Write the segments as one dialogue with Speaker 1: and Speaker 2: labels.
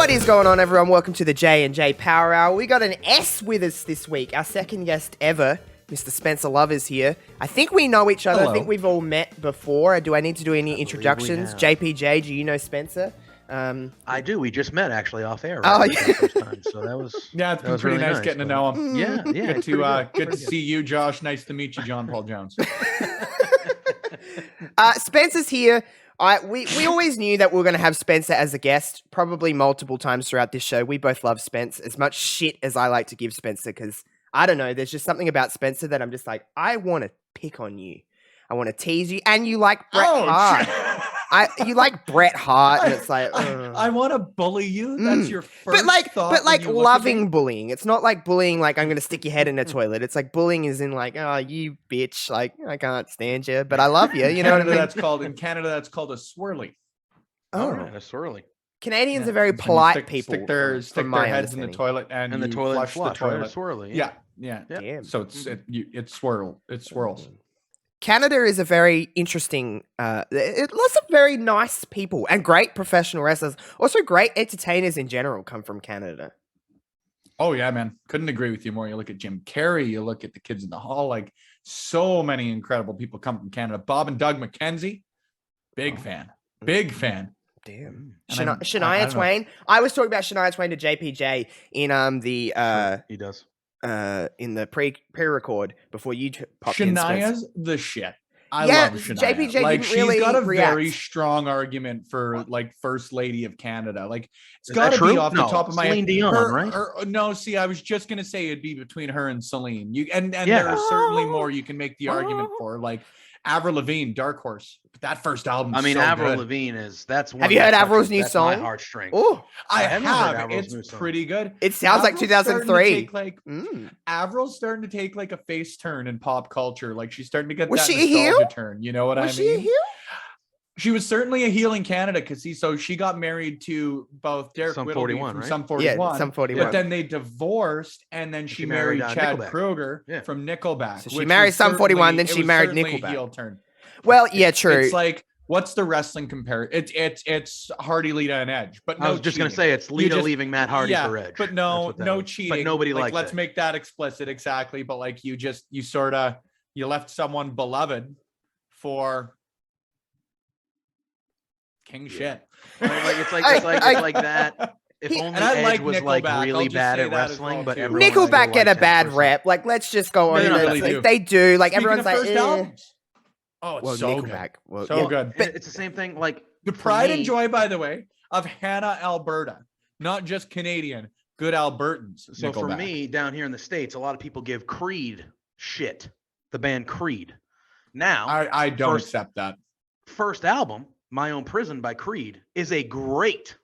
Speaker 1: What is going on, everyone? Welcome to the J&J Power Hour. We got an S with us this week. Our second guest ever, Mr. Spencer Love, is here. I think we know each other.
Speaker 2: Hello.
Speaker 1: I think we've all met before. Do I need to do any introductions? JPJ, do you know Spencer?
Speaker 3: I do. We just met actually off air.
Speaker 1: Oh,
Speaker 3: Right?
Speaker 1: yeah.
Speaker 3: For the first time, so that was
Speaker 2: Yeah, it's
Speaker 3: that
Speaker 2: been
Speaker 3: was
Speaker 2: pretty
Speaker 3: really
Speaker 2: nice getting to know him.
Speaker 3: Yeah, yeah.
Speaker 2: Good to see you, Josh. Nice to meet you, John Paul Jones.
Speaker 1: Spencer's here. We always knew that we were going to have Spencer as a guest, probably multiple times throughout this show. We both love Spence as much shit as I like to give Spencer because, I don't know, there's just something about Spencer that I'm just like, I want to pick on you. I want to tease you. And you like Bret Hart. You like Bret Hart, and it's like
Speaker 2: I want to bully you. That's your first thought.
Speaker 1: But like loving bullying. It's not like bullying like I'm going to stick your head in a toilet. It's like bullying is in like, oh, you bitch, like I can't stand you, but I love you. You know what I mean?
Speaker 2: In Canada that's called a swirly.
Speaker 1: Oh,
Speaker 3: right, a swirly.
Speaker 1: Canadians are very polite people.
Speaker 2: Stick their heads in the toilet and
Speaker 3: the
Speaker 2: you
Speaker 3: toilet
Speaker 2: flush the toilet.
Speaker 3: Swirly.
Speaker 2: Yeah.
Speaker 1: Damn.
Speaker 2: So it swirls.
Speaker 1: Canada is a very interesting, lots of very nice people and great professional wrestlers. Also great entertainers in general come from Canada.
Speaker 2: Oh yeah, man. Couldn't agree with you more. You look at Jim Carrey, you look at the Kids in the Hall, like so many incredible people come from Canada. Bob and Doug McKenzie, big fan.
Speaker 1: Damn.
Speaker 2: And
Speaker 1: Shania Twain. I was talking about Shania Twain to JPJ in
Speaker 3: He does.
Speaker 1: In the pre-record before you popped in.
Speaker 2: Shania's the shit. I love Shania.
Speaker 1: JPJ
Speaker 2: like
Speaker 1: didn't really
Speaker 2: she's got a
Speaker 1: react.
Speaker 2: very strong argument for like First Lady of Canada. Like it's
Speaker 3: Is
Speaker 2: got
Speaker 3: that
Speaker 2: to be
Speaker 3: true?
Speaker 2: off the top of my
Speaker 3: Celine
Speaker 2: head.
Speaker 3: Dion, right?
Speaker 2: No, see, I was just gonna say it'd be between her and Celine. There are certainly more you can make the argument for, like Avril Lavigne, Dark Horse. But that first album,
Speaker 3: Avril Lavigne that's one.
Speaker 1: Have you heard Avril's new song?
Speaker 3: My heartstrings.
Speaker 1: Oh,
Speaker 2: I
Speaker 3: haven't heard
Speaker 2: have.
Speaker 3: Avril's new
Speaker 2: It's
Speaker 3: song.
Speaker 2: pretty good.
Speaker 1: it sounds like
Speaker 2: Avril's starting to
Speaker 1: 2003.
Speaker 2: take, like, Avril's starting to take like a face turn in pop culture. Like she's starting to get
Speaker 1: Was
Speaker 2: that
Speaker 1: she a heel?
Speaker 2: nostalgia turn. You know what I mean?
Speaker 1: Was she a heel?
Speaker 2: She was certainly a heel in Canada because she got married to both Derek
Speaker 3: Sum
Speaker 2: Whittleby
Speaker 3: 41,
Speaker 2: from
Speaker 3: right?
Speaker 2: Sum 41.
Speaker 1: Yeah, Sum 41.
Speaker 2: But then they divorced, and then she married Chad
Speaker 3: Nickelback.
Speaker 2: Kroger from Nickelback.
Speaker 1: So she
Speaker 2: which
Speaker 1: married
Speaker 2: was
Speaker 1: Sum 41, then
Speaker 2: it
Speaker 1: she
Speaker 2: was
Speaker 1: married
Speaker 2: certainly a
Speaker 1: Nickelback.
Speaker 2: heel turn.
Speaker 1: Well, yeah, true.
Speaker 2: It's like, what's the wrestling comparison? It's Hardy, Lita, and Edge. But no,
Speaker 3: I was just gonna say it's Lita leaving Matt Hardy for Edge.
Speaker 2: But no cheating.
Speaker 3: But nobody
Speaker 2: like,
Speaker 3: likes
Speaker 2: let's
Speaker 3: it.
Speaker 2: make that explicit, exactly. But like you left someone beloved for king shit.
Speaker 3: It's like that. If only Edge was like really bad at wrestling, but
Speaker 1: Nickelback get a bad rep. Like, let's just go on. They do. Like, everyone's like,
Speaker 2: oh, it's
Speaker 1: well,
Speaker 2: so
Speaker 1: Nickelback.
Speaker 2: good.
Speaker 1: Well,
Speaker 2: So good.
Speaker 3: But it's the same thing. Like
Speaker 2: The pride and joy, by the way, of Hannah, Alberta, not just Canadian, good Albertans.
Speaker 3: So for
Speaker 2: Nickelback.
Speaker 3: me, down here in the States, a lot of people give Creed shit. The band Creed. Now,
Speaker 2: I don't accept that.
Speaker 3: First album, My Own Prison by Creed, is a great.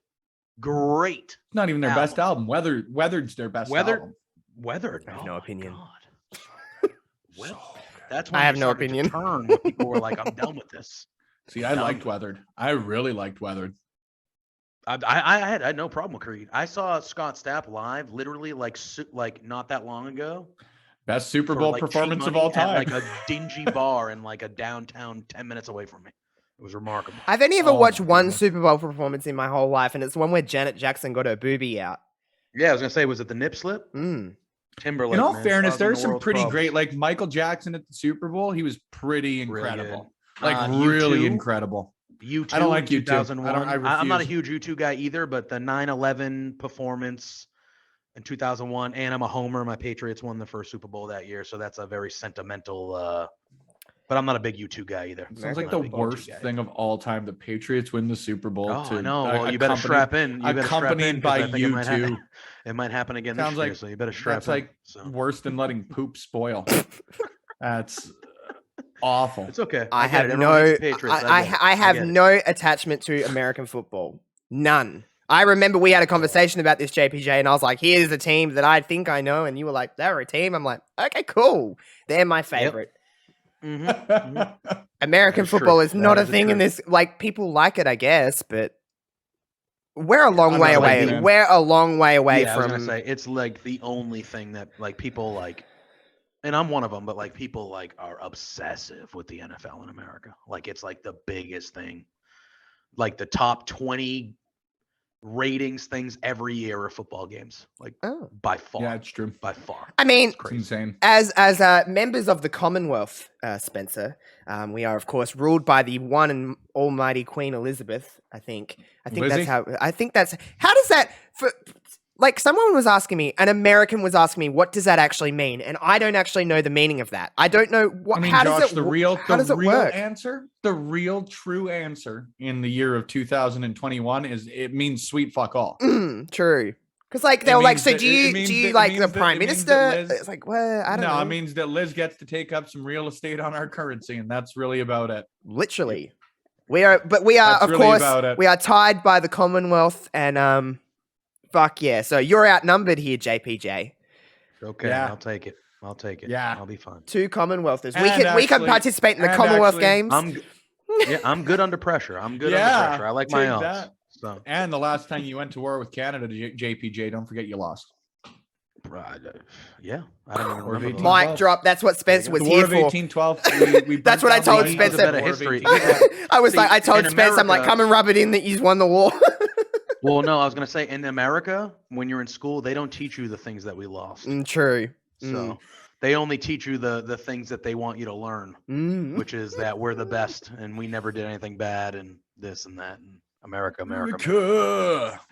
Speaker 2: It's not even their best album. Weathered's their best album.
Speaker 3: Weathered.
Speaker 1: I have no opinion.
Speaker 3: That's when
Speaker 1: I have no opinion.
Speaker 3: Turn when people were like, I'm done with this.
Speaker 2: See, I liked Weathered. I really liked Weathered.
Speaker 3: I had no problem with Creed. I saw Scott Stapp live, literally like not that long ago.
Speaker 2: Best Super Bowl performance of all time.
Speaker 3: At like a dingy bar in like a downtown 10 minutes away from me. It was remarkable.
Speaker 1: I've only ever watched one Super Bowl performance in my whole life, and it's the one where Janet Jackson got her boobie out.
Speaker 3: Yeah, I was gonna say, was it the nip slip? Timberlake.
Speaker 2: In all fairness, there's some pretty great, like Michael Jackson at the Super Bowl. He was pretty incredible, really incredible.
Speaker 3: U2,
Speaker 2: I don't like U2.
Speaker 3: 2001. I'm not a
Speaker 2: refuse.
Speaker 3: huge U2 guy either, but the 9/11 performance in 2001, and I'm a homer. My Patriots won the first Super Bowl that year, so that's a very sentimental. But I'm not a big U2 guy either.
Speaker 2: Sounds like the worst thing of all time. The Patriots win the Super Bowl.
Speaker 3: Oh, no. Well, you better strap in.
Speaker 2: Accompanied by U2.
Speaker 3: It might happen again this year, so you better strap in.
Speaker 2: That's like worse than letting poop spoil. That's awful.
Speaker 3: It's okay.
Speaker 1: I have no attachment to American football. None. I remember we had a conversation about this, JPJ, and I was like, here's a team that I think I know. And you were like, they're a team. I'm like, okay, cool. They're my favorite. Yep. American football is not a thing in this. Like, people like it, I guess, but we're a long way away. We're a long way away from.
Speaker 3: I was gonna say it's like the only thing that like people like, and I'm one of them. But like people like are obsessive with the NFL in America. Like it's like the biggest thing. Like the top 20 ratings things every year of football games, like
Speaker 1: Oh.
Speaker 3: by far.
Speaker 2: Yeah, it's true.
Speaker 3: By far.
Speaker 1: I mean,
Speaker 3: It's
Speaker 2: It's
Speaker 3: crazy.
Speaker 2: insane.
Speaker 1: as members of the Commonwealth, Spencer, we are of course ruled by the one and almighty Queen Elizabeth. I think
Speaker 2: Lizzie?
Speaker 1: that's how does that for. Like someone was asking me, an American was asking me, what does that actually mean? And I don't actually know the meaning of that. I don't know what.
Speaker 2: I mean,
Speaker 1: how
Speaker 2: Josh,
Speaker 1: does it?
Speaker 2: the real
Speaker 1: work?
Speaker 2: answer, the real true answer in the year of 2021 is it means sweet fuck all.
Speaker 1: True. Because like they're like, so do you like the prime minister?
Speaker 2: Liz,
Speaker 1: It's like, well, I don't know.
Speaker 2: No, it means that Liz gets to take up some real estate on our currency, and that's really about it.
Speaker 1: Literally, we are
Speaker 2: That's
Speaker 1: of
Speaker 2: really
Speaker 1: course
Speaker 2: about it.
Speaker 1: we are tied by the Commonwealth, and fuck yeah. So you're outnumbered here, JPJ.
Speaker 3: Okay,
Speaker 2: Yeah.
Speaker 3: I'll take it.
Speaker 2: Yeah.
Speaker 3: I'll be fine.
Speaker 1: 2 Commonwealthers.
Speaker 2: And
Speaker 1: We can
Speaker 2: actually-
Speaker 1: participate in the
Speaker 2: and
Speaker 1: Commonwealth
Speaker 2: actually-
Speaker 1: Games.
Speaker 3: I'm good under pressure. I'm good
Speaker 2: Yeah,
Speaker 3: under pressure. I like my
Speaker 2: take
Speaker 3: odds.
Speaker 2: that.
Speaker 3: So,
Speaker 2: And the last time you went to war with Canada, JPJ, don't forget you lost.
Speaker 3: yeah, I don't even
Speaker 2: Or
Speaker 3: remember.
Speaker 2: 18.
Speaker 3: those.
Speaker 1: Mic drop. That's what Spencer was
Speaker 2: The War
Speaker 1: here
Speaker 2: of
Speaker 1: for.
Speaker 2: 1812. We
Speaker 1: That's what I
Speaker 2: burnt down
Speaker 1: told
Speaker 2: the
Speaker 1: Spencer.
Speaker 2: War of
Speaker 3: History.
Speaker 2: 1812.
Speaker 1: I was
Speaker 3: See,
Speaker 1: like, I told
Speaker 3: in
Speaker 1: Spencer, I'm like,
Speaker 3: America-
Speaker 1: come and rub it in that you won the war.
Speaker 3: Well, no, I was gonna say in America, when you're in school, they don't teach you the things that we lost.
Speaker 1: True.
Speaker 3: So they only teach you the things that they want you to learn,
Speaker 1: Mm.
Speaker 3: which is that we're the best and we never did anything bad and this and that and America.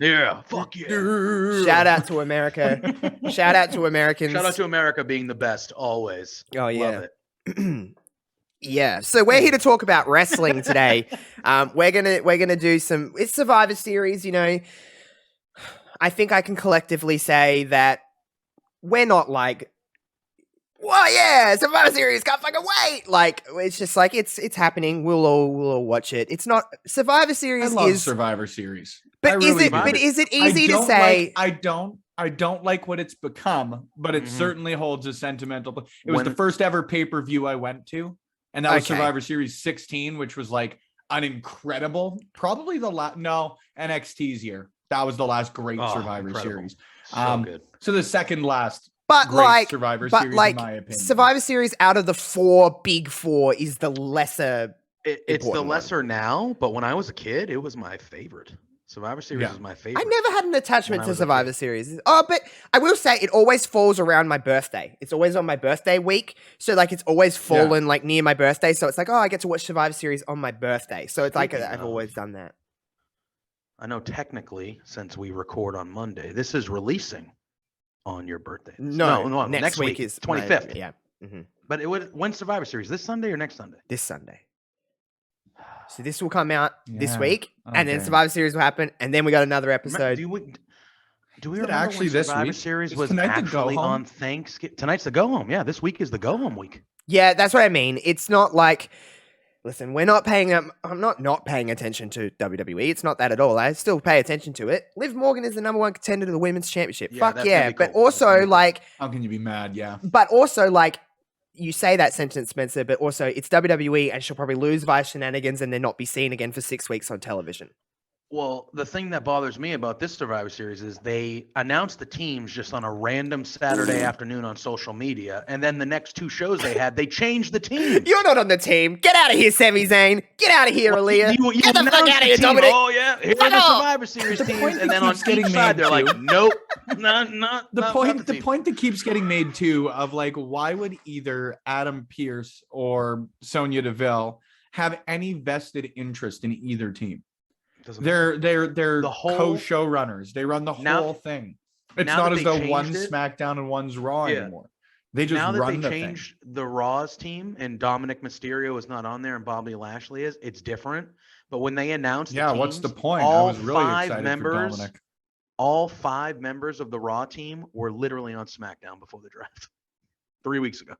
Speaker 3: Yeah, fuck yeah.
Speaker 1: Shout out to America. Shout out to Americans.
Speaker 3: Shout out to America being the best always.
Speaker 1: Oh yeah.
Speaker 3: Love it.
Speaker 1: Yeah. So we're here to talk about wrestling today. We're gonna do it's Survivor Series, you know. I think I can collectively say that we're not like, well, yeah, Survivor Series, can't fucking wait. Like, it's just like it's happening. We'll all watch it. It's not Survivor
Speaker 2: I
Speaker 1: Series
Speaker 2: love Survivor Series.
Speaker 1: but
Speaker 2: I
Speaker 1: is
Speaker 2: really
Speaker 1: it
Speaker 2: do.
Speaker 1: but is it
Speaker 2: I
Speaker 1: easy to
Speaker 2: don't
Speaker 1: say?
Speaker 2: I don't like what it's become, but it
Speaker 3: Mhm.
Speaker 2: certainly holds a sentimental. It was
Speaker 3: When-
Speaker 2: the first ever pay-per-view I went to, and that was
Speaker 1: Okay.
Speaker 2: Survivor Series 16, which was like an incredible, probably the last NXT's year. That was the last great
Speaker 3: Oh,
Speaker 2: Survivor
Speaker 3: incredible.
Speaker 2: Series.
Speaker 3: So good.
Speaker 2: So the second last
Speaker 1: But
Speaker 2: great
Speaker 1: like
Speaker 2: Survivor
Speaker 1: but
Speaker 2: Series,
Speaker 1: like
Speaker 2: in my opinion.
Speaker 1: Survivor Series out of the big four is the lesser.
Speaker 3: It's the
Speaker 1: important one.
Speaker 3: lesser now, but when I was a kid, it was my favorite. Survivor Series
Speaker 2: Yeah.
Speaker 3: was my favorite.
Speaker 1: I never had an attachment
Speaker 3: When I
Speaker 1: to
Speaker 3: was a
Speaker 1: Survivor
Speaker 3: kid.
Speaker 1: Series. Oh, but I will say it always falls around my birthday. It's always on my birthday week. So like it's always fallen like near my birthday. So it's like, oh, I get to watch Survivor Series on my birthday. So it's like
Speaker 3: Speaking
Speaker 1: I've
Speaker 3: of-
Speaker 1: always done that.
Speaker 3: I know technically, since we record on Monday, this is releasing on your birthday.
Speaker 1: No,
Speaker 3: next week
Speaker 1: is
Speaker 3: 25th.
Speaker 1: Yeah. hmm
Speaker 3: But when's Survivor Series? This Sunday or next Sunday?
Speaker 1: This Sunday. So this will come out this
Speaker 2: Yeah.
Speaker 1: week, and then
Speaker 2: Okay.
Speaker 1: Survivor Series will happen, and then we got another episode.
Speaker 3: Do we
Speaker 2: Is it
Speaker 3: remember
Speaker 2: actually
Speaker 3: when
Speaker 2: this
Speaker 3: Survivor
Speaker 2: week?
Speaker 3: Series
Speaker 2: Is
Speaker 3: was
Speaker 2: tonight the go
Speaker 3: actually
Speaker 2: home?
Speaker 3: on Thanksgiving? Tonight's the go home. Yeah, this week is the go home week.
Speaker 1: Yeah, that's what I mean. It's not like, listen, we're not paying. I'm not paying attention to WWE. It's not that at all. I still pay attention to it. Liv Morgan is the number one contender to the women's championship.
Speaker 3: Yeah,
Speaker 1: Fuck
Speaker 3: that's gonna
Speaker 1: yeah!
Speaker 3: be
Speaker 1: But
Speaker 3: cool. That's gonna
Speaker 1: also
Speaker 3: be cool.
Speaker 1: like,
Speaker 2: How can you be mad? Yeah.
Speaker 1: you say that sentence, Spencer. But also, it's WWE, and she'll probably lose via shenanigans, and then not be seen again for 6 weeks on television.
Speaker 3: Well, the thing that bothers me about this Survivor Series is they announced the teams just on a random Saturday afternoon on social media, and then the next two shows they had, they changed the teams.
Speaker 1: You're not on the team. Get out of here, Sami Zayn. Get out of here, Aaliyah.
Speaker 3: You
Speaker 1: Get the fuck
Speaker 3: announced
Speaker 1: out of
Speaker 3: the
Speaker 1: here,
Speaker 3: team.
Speaker 1: Dominic.
Speaker 3: Oh yeah, here
Speaker 1: Fuck
Speaker 3: are the
Speaker 1: off.
Speaker 3: Survivor Series
Speaker 2: The
Speaker 3: teams,
Speaker 2: point
Speaker 3: and
Speaker 2: that
Speaker 3: then on
Speaker 2: keeps getting
Speaker 3: each side
Speaker 2: made
Speaker 3: they're like,
Speaker 2: too-
Speaker 3: nope, not
Speaker 2: The
Speaker 3: not
Speaker 2: point
Speaker 3: team.
Speaker 2: that keeps getting made too of like, why would either Adam Pearce or Sonya Deville have any vested interest in either team?
Speaker 3: Doesn't
Speaker 2: They're
Speaker 3: The whole-
Speaker 2: co-showrunners. They run the
Speaker 3: Now-
Speaker 2: whole thing. It's
Speaker 3: now
Speaker 2: not
Speaker 3: that
Speaker 2: as
Speaker 3: they
Speaker 2: though
Speaker 3: changed
Speaker 2: one's
Speaker 3: it-
Speaker 2: SmackDown and one's Raw
Speaker 3: Yeah.
Speaker 2: anymore. They just
Speaker 3: now that
Speaker 2: run
Speaker 3: they
Speaker 2: the
Speaker 3: changed the Raw's team and Dominic Mysterio is not on there and Bobby Lashley is, it's different. But when they announced
Speaker 2: thing. Yeah,
Speaker 3: the
Speaker 2: what's the
Speaker 3: teams,
Speaker 2: point? I
Speaker 3: all
Speaker 2: was really
Speaker 3: five
Speaker 2: excited
Speaker 3: members,
Speaker 2: for Dominic.
Speaker 3: all 5 members of the Raw team were literally on SmackDown before the draft 3 weeks ago.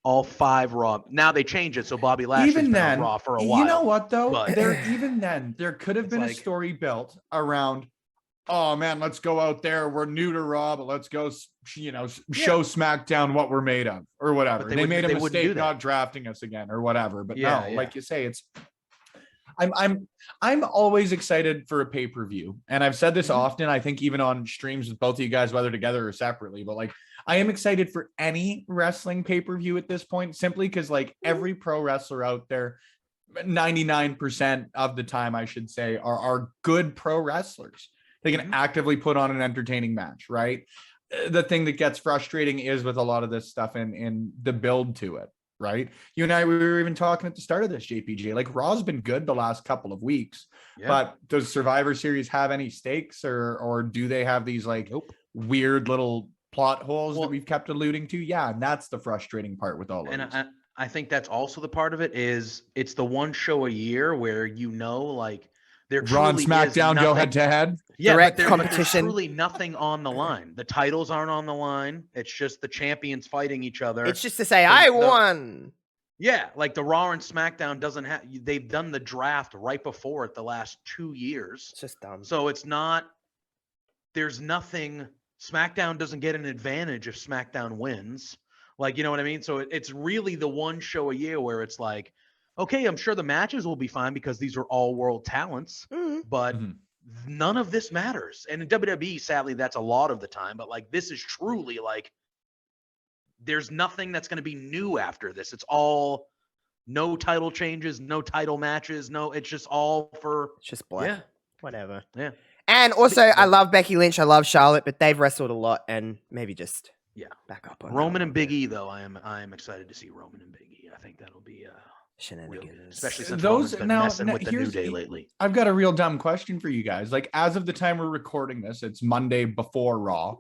Speaker 3: All 5 Raw. Now they change it so Bobby Lashley's
Speaker 2: Even
Speaker 3: been on
Speaker 2: then,
Speaker 3: Raw for a while.
Speaker 2: you know what though?
Speaker 3: but-
Speaker 2: Even then, there could have
Speaker 3: It's
Speaker 2: been a
Speaker 3: like-
Speaker 2: story built around. Oh man, let's go out there. We're new to Raw, but let's go, show SmackDown what we're made of, or whatever.
Speaker 3: But
Speaker 2: They,
Speaker 3: they
Speaker 2: made a
Speaker 3: wouldn't do
Speaker 2: mistake
Speaker 3: that.
Speaker 2: not drafting us again, or whatever. But
Speaker 3: Yeah,
Speaker 2: no,
Speaker 3: yeah.
Speaker 2: like you say, it's. I'm always excited for a pay-per-view, and I've said this
Speaker 3: Mhm.
Speaker 2: often. I think even on streams with both of you guys, whether together or separately. But like, I am excited for any wrestling pay-per-view at this point, simply because like every pro wrestler out there, 99% of the time, I should say, are good pro wrestlers. They can actively put on an entertaining match, right? The thing that gets frustrating is with a lot of this stuff and the build to it, right? You and I, we were even talking at the start of this, JPJ. Like Raw's been good the last couple of weeks, but does Survivor Series have any stakes, or do they have these like weird little plot holes that we've kept alluding to? Yeah, and that's the frustrating part with all of this.
Speaker 3: I think that's also the part of it is it's the one show a year where like there
Speaker 2: Raw and
Speaker 3: truly
Speaker 2: SmackDown
Speaker 3: is
Speaker 2: go head to head.
Speaker 3: Yeah,
Speaker 1: direct
Speaker 3: but
Speaker 1: competition.
Speaker 3: there's truly nothing on the line. The titles aren't on the line. It's just the champions fighting each other.
Speaker 1: It's just to say, I won.
Speaker 3: Yeah, like the Raw and SmackDown doesn't have. They've done the draft right before it the last 2 years.
Speaker 1: It's just dumb.
Speaker 3: So it's not. There's nothing. SmackDown doesn't get an advantage if SmackDown wins. Like, you know what I mean? So it's really the one show a year where it's like, okay, I'm sure the matches will be fine because these are all world talents, but none of this matters. And in WWE, sadly, that's a lot of the time. But like, this is truly like, there's nothing that's going to be new after this. It's all no title changes, no title matches. No, it's just all for.
Speaker 1: It's just black.
Speaker 3: Yeah.
Speaker 1: Whatever.
Speaker 3: Yeah.
Speaker 1: And also, I love Becky Lynch. I love Charlotte, but they've wrestled a lot, and maybe just back up on
Speaker 3: Roman and Big E. Though I am excited to see Roman and Big E. I think that'll be
Speaker 1: shenanigans,
Speaker 3: especially since
Speaker 2: Roman's
Speaker 3: been messing with the New Day lately.
Speaker 2: I've got a real dumb question for you guys. Like, as of the time we're recording this, it's Monday before Raw.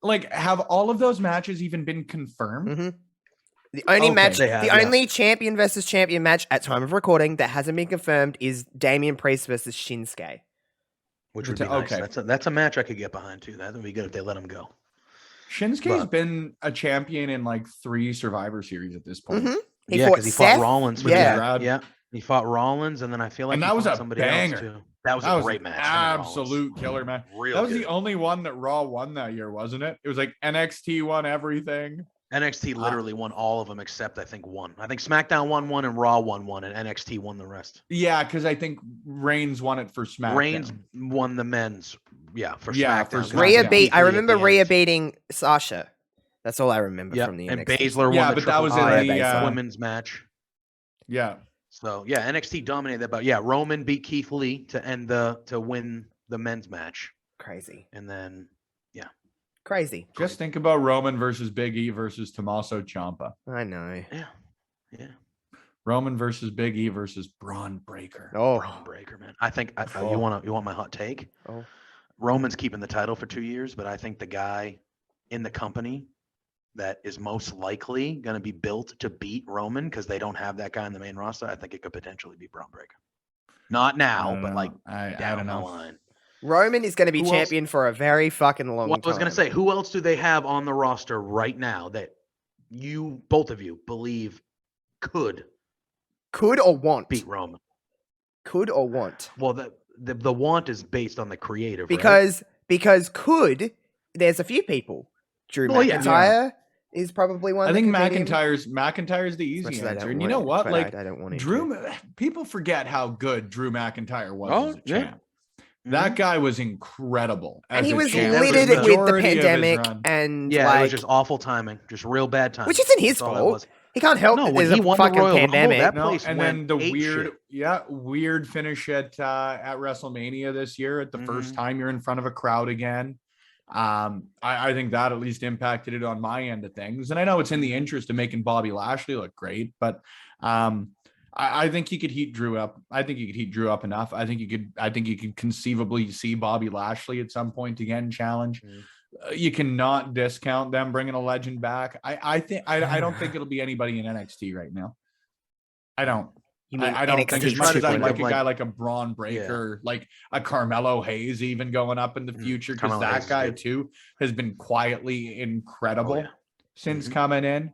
Speaker 2: Like, have all of those matches even been confirmed?
Speaker 1: The only only champion versus champion match at time of recording that hasn't been confirmed is Damian Priest versus Shinsuke.
Speaker 3: Which would be nice. That's a match I could get behind too. That would be good if they let him go.
Speaker 2: Shinsuke's been a champion in like 3 Survivor Series at this point.
Speaker 1: He fought
Speaker 3: Rollins. He fought Rollins, and then I feel like
Speaker 2: that was a
Speaker 3: somebody
Speaker 2: banger.
Speaker 3: else too. That was a great match.
Speaker 2: Absolute killer match. That was the only one that Raw won that year, wasn't it? It was like NXT won everything.
Speaker 3: NXT literally won all of them except I think one. I think SmackDown won one and Raw won one, and NXT won the rest.
Speaker 2: Yeah, because I think Reigns won it for SmackDown.
Speaker 3: Reigns won the men's. For SmackDown.
Speaker 1: I remember Rhea beating Sasha. That's all I remember from the NXT.
Speaker 3: And Baszler won the
Speaker 2: that was in the
Speaker 3: women's match.
Speaker 2: Yeah.
Speaker 3: So NXT dominated that, but Roman beat Keith Lee to win the men's match.
Speaker 1: Crazy.
Speaker 3: And then
Speaker 1: crazy.
Speaker 2: Just think about Roman versus Big E versus Tommaso Ciampa.
Speaker 1: I know.
Speaker 3: Yeah.
Speaker 2: Roman versus Big E versus Braun Breaker.
Speaker 3: Braun Breaker, man. I think you want my hot take? Roman's keeping the title for 2 years, but I think the guy in the company that is most likely going to be built to beat Roman because they don't have that guy in the main roster, I think it could potentially be Braun Breaker. Not now, but like down the line.
Speaker 1: Roman is going to be champion for a very fucking long time.
Speaker 3: I was going to say, who else do they have on the roster right now that both of you believe could
Speaker 1: or want
Speaker 3: beat Roman?
Speaker 1: Could or want?
Speaker 3: Well, the want is based on the creative,
Speaker 1: because there's a few people. Drew McIntyre is probably one.
Speaker 2: I think McIntyre's the easy answer. And you know what? Like,
Speaker 1: I don't want
Speaker 2: Drew. People forget how good Drew McIntyre was as a champ. That guy was incredible.
Speaker 1: And he was littered with the pandemic and
Speaker 3: it was just awful timing, just real bad timing.
Speaker 1: Which isn't his fault. He can't help it. There's a fucking pandemic.
Speaker 2: And then the weird finish at WrestleMania this year at the first time you're in front of a crowd again. I think that at least impacted it on my end of things. And I know it's in the interest of making Bobby Lashley look great, but I think he could heat Drew up. I think he could heat Drew up enough. I think you could conceivably see Bobby Lashley at some point again challenge. You cannot discount them bringing a legend back. I don't think it'll be anybody in NXT right now. I don't. I don't think as much as I like a guy like a Braun Breaker, like a Carmelo Hayes even going up in the future, because that guy too has been quietly incredible since coming in.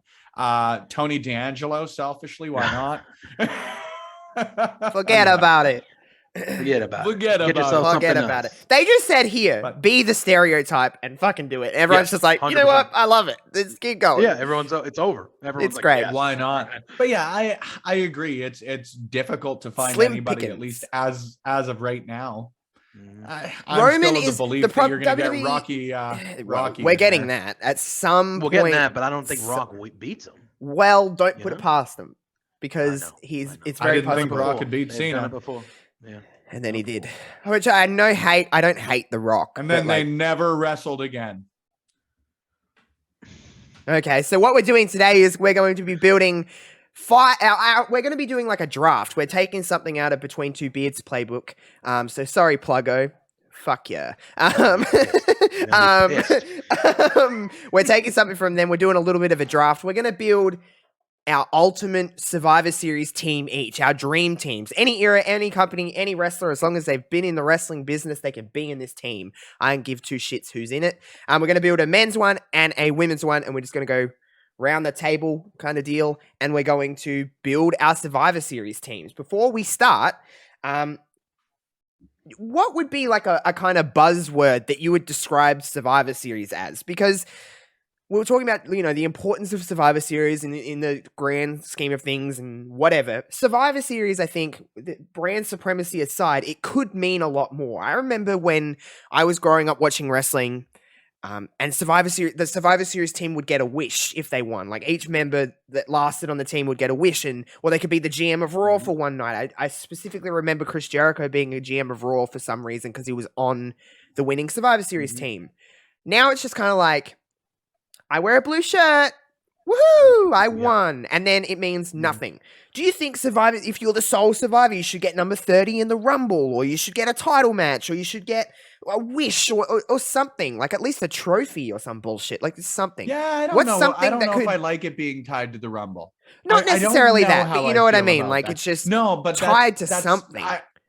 Speaker 2: Tony D'Angelo, selfishly, why
Speaker 1: not? Forget about it.
Speaker 3: Forget about it.
Speaker 1: They just said here, be the stereotype and fucking do it. Everyone's just like, 100%. You know what? I love it. Let's keep going.
Speaker 3: Yeah, it's over. It's
Speaker 1: like, great.
Speaker 3: Yes.
Speaker 2: Why not? But yeah, I agree. It's difficult to find anybody, at least as of right now.
Speaker 1: Roman
Speaker 2: still
Speaker 1: is
Speaker 2: the belief that you're going to get Rocky.
Speaker 1: We're getting that at some point.
Speaker 3: We're getting that, but I don't think Rock beats him.
Speaker 1: Well, don't put it past him because it's very possible.
Speaker 2: I didn't think Rock had beat Cena
Speaker 3: before. Yeah.
Speaker 1: And then he did. Which I don't hate The Rock.
Speaker 2: And then
Speaker 1: but,
Speaker 2: they never wrestled again.
Speaker 1: Okay, so what we're doing today is we're going to be building we're going to be doing like a draft. We're taking something out of Between Two Beards playbook. So sorry, Pluggo. Fuck yeah. We're taking something from them. We're doing a little bit of a draft. We're going to build our ultimate Survivor Series team each, our dream teams. Any era, any company, any wrestler, as long as they've been in the wrestling business, they can be in this team. I don't give two shits who's in it. We're going to build a men's one and a women's one, and we're just going to go round the table kind of deal, and we're going to build our Survivor Series teams. Before we start, what would be like a kind of buzzword that you would describe Survivor Series as? Because we were talking about, the importance of Survivor Series in the grand scheme of things and whatever. Survivor Series, I think, brand supremacy aside, it could mean a lot more. I remember when I was growing up watching wrestling, and the Survivor Series team would get a wish if they won. Like each member that lasted on the team would get a wish, or they could be the GM of Raw for one night. I specifically remember Chris Jericho being a GM of Raw for some reason because he was on the winning Survivor Series team. Now it's just kind of like, I wear a blue shirt. Woohoo! I won. And then it means nothing. Do you think Survivor, if you're the sole survivor, you should get number 30 in the Rumble, or you should get a title match, or you should get a wish, or something, like at least a trophy or some bullshit, like something.
Speaker 2: Yeah, I don't
Speaker 1: What's
Speaker 2: know.
Speaker 1: Something
Speaker 2: I don't
Speaker 1: that
Speaker 2: know
Speaker 1: could...
Speaker 2: if I like it being tied to the Rumble.
Speaker 1: Not necessarily that, but you know what I mean? Like
Speaker 2: that.
Speaker 1: it's just
Speaker 2: but
Speaker 1: tied to something.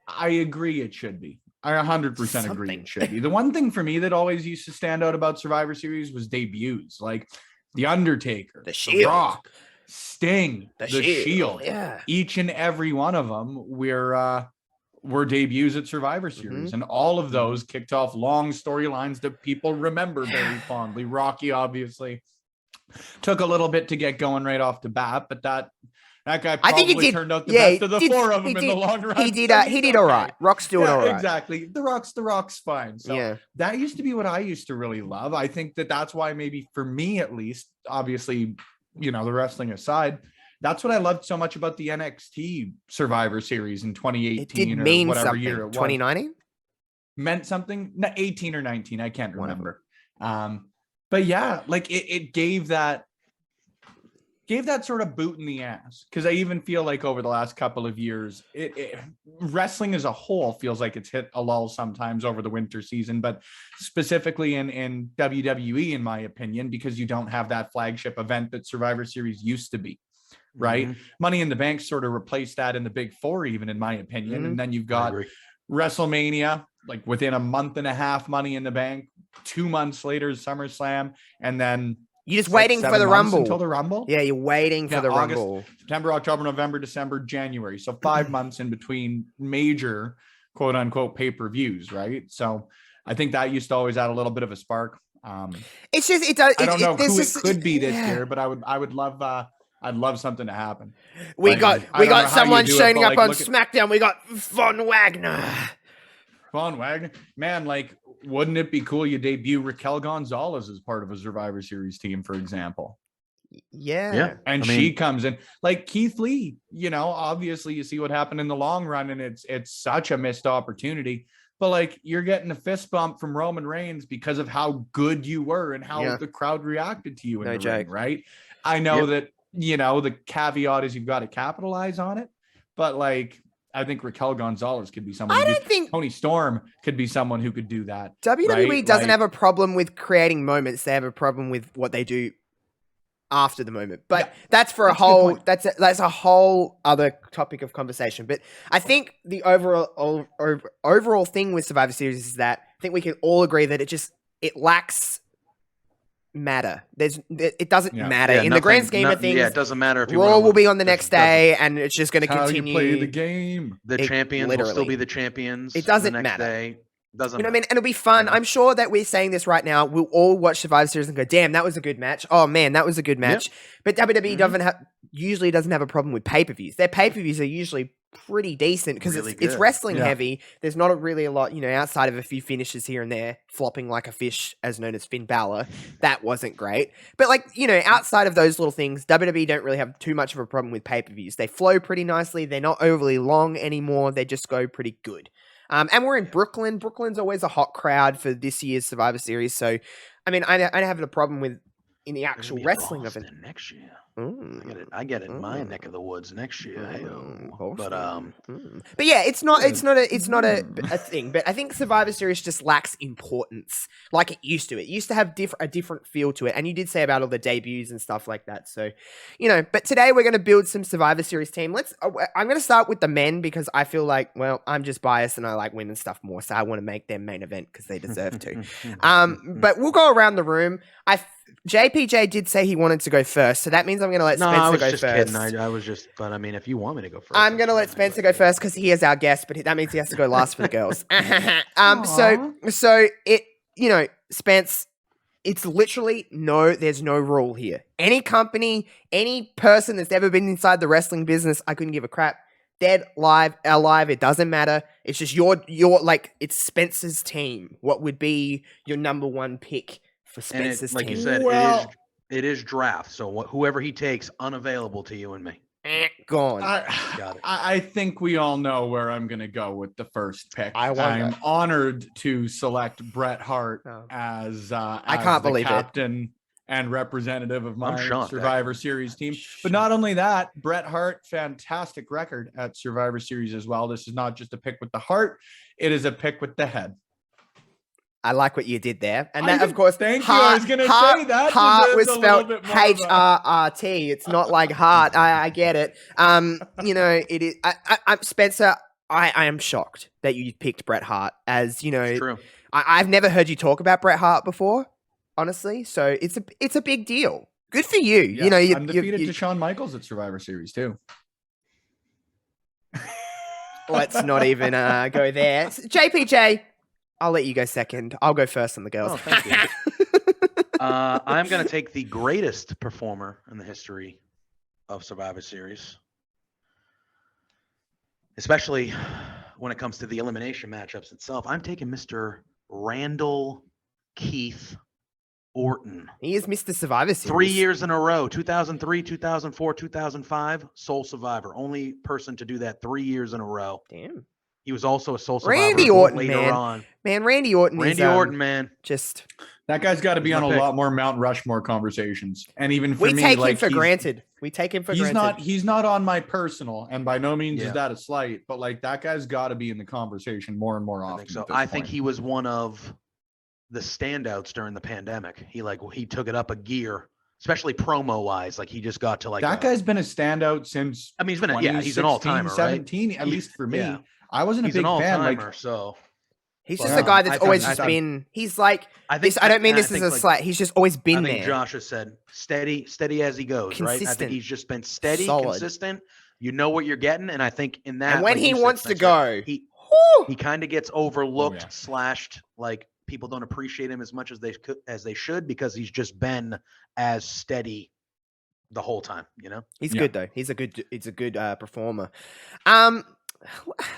Speaker 2: I agree it should be. I 100% agree
Speaker 1: Something.
Speaker 2: it should be. The one thing for me that always used to stand out about Survivor Series was debuts, like The Undertaker,
Speaker 1: The Shield,
Speaker 2: The Rock, Sting, The Shield.
Speaker 1: Yeah.
Speaker 2: Each and every one of them were debuts at Survivor Series, and all of those kicked off long storylines that people remember very fondly. Rocky obviously took a little bit to get going right off the bat, but that guy probably turned out the best of the four of them in the long run.
Speaker 1: He did all right. Rock's doing all right.
Speaker 2: Exactly. The Rock's fine. So that used to be what I used to really love. I think that's why maybe for me at least, obviously, the wrestling aside, that's what I loved so much about the NXT Survivor Series in 2018
Speaker 1: it did mean
Speaker 2: or whatever
Speaker 1: something.
Speaker 2: year it was.
Speaker 1: 2019?
Speaker 2: Meant something? 18 or 19, I can't remember. But yeah, like it gave that sort of boot in the ass, because I even feel like over the last couple of years, wrestling as a whole feels like it's hit a lull sometimes over the winter season, but specifically in WWE, in my opinion, because you don't have that flagship event that Survivor Series used to be, right? Money in the Bank sort of replaced that in the Big Four, even in my opinion. And then you've got WrestleMania, like within a month and a half, Money in the Bank, 2 months later, SummerSlam, and then
Speaker 1: you're just waiting for the Rumble.
Speaker 2: Until the Rumble?
Speaker 1: Yeah, you're waiting for the
Speaker 2: August,
Speaker 1: Rumble.
Speaker 2: September, October, November, December, January. So 5 months in between major quote unquote pay-per-views, right? So I think that used to always add a little bit of a spark.
Speaker 1: It's just, it does.
Speaker 2: I don't know who it could be this year, but I would love I'd love something to happen.
Speaker 1: We got someone showing up on SmackDown. We got Von Wagner.
Speaker 2: Von Wagner, man, like, wouldn't it be cool you debut Raquel Gonzalez as part of a Survivor Series team, for example?
Speaker 1: Yeah.
Speaker 2: And she comes in like Keith Lee, obviously you see what happened in the long run, and it's such a missed opportunity, but like you're getting a fist bump from Roman Reigns because of how good you were and how the crowd reacted to you in the ring, right? I know that, the caveat is you've got to capitalize on it, but like, I think Raquel Gonzalez could be someone. I don't think Tony Storm could be someone who could do that.
Speaker 1: WWE doesn't have a problem with creating moments. They have a problem with what they do after the moment. But that's for that's a whole other topic of conversation. But I think the overall thing with Survivor Series is that I think we can all agree that it lacks matter. It doesn't matter in the grand scheme of things.
Speaker 3: Yeah, it doesn't matter if
Speaker 1: Raw will be on the next day, and it's just going to continue.
Speaker 2: How you play the game.
Speaker 3: The champions will still be the champions.
Speaker 1: It doesn't
Speaker 3: the next
Speaker 1: matter.
Speaker 3: Day. Doesn't
Speaker 1: you know what I mean? And it'll be fun. I'm sure that we're saying this right now. We'll all watch Survivor Series and go, "Damn, that was a good match." Oh man, that was a good match. But WWE usually doesn't have a problem with pay-per-views. Their pay-per-views are usually pretty decent because
Speaker 3: Really
Speaker 1: it's
Speaker 3: good.
Speaker 1: wrestling
Speaker 2: Yeah.
Speaker 1: heavy. There's not really a lot, outside of a few finishes here and there, flopping like a fish, as known as Finn Balor. That wasn't great. But outside of those little things, WWE don't really have too much of a problem with pay-per-views. They flow pretty nicely. They're not overly long anymore. They just go pretty good. And we're in Brooklyn. Brooklyn's always a hot crowd for this year's Survivor Series. So, I mean, I don't have a problem with in the
Speaker 3: They're
Speaker 1: actual
Speaker 3: gonna be in
Speaker 1: wrestling of it.
Speaker 3: Boston next year.
Speaker 1: Mm.
Speaker 3: I get it in my neck of the woods next year. But
Speaker 1: But yeah, it's not a thing. But I think Survivor Series just lacks importance like it used to. It used to have a different feel to it. And you did say about all the debuts and stuff like that. So, but today we're going to build some Survivor Series team. I'm going to start with the men because I feel like, well, I'm just biased and I like women's stuff more. So I want to make them main event because they deserve to. But we'll go around the room. JPJ did say he wanted to go first, so that means I'm going to let Spencer go first.
Speaker 3: Kidding. I was just, but I mean, if you want me to go first,
Speaker 1: I'm going to let Spencer go first because he is our guest, but that means he has to go last for the girls. Spence, it's literally there's no rule here. Any company, any person that's ever been inside the wrestling business, I couldn't give a crap. Dead, alive, it doesn't matter. It's just it's Spencer's team. What would be your number one pick for Spencer's team?
Speaker 3: Like you said, it is draft. So whoever he takes, unavailable to you and me.
Speaker 1: Gone.
Speaker 3: Got it.
Speaker 2: I think we all know where I'm going to go with the first pick.
Speaker 1: I'm
Speaker 2: honored to select Bret Hart as
Speaker 1: I can't believe
Speaker 2: captain and representative of my
Speaker 3: shocked,
Speaker 2: Survivor Series team. But not only that, Bret Hart, fantastic record at Survivor Series as well. This is not just a pick with the heart. It is a pick with the head.
Speaker 1: I like what you did there. And that, of course,
Speaker 2: thank you. I was going to say that.
Speaker 1: Heart was spelled HRRT. It's not like heart. I get it. It is. Spencer, I am shocked that you picked Bret Hart as,
Speaker 3: It's true.
Speaker 1: I've never heard you talk about Bret Hart before, honestly. So it's a big deal. Good for you.
Speaker 2: Yeah, I'm defeated to Shawn Michaels at Survivor Series too.
Speaker 1: Let's not even go there. JPJ, I'll let you go second. I'll go first on the girls.
Speaker 3: Oh, thank you. I'm going to take the greatest performer in the history of Survivor Series, especially when it comes to the elimination matchups itself. I'm taking Mr. Randall Keith Orton.
Speaker 1: He is Mr. Survivor Series.
Speaker 3: 3 years in a row, 2003, 2004, 2005, sole survivor. Only person to do that 3 years in a row.
Speaker 1: Damn.
Speaker 3: He was also a sole survivor
Speaker 1: Randy Orton,
Speaker 3: later on.
Speaker 1: Man, Randy Orton
Speaker 3: man.
Speaker 1: Just
Speaker 2: that guy's got to be on a lot more Mount Rushmore conversations. And even for me,
Speaker 1: we take him for granted. We take him for granted.
Speaker 2: He's not on my personal, and by no means is that a slight, but that guy's got to be in the conversation more and more often.
Speaker 3: I think he was one of the standouts during the pandemic. He took it up a gear, especially promo wise. He just got to
Speaker 2: that guy's been a standout since.
Speaker 3: I mean, he's an all timer,
Speaker 2: 17,
Speaker 3: right?
Speaker 2: At least for me.
Speaker 3: Yeah.
Speaker 2: I wasn't a big fan.
Speaker 3: So
Speaker 1: he's just a guy that's always just been. He's like. I don't mean this as a slight. He's just always been there. I think
Speaker 3: Josh has said steady as he goes.
Speaker 1: Consistent.
Speaker 3: Right. I think he's just been steady, consistent. You know what you're getting, and I think in that.
Speaker 1: And when he wants to go,
Speaker 3: he kind of gets overlooked, slashed. People don't appreciate him as much as they should because he's just been as steady the whole time.
Speaker 1: He's good though. He's a good performer.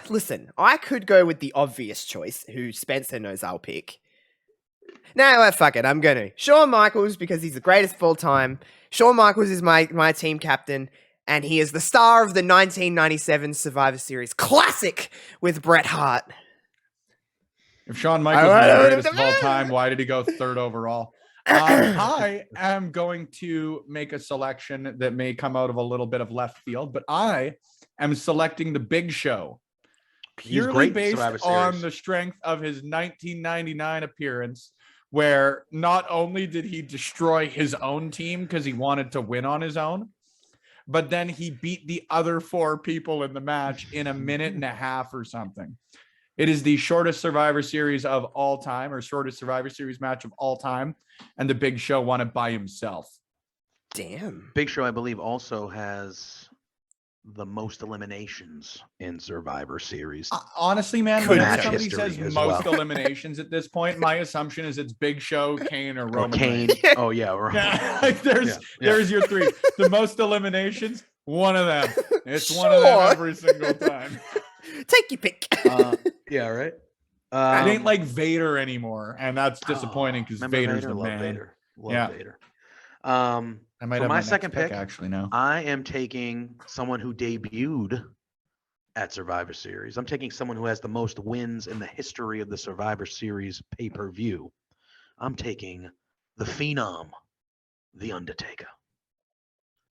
Speaker 1: Listen, I could go with the obvious choice, who Spencer knows I'll pick. No, fuck it, I'm going to. Shawn Michaels, because he's the greatest of all time. Shawn Michaels is my team captain, and he is the star of the 1997 Survivor Series Classic with Bret Hart.
Speaker 2: If Shawn Michaels was the greatest of all time, why did he go third overall? I am going to make a selection that may come out of a little bit of left field, but I am selecting the Big Show purely based on the strength of his 1999 appearance, where not only did he destroy his own team because he wanted to win on his own, but then he beat the other 4 people in the match in a minute and a half or something. It is the shortest Survivor Series of all time, or shortest Survivor Series match of all time, and the Big Show won it by himself.
Speaker 1: Damn.
Speaker 3: Big Show, I believe, also has the most eliminations in Survivor Series.
Speaker 2: Honestly, man, when somebody says most eliminations at this point, my assumption is it's Big Show, Kane, or Roman Reigns.
Speaker 3: Oh yeah,
Speaker 2: there's your 3. The most eliminations, One of them. It's
Speaker 1: Sure.
Speaker 2: one of them every single time.
Speaker 1: Take your pick.
Speaker 3: Yeah, right.
Speaker 2: It ain't like Vader anymore, and that's disappointing because
Speaker 3: remember
Speaker 2: Vader's
Speaker 3: Vader?
Speaker 2: the
Speaker 3: Love
Speaker 2: man.
Speaker 3: Vader. Love
Speaker 2: Yeah.
Speaker 3: Vader.
Speaker 2: I might
Speaker 3: For
Speaker 2: have
Speaker 3: my
Speaker 2: next
Speaker 3: second pick,
Speaker 2: actually now.
Speaker 3: I am taking someone who debuted at Survivor Series. I'm taking someone who has the most wins in the history of the Survivor Series pay-per-view. I'm taking the Phenom, The Undertaker.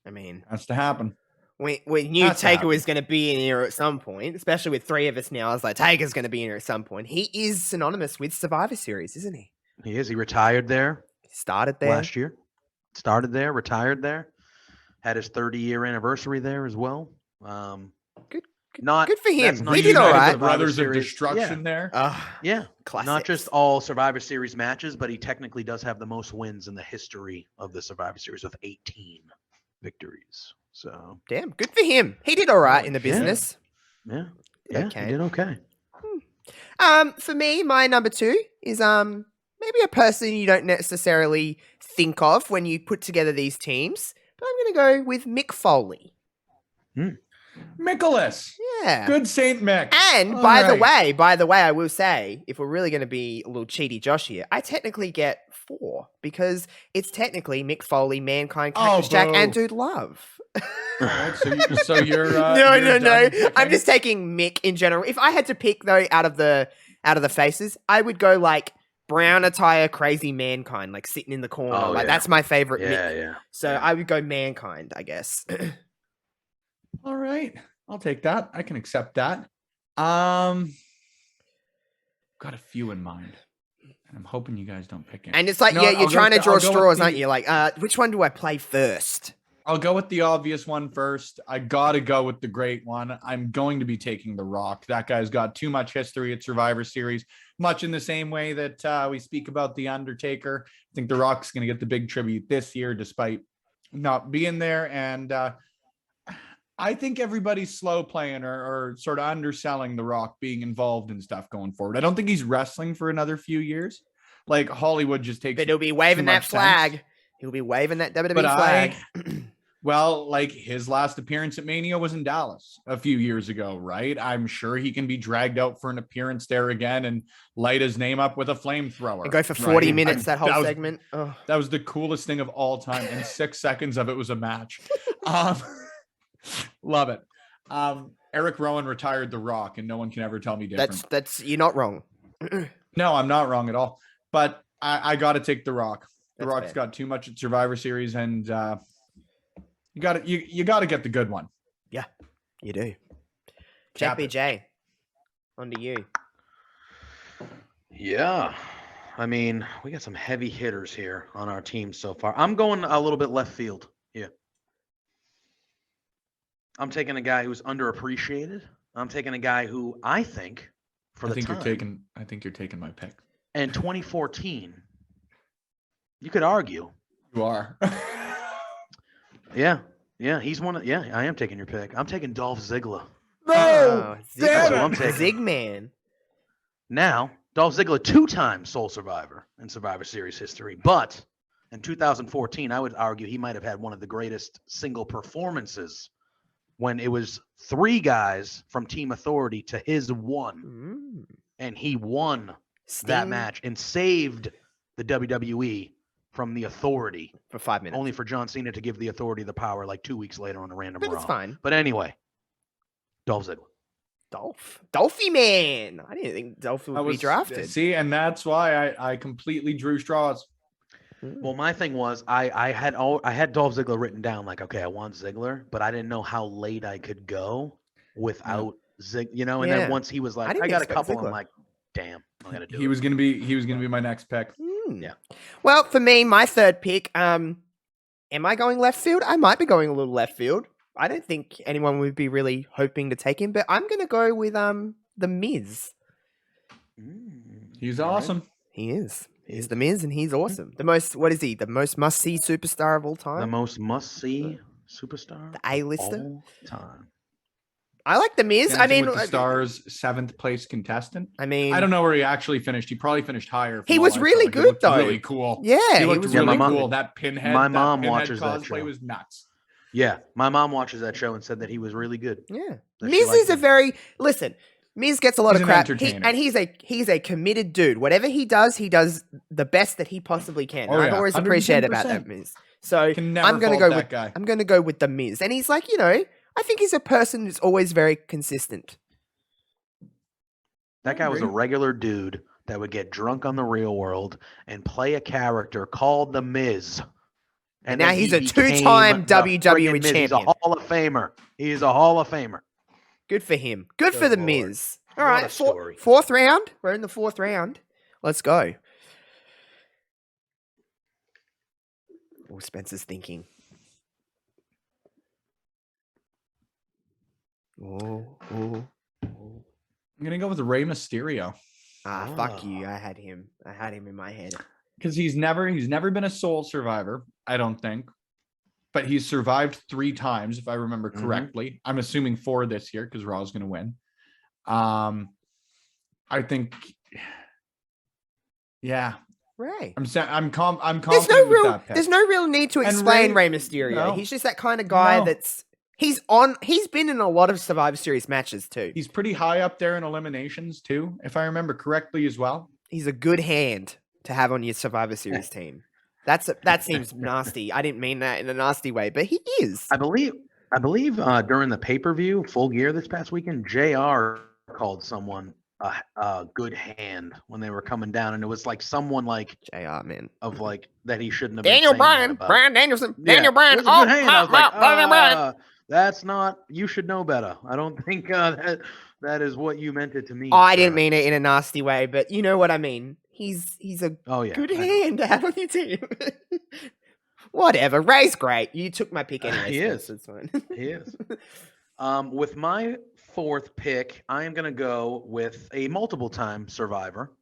Speaker 1: I mean,
Speaker 2: Has to happen.
Speaker 1: we knew
Speaker 2: Has to
Speaker 1: Taker
Speaker 2: happen.
Speaker 1: was going to be in here at some point, especially with three of us now. I was like, Taker's going to be in here at some point. He is synonymous with Survivor Series, isn't he?
Speaker 3: He is. He retired there
Speaker 1: He started there.
Speaker 3: last year. Started there, retired there. Had his 30-year anniversary there as well.
Speaker 1: Good for him.
Speaker 3: that's not
Speaker 1: He did
Speaker 3: just
Speaker 1: all
Speaker 2: Reunited
Speaker 1: right.
Speaker 2: the Brothers of
Speaker 3: Survivor Series.
Speaker 2: Destruction there.
Speaker 3: Yeah.
Speaker 1: Classics.
Speaker 3: Not just all Survivor Series matches, but he technically does have the most wins in the history of the Survivor Series with 18 victories. So
Speaker 1: Damn, good for him. He did all right in the
Speaker 3: Yeah.
Speaker 1: business.
Speaker 3: yeah,
Speaker 1: Okay.
Speaker 3: he did okay.
Speaker 1: For me, my number two is maybe a person you don't necessarily think of when you put together these teams, but I'm gonna go with Mick Foley.
Speaker 2: Nicholas.
Speaker 1: Yeah.
Speaker 2: Good Saint Mick.
Speaker 1: And
Speaker 2: All
Speaker 1: by
Speaker 2: right.
Speaker 1: the way, I will say, if we're really going to be a little cheaty Josh here, I technically get 4 because it's technically Mick Foley, Mankind, Cactus Jack, and
Speaker 2: boo.
Speaker 1: Dude Love.
Speaker 2: All right, so you're
Speaker 1: No.
Speaker 2: you're done picking?
Speaker 1: I'm just taking Mick in general. If I had to pick though, out of the faces, I would go like brown attire, crazy Mankind, like sitting in the corner.
Speaker 3: Oh,
Speaker 1: like
Speaker 3: yeah.
Speaker 1: that's my favorite
Speaker 3: Yeah,
Speaker 1: Mick.
Speaker 3: yeah.
Speaker 1: So
Speaker 3: yeah.
Speaker 1: I would go Mankind, I guess.
Speaker 2: All right, I'll take that. I can accept that. Got a few in mind. I'm hoping you guys don't pick it.
Speaker 1: And it's like,
Speaker 2: No,
Speaker 1: yeah, you're
Speaker 2: I'll go
Speaker 1: trying to
Speaker 2: with
Speaker 1: draw
Speaker 2: I'll go with
Speaker 1: straws,
Speaker 2: the-
Speaker 1: aren't you? Like, which one do I play first?
Speaker 2: I'll go with the obvious one first. I gotta go with the great one. I'm going to be taking The Rock. That guy's got too much history at Survivor Series, much in the same way that we speak about The Undertaker. I think The Rock's going to get the big tribute this year, despite not being there. And I think everybody's slow playing or sort of underselling The Rock being involved in stuff going forward. I don't think he's wrestling for another few years. Like Hollywood just takes.
Speaker 1: But he'll be waving
Speaker 2: too
Speaker 1: that
Speaker 2: much
Speaker 1: flag.
Speaker 2: sense.
Speaker 1: He'll be waving that WWE
Speaker 2: But
Speaker 1: flag.
Speaker 2: Well, like his last appearance at Mania was in Dallas a few years ago, right? I'm sure he can be dragged out for an appearance there again and light his name up with a flamethrower.
Speaker 1: And go for 40
Speaker 2: right?
Speaker 1: minutes, that whole
Speaker 2: was-
Speaker 1: segment. Oh.
Speaker 2: That was the coolest thing of all time. And 6 seconds of it was a match. Love it. Eric Rowan retired The Rock, and no one can ever tell me different.
Speaker 1: That's you're not wrong.
Speaker 2: No, I'm not wrong at all. But I got to take The Rock. The
Speaker 1: That's
Speaker 2: Rock's
Speaker 1: fair.
Speaker 2: got too much at Survivor Series, and you got to get the good one.
Speaker 1: You do.
Speaker 2: Cap it.
Speaker 1: JPJ, on to you.
Speaker 3: Yeah. I mean, we got some heavy hitters here on our team so far. I'm going a little bit left field here. I'm taking a guy who's underappreciated. I'm taking a guy who I think for
Speaker 2: I
Speaker 3: the
Speaker 2: think
Speaker 3: time
Speaker 2: you're taking my pick.
Speaker 3: and 2014, you could argue.
Speaker 2: You are.
Speaker 3: Yeah. Yeah, he's one of I am taking your pick. I'm taking Dolph Ziggler.
Speaker 1: Oh,
Speaker 3: That's what I'm
Speaker 1: Ziggler.
Speaker 3: taking.
Speaker 1: Zigman.
Speaker 3: Now, Dolph Ziggler, 2-time sole survivor in Survivor Series history. But in 2014, I would argue he might have had one of the greatest single performances when it was 3 guys from Team Authority to his 1. And he won that
Speaker 1: Sting
Speaker 3: match and saved the WWE from the Authority,
Speaker 1: for 5 minutes.
Speaker 3: only for John Cena to give the Authority the power like 2 weeks later on a random
Speaker 1: But
Speaker 3: Raw.
Speaker 1: it's fine.
Speaker 3: But anyway, Dolph Ziggler.
Speaker 1: Dolphy man. I didn't think Dolph would be drafted.
Speaker 2: See, and that's why I completely drew straws.
Speaker 3: Well, my thing was I had Dolph Ziggler written down like, okay, I want Ziggler, but I didn't know how late I could go without Zig, and
Speaker 1: Yeah.
Speaker 3: then once he was
Speaker 1: I
Speaker 3: like,
Speaker 1: didn't
Speaker 3: I got a
Speaker 1: expect
Speaker 3: couple,
Speaker 1: Ziggler.
Speaker 3: I'm like, damn, I'm gonna do
Speaker 2: He
Speaker 3: it.
Speaker 2: was gonna be my next pick.
Speaker 3: Yeah.
Speaker 1: Well, for me, my third pick, am I going left field? I might be going a little left field. I don't think anyone would be really hoping to take him, but I'm going to go with the Miz.
Speaker 2: He's
Speaker 3: All right.
Speaker 2: awesome.
Speaker 1: He is. He's the Miz, and he's awesome. The most, what is he? The most must-see superstar of all time?
Speaker 3: The most must-see superstar
Speaker 1: The A-lister?
Speaker 3: all time.
Speaker 1: I like the Miz. I
Speaker 2: Dancing
Speaker 1: mean,
Speaker 2: with the Stars 7th place contestant.
Speaker 1: I mean,
Speaker 2: I don't know where he actually finished. He probably finished higher.
Speaker 1: He
Speaker 2: from
Speaker 1: was
Speaker 2: all I
Speaker 1: really
Speaker 2: saw. He
Speaker 1: good,
Speaker 2: looked
Speaker 1: though.
Speaker 2: Really cool.
Speaker 1: Yeah,
Speaker 2: he looked
Speaker 1: was
Speaker 2: really
Speaker 3: my mom-
Speaker 2: cool. That pinhead.
Speaker 3: my
Speaker 2: that
Speaker 3: mom
Speaker 2: pinhead
Speaker 3: watches that
Speaker 2: cosplay
Speaker 3: show.
Speaker 2: was nuts.
Speaker 3: Yeah, my mom watches that show and said that he was really good.
Speaker 1: Yeah.
Speaker 3: That she
Speaker 1: Miz
Speaker 3: liked
Speaker 1: is a
Speaker 3: him.
Speaker 1: very listen. Miz gets a lot
Speaker 2: He's
Speaker 1: of
Speaker 2: an
Speaker 1: crap,
Speaker 2: entertainer.
Speaker 1: and he's a committed dude. Whatever he does the best that he possibly can.
Speaker 2: Oh,
Speaker 1: I've
Speaker 2: yeah,
Speaker 1: always appreciated about
Speaker 2: 110%.
Speaker 1: that Miz. So
Speaker 2: Can never
Speaker 1: I'm gonna
Speaker 2: fault
Speaker 1: go
Speaker 2: that
Speaker 1: with
Speaker 2: guy.
Speaker 1: I'm gonna go with the Miz, and he's like, I think he's a person who's always very consistent.
Speaker 3: That guy was a regular dude that would get drunk on the Real World and play a character called the Miz.
Speaker 1: And now
Speaker 3: then
Speaker 1: he's
Speaker 3: he
Speaker 1: a
Speaker 3: became
Speaker 1: two-time
Speaker 3: the
Speaker 1: WWE
Speaker 3: friggin' Miz. He's a
Speaker 1: champion.
Speaker 3: Hall of Famer. He's a Hall of Famer.
Speaker 1: Good for him. Good for
Speaker 3: Good
Speaker 1: the
Speaker 3: Lord.
Speaker 1: Miz. All
Speaker 3: What
Speaker 1: right,
Speaker 3: a story.
Speaker 1: fourth round. We're in the fourth round. Let's go. Oh, Spencer's thinking. Oh.
Speaker 2: I'm gonna go with Rey Mysterio
Speaker 1: Fuck you. I had him in my head.
Speaker 2: because he's never been a sole survivor. I don't think, but he's survived 3 times if I remember correctly. I'm assuming 4 this year because Raw's gonna win. I think, yeah.
Speaker 1: Ray.
Speaker 2: I'm confident with that pick.
Speaker 1: There's no real need to explain Rey Mysterio.
Speaker 2: no.
Speaker 1: He's just that kind of guy that's he's been in a lot of Survivor Series matches too.
Speaker 2: He's pretty high up there in eliminations too, if I remember correctly as well.
Speaker 1: He's a good hand to have on your Survivor Series team. That seems nasty. I didn't mean that in a nasty way, but he is.
Speaker 3: I believe during the pay-per-view Full Gear this past weekend, JR called someone a good hand when they were coming down, and it was like someone like
Speaker 1: JR, man,
Speaker 3: of like that he shouldn't have
Speaker 1: Daniel
Speaker 3: been saying
Speaker 1: Bryan, Bryan Danielson, Daniel
Speaker 3: Yeah,
Speaker 1: Bryan.
Speaker 3: it was a
Speaker 1: Oh,
Speaker 3: good hand. I was like,
Speaker 1: Daniel Bryan.
Speaker 3: that's not. You should know better. I don't think that is what you meant it to mean.
Speaker 1: I didn't
Speaker 3: sir.
Speaker 1: mean it in a nasty way, but you know what I mean. He's a good
Speaker 3: I know.
Speaker 1: hand to have on your team. Whatever. Ray's great. You took my pick anyway.
Speaker 3: He is.
Speaker 1: It's fine.
Speaker 3: He is. With my 4th pick, I am going to go with a multiple-time survivor.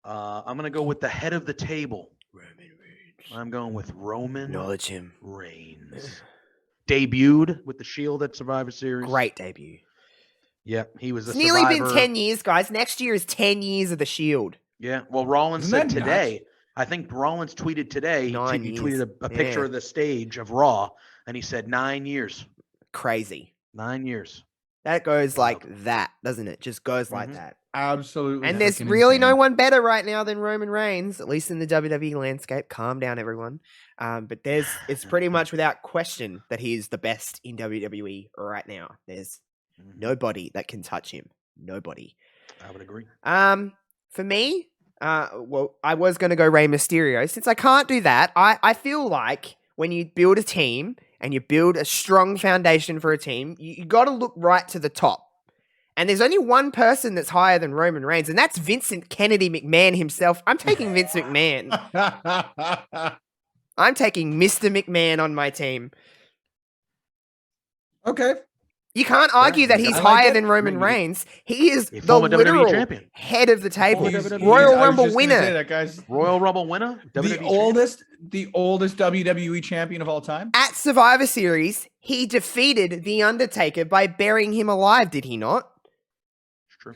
Speaker 3: I'm going to go with the head of the table.
Speaker 1: Roman Reigns.
Speaker 3: I'm going with Roman
Speaker 1: Acknowledge him.
Speaker 3: Reigns. Debuted with the Shield at Survivor Series.
Speaker 1: Great debut.
Speaker 3: Yep, he was a
Speaker 1: It's nearly
Speaker 3: survivor.
Speaker 1: been 10 years, guys. Next year is 10 years of the Shield.
Speaker 3: Yeah, well, Rollins
Speaker 2: Isn't
Speaker 3: said
Speaker 2: that
Speaker 3: today.
Speaker 2: nuts?
Speaker 3: I think Rollins tweeted today.
Speaker 1: 9
Speaker 3: He
Speaker 1: years.
Speaker 3: tweeted a picture
Speaker 1: Yeah.
Speaker 3: of the stage of Raw, and he said 9 years.
Speaker 1: Crazy.
Speaker 3: 9 years.
Speaker 1: That goes
Speaker 3: Wow.
Speaker 1: like that, doesn't it? Just goes like
Speaker 3: Mhm.
Speaker 1: that.
Speaker 2: Absolutely.
Speaker 1: And there's
Speaker 2: freaking
Speaker 1: really
Speaker 2: insane.
Speaker 1: no one better right now than Roman Reigns, at least in the WWE landscape. Calm down, everyone. But it's pretty much without question that he's the best in WWE right now. There's
Speaker 3: Mhm.
Speaker 1: nobody that can touch him. Nobody.
Speaker 3: I would agree.
Speaker 1: For me, well, I was going to go Rey Mysterio. Since I can't do that, I feel like when you build a team and you build a strong foundation for a team, you got to look right to the top. And there's only one person that's higher than Roman Reigns, and that's Vincent Kennedy McMahon himself. I'm taking Vince McMahon. I'm taking Mr. McMahon on my team.
Speaker 2: Okay.
Speaker 1: You can't argue that he's
Speaker 2: I like
Speaker 1: higher
Speaker 2: it.
Speaker 1: than Roman
Speaker 2: I mean,
Speaker 1: Reigns. He is
Speaker 3: a
Speaker 1: the
Speaker 3: former WWE
Speaker 1: literal
Speaker 3: champion.
Speaker 1: head of the table.
Speaker 3: He's-
Speaker 1: Royal
Speaker 2: I was
Speaker 1: Rumble
Speaker 2: just gonna say
Speaker 1: winner.
Speaker 2: that guy's
Speaker 3: Royal Rumble winner.
Speaker 2: the
Speaker 3: WWE
Speaker 2: oldest WWE champion of all time.
Speaker 1: At Survivor Series, he defeated The Undertaker by burying him alive, did he not?
Speaker 3: It's true.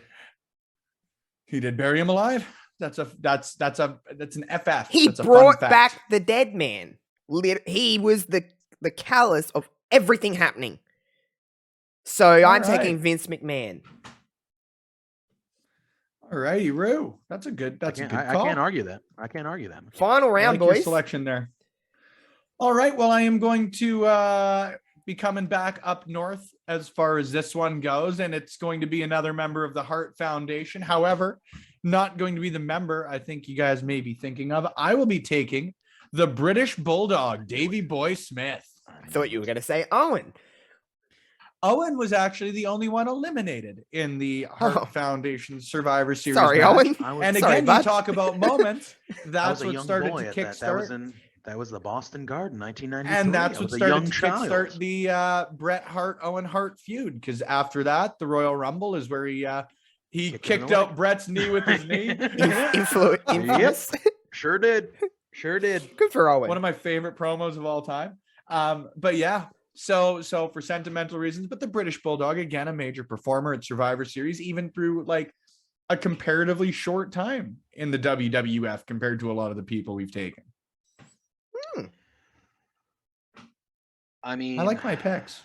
Speaker 2: He did bury him alive. That's an FF.
Speaker 1: He
Speaker 2: That's a fun
Speaker 1: brought
Speaker 2: fact.
Speaker 1: back the dead man. He was the callus of everything happening. So I'm taking
Speaker 2: right.
Speaker 1: Vince McMahon.
Speaker 2: All righty, Rue. That's a good
Speaker 3: I
Speaker 2: call.
Speaker 3: can't argue that. I can't argue that.
Speaker 1: Final
Speaker 2: I
Speaker 1: round,
Speaker 2: like your
Speaker 1: boys.
Speaker 2: selection there. All right. Well, I am going to be coming back up north as far as this one goes, and it's going to be another member of the Hart Foundation. However, not going to be the member I think you guys may be thinking of. I will be taking the British Bulldog, Davey Boy Smith.
Speaker 1: I thought you were going to say Owen.
Speaker 2: Owen was actually the only one eliminated in the Hart Foundation Survivor Series.
Speaker 1: Sorry,
Speaker 2: match.
Speaker 1: Owen.
Speaker 2: And
Speaker 1: Sorry,
Speaker 2: again,
Speaker 1: bud.
Speaker 2: you talk about moments.
Speaker 3: I
Speaker 2: That's
Speaker 3: was a
Speaker 2: what
Speaker 3: young
Speaker 2: started
Speaker 3: boy
Speaker 2: to
Speaker 3: at that.
Speaker 2: kickstart.
Speaker 3: That was the Boston Garden, 1993.
Speaker 2: And that's
Speaker 3: I
Speaker 2: what
Speaker 3: was a
Speaker 2: started
Speaker 3: young
Speaker 2: to
Speaker 3: child.
Speaker 2: kickstart the Bret Hart Owen Hart feud. Because after that, the Royal Rumble is where he kicked out Bret's knee with his knee.
Speaker 1: Infamous.
Speaker 3: Sure did. Sure did.
Speaker 1: Good for Owen.
Speaker 2: One of my favorite promos of all time. But yeah, so for sentimental reasons, but the British Bulldog, again, a major performer at Survivor Series, even through like a comparatively short time in the WWF compared to a lot of the people we've taken.
Speaker 3: I mean,
Speaker 2: I like my picks.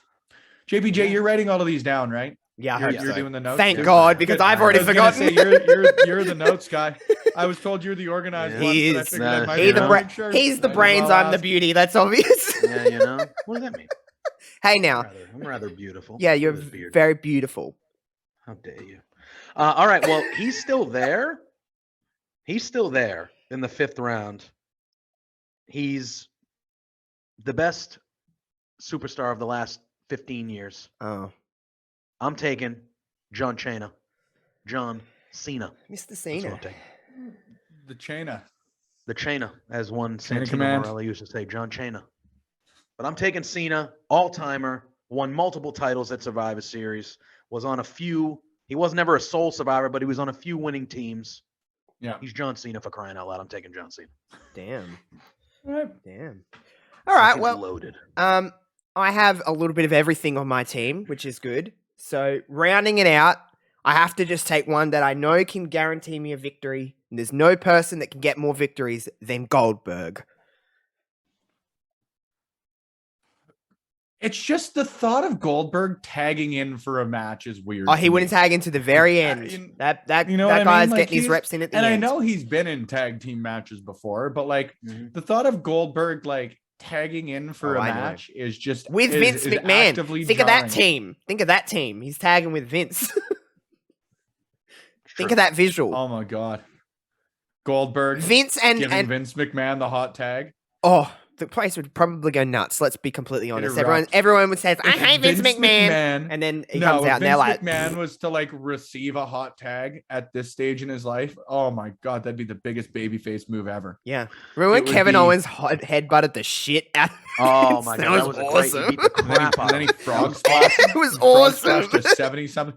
Speaker 2: JPJ, you're writing all of these down, right?
Speaker 1: Yeah, I
Speaker 2: You're,
Speaker 1: heard
Speaker 2: you're
Speaker 1: so.
Speaker 2: doing the notes.
Speaker 1: Thank
Speaker 2: too?
Speaker 1: God, because I've already
Speaker 2: I was gonna
Speaker 1: forgotten.
Speaker 2: say, you're the notes guy. I was told you're the organized
Speaker 3: Yeah.
Speaker 2: one,
Speaker 1: He
Speaker 2: but I
Speaker 1: is.
Speaker 2: figured I
Speaker 3: Nah,
Speaker 2: might
Speaker 1: He
Speaker 2: as
Speaker 1: the
Speaker 2: well
Speaker 1: bra-
Speaker 2: make sure.
Speaker 1: he's the
Speaker 2: Might as
Speaker 1: brains,
Speaker 2: well
Speaker 1: I'm the
Speaker 2: ask.
Speaker 1: beauty. That's obvious.
Speaker 3: yeah, you know, what does that mean?
Speaker 1: Hey, now.
Speaker 3: I'm rather beautiful.
Speaker 1: Yeah, you're
Speaker 3: Look at this beard.
Speaker 1: very beautiful.
Speaker 3: How dare you? All right. Well, he's still there. He's still there in the 5th round. He's the best superstar of the last 15 years.
Speaker 1: Oh,
Speaker 3: I'm taking John Cena. John Cena.
Speaker 1: Mr.
Speaker 3: That's what
Speaker 1: Cena.
Speaker 3: I'm taking.
Speaker 2: The Chaina.
Speaker 3: The Chena, as one
Speaker 2: Chain of
Speaker 3: Santino
Speaker 2: command.
Speaker 3: Morella used to say, John Chena. But I'm taking Cena, all-timer, won multiple titles at Survivor Series, was on a few. He was never a sole survivor, but he was on a few winning teams.
Speaker 2: Yeah.
Speaker 3: He's John Cena for crying out loud. I'm taking John Cena.
Speaker 1: Damn.
Speaker 2: All right.
Speaker 1: Damn. All right.
Speaker 3: He's
Speaker 1: Well,
Speaker 3: loaded.
Speaker 1: I have a little bit of everything on my team, which is good. So rounding it out, I have to just take one that I know can guarantee me a victory. And there's no person that can get more victories than Goldberg.
Speaker 2: It's just the thought of Goldberg tagging in for a match is weird.
Speaker 1: Oh, he
Speaker 2: to
Speaker 1: wouldn't
Speaker 2: me.
Speaker 1: tag into the very
Speaker 2: I
Speaker 1: end.
Speaker 2: mean,
Speaker 1: That
Speaker 2: you know what I mean?
Speaker 1: guy's
Speaker 2: Like,
Speaker 1: getting his
Speaker 2: he's-
Speaker 1: reps in at the
Speaker 2: And I
Speaker 1: end.
Speaker 2: know he's been in tag team matches before, but like
Speaker 3: Mhm.
Speaker 2: the thought of Goldberg like tagging in for
Speaker 1: Oh,
Speaker 2: a
Speaker 1: I know.
Speaker 2: match is just
Speaker 1: With
Speaker 2: is-
Speaker 1: Vince
Speaker 2: is
Speaker 1: McMahon.
Speaker 2: actively
Speaker 1: Think of that
Speaker 2: jarring.
Speaker 1: team. Think of that team. He's tagging with Vince. Think
Speaker 3: True.
Speaker 1: of that visual.
Speaker 2: Oh my god, Goldberg
Speaker 1: Vince and
Speaker 2: Vince McMahon the hot tag.
Speaker 1: oh, the place would probably go nuts. Let's be completely honest.
Speaker 2: Erupt.
Speaker 1: Everyone would say, "I
Speaker 2: If
Speaker 1: hate Vince McMahon," and then he comes
Speaker 2: if
Speaker 1: out and they're
Speaker 2: Vince
Speaker 1: like,
Speaker 2: McMahon was to like receive a hot tag at this stage in his life, oh my god, that'd be the biggest babyface move ever.
Speaker 1: "Yeah." Remember when
Speaker 2: It would
Speaker 1: Kevin
Speaker 2: be-
Speaker 1: Owens headbutted the shit out of
Speaker 3: Oh
Speaker 1: Vince?
Speaker 3: my god, that was a great. He
Speaker 1: awesome.
Speaker 3: beat the
Speaker 2: And then
Speaker 3: crap out
Speaker 2: then
Speaker 3: of
Speaker 2: he
Speaker 3: him.
Speaker 2: frog splashed.
Speaker 1: It was
Speaker 2: Frog
Speaker 1: awesome.
Speaker 2: splashed to 70 something.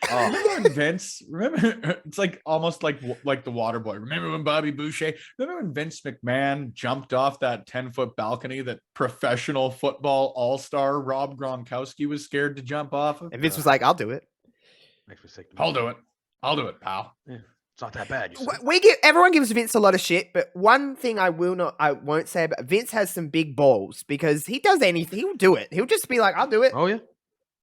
Speaker 2: Remember when Vince? Remember, it's like almost like the Water Boy. Remember when Bobby Boucher? Remember when Vince McMahon jumped off that 10-foot balcony that professional football all-star Rob Gronkowski was scared to jump off of?
Speaker 1: And Vince was like, "I'll do it."
Speaker 3: Makes me sick to
Speaker 2: I'll
Speaker 3: my
Speaker 2: do it. I'll do it, pal.
Speaker 3: It's not that bad. You see.
Speaker 1: Everyone gives Vince a lot of shit, but one thing I won't say about Vince has some big balls because he does anything, he'll do it. He'll just be like, "I'll do it."
Speaker 3: Oh yeah.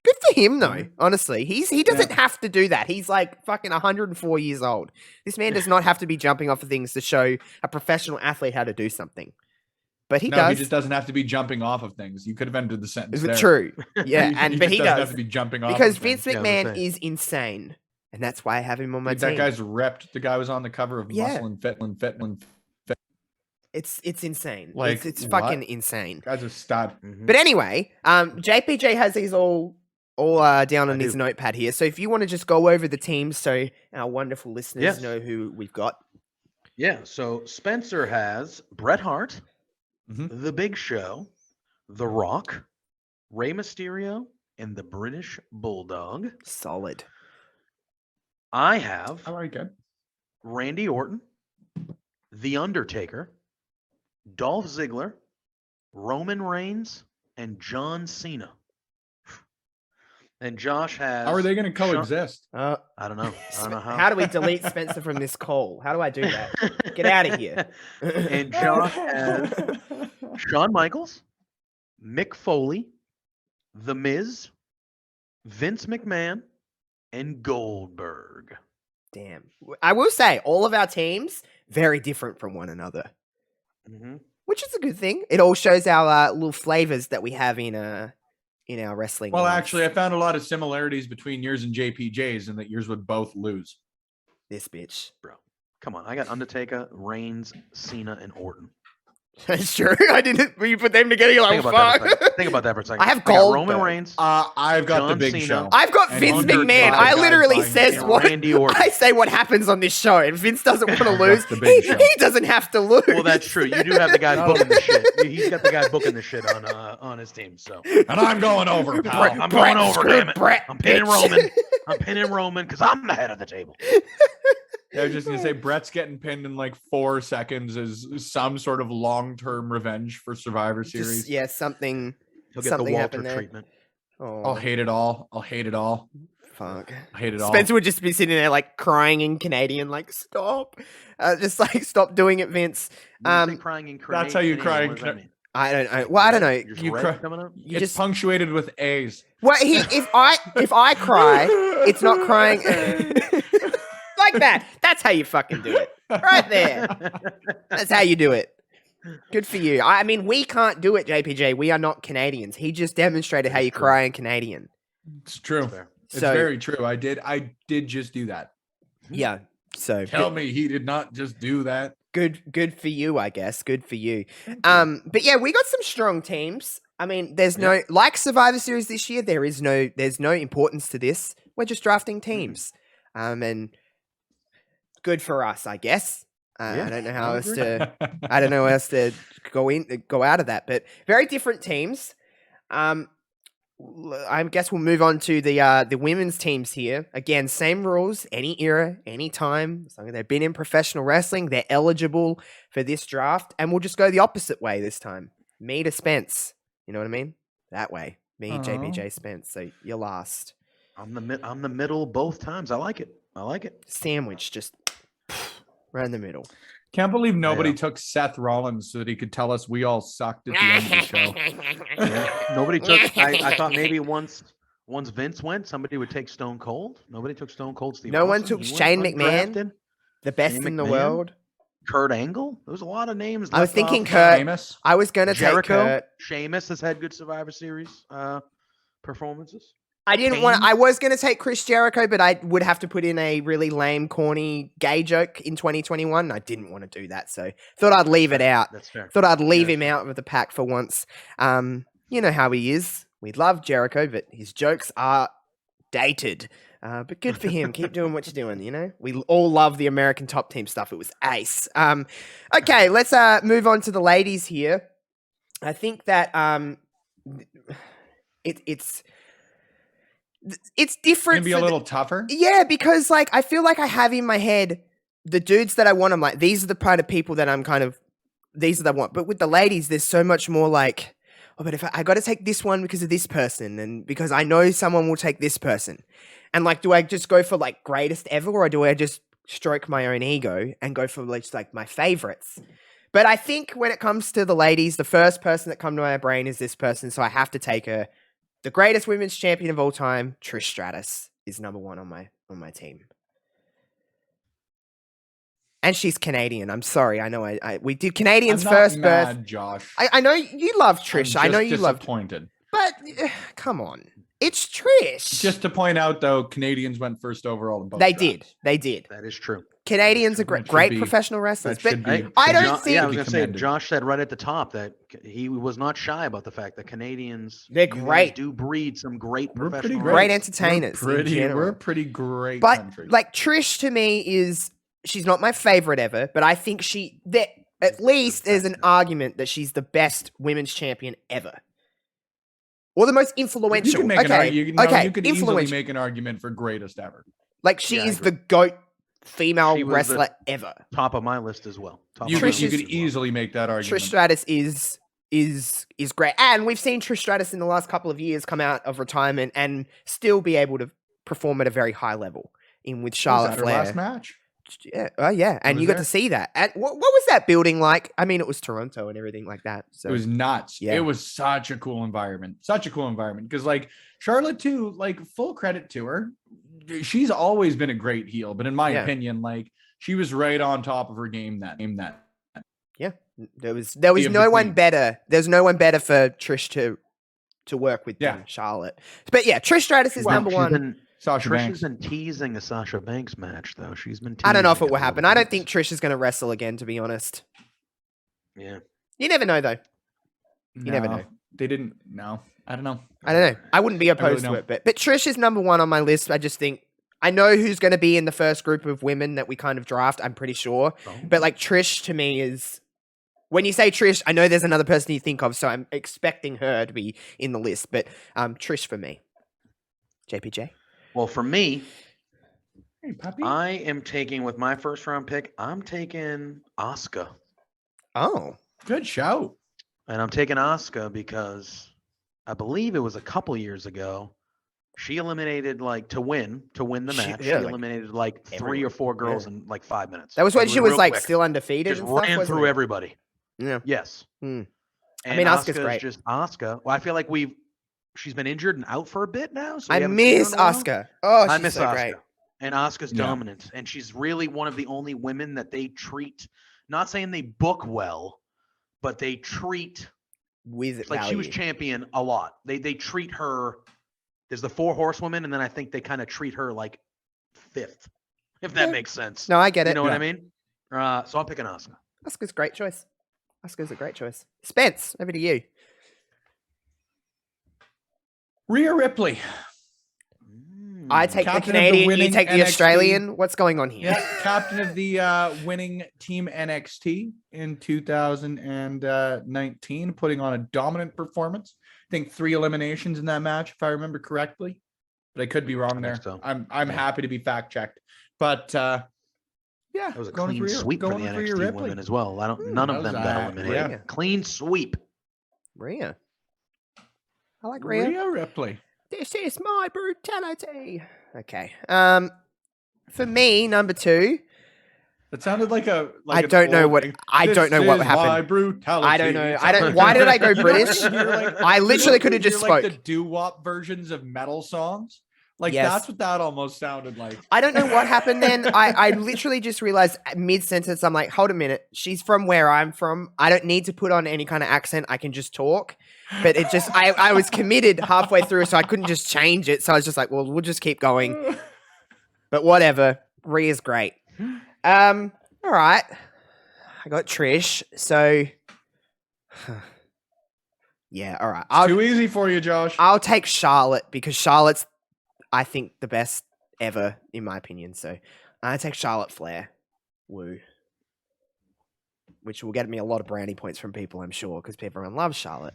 Speaker 1: Good for him, though.
Speaker 2: Mhm.
Speaker 1: Honestly, he doesn't have to do that. He's like fucking 104 years old. This man does not have to be jumping off of things to show a professional athlete how to do something. But he
Speaker 2: No,
Speaker 1: does.
Speaker 2: he just doesn't have to be jumping off of things. You could have ended the sentence
Speaker 1: Is
Speaker 2: there.
Speaker 1: it true? Yeah,
Speaker 2: He
Speaker 1: but he
Speaker 2: just doesn't
Speaker 1: does
Speaker 2: have to be jumping off
Speaker 1: because
Speaker 2: of
Speaker 1: Vince
Speaker 2: things.
Speaker 3: Yeah, I was gonna
Speaker 1: McMahon
Speaker 3: say.
Speaker 1: is insane, and that's why I have him on my
Speaker 2: Dude, that
Speaker 1: team.
Speaker 2: guy's ripped. The guy was on the cover of
Speaker 1: Yeah.
Speaker 2: Muscle and Fit.
Speaker 1: It's insane.
Speaker 2: Like,
Speaker 1: It's
Speaker 2: what?
Speaker 1: fucking insane.
Speaker 2: Guy's a stud.
Speaker 3: Mhm.
Speaker 1: But anyway, JPJ has these all down on
Speaker 3: I
Speaker 1: his
Speaker 3: do.
Speaker 1: notepad here. So if you want to just go over the teams so our wonderful listeners
Speaker 3: Yes.
Speaker 1: know who we've got.
Speaker 3: Yeah. So Spencer has Bret Hart,
Speaker 2: Mhm.
Speaker 3: The Big Show, The Rock, Rey Mysterio, and the British Bulldog.
Speaker 1: Solid.
Speaker 3: I have
Speaker 2: All right, good.
Speaker 3: Randy Orton, The Undertaker, Dolph Ziggler, Roman Reigns, and John Cena. And Josh has.
Speaker 2: How are they going to coexist?
Speaker 3: I don't know. I don't know how.
Speaker 1: How do we delete Spencer from this call? How do I do that? Get out of here.
Speaker 3: And Josh has Shawn Michaels, Mick Foley, The Miz, Vince McMahon, and Goldberg.
Speaker 1: Damn. I will say, all of our teams, very different from one another,
Speaker 3: Mhm.
Speaker 1: which is a good thing. It all shows our little flavors that we have in our wrestling.
Speaker 2: Well,
Speaker 1: lives.
Speaker 2: actually, I found a lot of similarities between yours and JPJ's, and that yours would both lose.
Speaker 1: This bitch.
Speaker 3: Bro, come on. I got Undertaker, Reigns, Cena, and Orton.
Speaker 1: That's true. I didn't. When you put them together, you're like,
Speaker 3: Think about that for a
Speaker 1: fuck.
Speaker 3: second. Think about that for a second.
Speaker 1: I have
Speaker 3: got Roman
Speaker 1: Goldberg.
Speaker 3: Reigns,
Speaker 2: I've got the
Speaker 3: John
Speaker 2: Big
Speaker 3: Cena.
Speaker 2: Show.
Speaker 1: I've got
Speaker 2: And
Speaker 1: Vince
Speaker 2: under
Speaker 1: McMahon.
Speaker 2: five
Speaker 1: I
Speaker 2: guys
Speaker 1: literally
Speaker 2: behind
Speaker 1: says
Speaker 2: him.
Speaker 3: and
Speaker 1: what
Speaker 3: Randy Orton.
Speaker 1: I say what happens on this show. And Vince doesn't want to lose.
Speaker 2: the Big
Speaker 1: He
Speaker 2: Show.
Speaker 1: doesn't have to lose.
Speaker 3: Well, that's true. You do have the guy
Speaker 2: No.
Speaker 3: booking the shit. He's got the guy booking the shit on his team. So
Speaker 2: And I'm going over, pal.
Speaker 1: Brett-
Speaker 3: I'm going over,
Speaker 1: screw
Speaker 3: damn it.
Speaker 1: Brett,
Speaker 3: I'm pinning
Speaker 1: bitch.
Speaker 3: Roman. I'm pinning Roman because I'm the head of the table.
Speaker 2: I was just going to say, Brett's getting pinned in like 4 seconds is some sort of long-term revenge for Survivor Series.
Speaker 1: Just, yeah, something.
Speaker 3: He'll get
Speaker 1: Something
Speaker 3: the Walter
Speaker 1: happened there.
Speaker 3: treatment.
Speaker 1: Oh,
Speaker 2: I'll hate it all. I'll hate it all.
Speaker 1: fuck.
Speaker 2: I hate it all.
Speaker 1: Spencer would just be sitting there like crying in Canadian, like stop, just like stop doing it, Vince.
Speaker 3: When you say crying in
Speaker 2: That's how you
Speaker 3: Canadian,
Speaker 2: cry in
Speaker 3: what does that mean?
Speaker 1: I don't know.
Speaker 3: You're just
Speaker 2: You
Speaker 3: red
Speaker 2: cry-
Speaker 3: coming up.
Speaker 1: You
Speaker 2: it's
Speaker 1: just
Speaker 2: punctuated with A's.
Speaker 1: well, if I cry, it's not crying like that. That's how you fucking do it, right there. That's how you do it. Good for you. I mean, we can't do it, JPJ. We are not Canadians. He just demonstrated how
Speaker 3: It's
Speaker 1: you
Speaker 3: true.
Speaker 1: cry in Canadian.
Speaker 2: It's true.
Speaker 3: That's fair.
Speaker 2: It's
Speaker 1: So-
Speaker 2: very true. I did just do that.
Speaker 1: Yeah. So
Speaker 2: Tell me he did not just do that.
Speaker 1: good for you, I guess. Good for you. But yeah, we got some strong teams. I mean, there's no like Survivor Series this year. There's no importance to this. We're just drafting teams. And good for us, I guess. I don't know how else to. I don't know how else to go out of that. But very different teams. I guess we'll move on to the women's teams here. Again, same rules, any era, any time. As long as they've been in professional wrestling, they're eligible for this draft. And we'll just go the opposite way this time. Me to Spence. You know what I mean? That way. Me, JPJ, Spence. So you're last.
Speaker 3: I'm the middle both times. I like it.
Speaker 1: Sandwich, just right in the middle.
Speaker 2: Can't believe nobody
Speaker 3: Yeah.
Speaker 2: took Seth Rollins so that he could tell us we all sucked at the end of the show.
Speaker 3: Yeah. Nobody took. I thought maybe once Vince went, somebody would take Stone Cold. Nobody took Stone Cold. Steve
Speaker 1: No one
Speaker 3: Austin.
Speaker 1: took
Speaker 3: He
Speaker 1: Shane
Speaker 3: went
Speaker 1: McMahon.
Speaker 3: undrafted.
Speaker 1: The best
Speaker 3: Shane
Speaker 1: in the
Speaker 3: McMahon?
Speaker 1: world.
Speaker 3: Kurt Angle. There was a lot of names.
Speaker 1: I was
Speaker 3: left
Speaker 1: thinking
Speaker 3: off.
Speaker 1: Kurt.
Speaker 2: Famous.
Speaker 1: I was going to take
Speaker 3: Jericho.
Speaker 1: Kurt.
Speaker 3: Sheamus has had good Survivor Series performances.
Speaker 1: I didn't want.
Speaker 3: Kane?
Speaker 1: I was going to take Chris Jericho, but I would have to put in a really lame, corny gay joke in 2021. I didn't want to do that, so thought I'd leave it out.
Speaker 3: That's fair.
Speaker 1: Thought I'd leave
Speaker 3: Yeah,
Speaker 1: him out of the pack for once. You know how he is. We love Jericho, but his jokes are dated. But good for him. Keep doing what you're doing. You know, we all love the American Top Team stuff. It was ace. Okay, let's move on to the ladies here. I think that it's different.
Speaker 2: Can be a little tougher.
Speaker 1: Yeah, because like I feel like I have in my head the dudes that I want. I'm like, these are the kind of people that I'm kind of these are the want. But with the ladies, there's so much more like, oh, but if I got to take this one because of this person, and because I know someone will take this person, and like, do I just go for like greatest ever, or do I just stroke my own ego and go for like my favorites? But I think when it comes to the ladies, the first person that come to my brain is this person, so I have to take her. The greatest women's champion of all time, Trish Stratus, is number one on my team. And she's Canadian. I'm sorry. I know we did Canadians
Speaker 2: I'm not
Speaker 1: first
Speaker 2: mad,
Speaker 1: birth.
Speaker 2: Josh.
Speaker 1: I know you love Trish. I know you love,
Speaker 2: disappointed.
Speaker 1: but come on, it's Trish.
Speaker 2: Just to point out, though, Canadians went first overall in both.
Speaker 1: They
Speaker 2: drafts.
Speaker 1: did. They did.
Speaker 3: That is true.
Speaker 1: Canadians are
Speaker 2: That should
Speaker 1: great
Speaker 2: be-
Speaker 1: professional wrestlers,
Speaker 2: that
Speaker 1: but
Speaker 2: should be-
Speaker 1: I don't
Speaker 3: Jo-
Speaker 1: think
Speaker 3: Yeah, I was
Speaker 2: be
Speaker 3: gonna say.
Speaker 2: commended.
Speaker 3: Josh said right at the top that he was not shy about the fact that Canadians
Speaker 1: They're
Speaker 3: you guys
Speaker 1: great.
Speaker 3: do breed some great
Speaker 2: We're pretty
Speaker 3: professional
Speaker 2: great.
Speaker 1: great
Speaker 3: wrestlers.
Speaker 1: entertainers. in general.
Speaker 2: We're a pretty great
Speaker 1: But
Speaker 2: country.
Speaker 1: like Trish to me is she's not my favorite ever, but I think that at least there's an argument that she's the best women's champion ever. Or the most
Speaker 2: you
Speaker 1: influential.
Speaker 2: can make an
Speaker 1: Okay,
Speaker 2: you could easily
Speaker 1: influential.
Speaker 2: make an argument for greatest ever.
Speaker 1: Like she
Speaker 3: Yeah, I
Speaker 1: is
Speaker 3: agree.
Speaker 1: the GOAT female
Speaker 3: She was the-
Speaker 1: wrestler ever.
Speaker 3: Top of my list as well. Top
Speaker 2: You
Speaker 3: of my
Speaker 2: could,
Speaker 1: Trish
Speaker 2: you
Speaker 3: list
Speaker 1: is-
Speaker 2: could
Speaker 3: as well.
Speaker 2: easily make that argument.
Speaker 1: Trish Stratus is great. And we've seen Trish Stratus in the last couple of years come out of retirement and still be able to perform at a very high level in with
Speaker 2: Was
Speaker 1: Charlotte
Speaker 2: that her
Speaker 1: Flair.
Speaker 2: last match?
Speaker 1: Yeah, oh yeah, and
Speaker 2: was
Speaker 1: you got
Speaker 2: there?
Speaker 1: to see that. And what was that building like? I mean, it was Toronto and everything like that. So
Speaker 2: It was nuts.
Speaker 1: Yeah.
Speaker 2: It was such a cool environment. Such a cool environment. Because like Charlotte too, like full credit to her. She's always been a great heel, but in my
Speaker 1: Yeah.
Speaker 2: opinion, like she was right on top of her game that.
Speaker 1: yeah, there was
Speaker 2: Be
Speaker 1: no
Speaker 2: of the
Speaker 1: one
Speaker 2: queen.
Speaker 1: better. There's no one better for Trish to work with
Speaker 2: Yeah.
Speaker 1: than Charlotte. But yeah, Trish Stratus is
Speaker 3: Well,
Speaker 1: number
Speaker 3: she's
Speaker 1: one.
Speaker 3: been-
Speaker 2: Sasha
Speaker 3: Trish has
Speaker 2: Banks.
Speaker 3: been teasing a Sasha Banks match, though. She's been.
Speaker 1: I don't know if it
Speaker 3: teasing
Speaker 1: will
Speaker 3: a
Speaker 1: happen.
Speaker 3: little
Speaker 1: I don't
Speaker 3: bit.
Speaker 1: think Trish is going to wrestle again. To be honest,
Speaker 3: Yeah.
Speaker 1: you never know though. You never
Speaker 2: No,
Speaker 1: know.
Speaker 2: They didn't. No, I don't know.
Speaker 1: I don't know. I wouldn't be opposed to
Speaker 2: don't.
Speaker 1: it, but Trish is number one on my list. I just think I know who's going to be in the first group of women that we kind of draft. I'm pretty sure.
Speaker 3: Oh.
Speaker 1: But like Trish to me is when you say Trish, I know there's another person you think of, so I'm expecting her to be in the list. But Trish for me. JPJ.
Speaker 3: Well, for me,
Speaker 2: Hey, puppy.
Speaker 3: I am taking with my first round pick. I'm taking Asuka,
Speaker 1: Oh.
Speaker 2: Good shout.
Speaker 3: and I'm taking Asuka because I believe it was a couple years ago. She eliminated to win the match. She
Speaker 1: yeah, like,
Speaker 3: eliminated like 3 or 4 girls in like 5 minutes.
Speaker 1: That was when
Speaker 3: Like,
Speaker 1: she was
Speaker 3: real
Speaker 1: like
Speaker 3: quick.
Speaker 1: still undefeated
Speaker 3: Just
Speaker 1: and stuff.
Speaker 3: ran
Speaker 1: wasn't
Speaker 3: through
Speaker 1: it?
Speaker 3: everybody.
Speaker 1: Yeah.
Speaker 3: Yes.
Speaker 1: Hmm.
Speaker 3: And
Speaker 1: I mean, Asuka's
Speaker 3: Asuka's
Speaker 1: great.
Speaker 3: just Asuka. Well, I feel like she's been injured and out for a bit now. So
Speaker 1: I
Speaker 3: we haven't seen her
Speaker 1: miss
Speaker 3: in a while.
Speaker 1: Asuka. Oh, she's
Speaker 3: I miss
Speaker 1: so
Speaker 3: Asuka.
Speaker 1: great.
Speaker 3: And Asuka's
Speaker 2: Yeah.
Speaker 3: dominant. And she's really one of the only women that they treat, not saying they book well, but they treat
Speaker 1: With
Speaker 3: like she was
Speaker 1: value.
Speaker 3: champion a lot. They treat her. There's the 4 horsewomen, and then I think they kind of treat her like 5th, if that
Speaker 1: Yeah.
Speaker 3: makes sense.
Speaker 1: No, I get it.
Speaker 3: You know what I mean? So I'm picking Asuka.
Speaker 1: Asuka's a great choice. Asuka's a great choice. Spence, over to you.
Speaker 2: Rhea Ripley.
Speaker 1: I take the
Speaker 2: Captain of the
Speaker 1: Canadian, you
Speaker 2: winning
Speaker 1: take the
Speaker 2: NXT.
Speaker 1: Australian. What's going on here?
Speaker 2: Yeah, captain of the winning Team NXT in 2019, putting on a dominant performance. I think 3 eliminations in that match, if I remember correctly. But I could be wrong there.
Speaker 3: So.
Speaker 2: I'm happy to be fact checked. But yeah,
Speaker 3: That was a
Speaker 2: going
Speaker 3: clean
Speaker 2: with
Speaker 3: sweep for the
Speaker 2: going with Rhea
Speaker 3: NXT
Speaker 2: Ripley.
Speaker 3: women as well. None of
Speaker 2: that
Speaker 3: them
Speaker 2: was,
Speaker 3: got eliminated.
Speaker 2: yeah.
Speaker 3: Clean sweep.
Speaker 1: Rhea. I like Rhea.
Speaker 2: Rhea Ripley.
Speaker 1: This is my brutality. Okay. For me, number 2.
Speaker 2: That sounded like a.
Speaker 1: I don't know what
Speaker 2: My
Speaker 1: happened.
Speaker 2: brutality.
Speaker 1: I don't know. Why did I go British? I literally could have just
Speaker 2: Like
Speaker 1: spoke.
Speaker 2: the doo-wop versions of metal songs. Like
Speaker 1: Yes.
Speaker 2: that's what that almost sounded like.
Speaker 1: I don't know what happened then. I literally just realized mid-sentence, I'm like, hold a minute. She's from where I'm from. I don't need to put on any kind of accent. I can just talk. But it just, I was committed halfway through, so I couldn't just change it. So I was just like, well, we'll just keep going. But whatever. Rhea's great. All right. I got Trish. So, yeah, all right.
Speaker 2: Too easy for you, Josh.
Speaker 1: I'll take Charlotte because Charlotte's, I think, the best ever, in my opinion. So I take Charlotte Flair. Woo. Which will get me a lot of brownie points from people, I'm sure, because everyone loves Charlotte.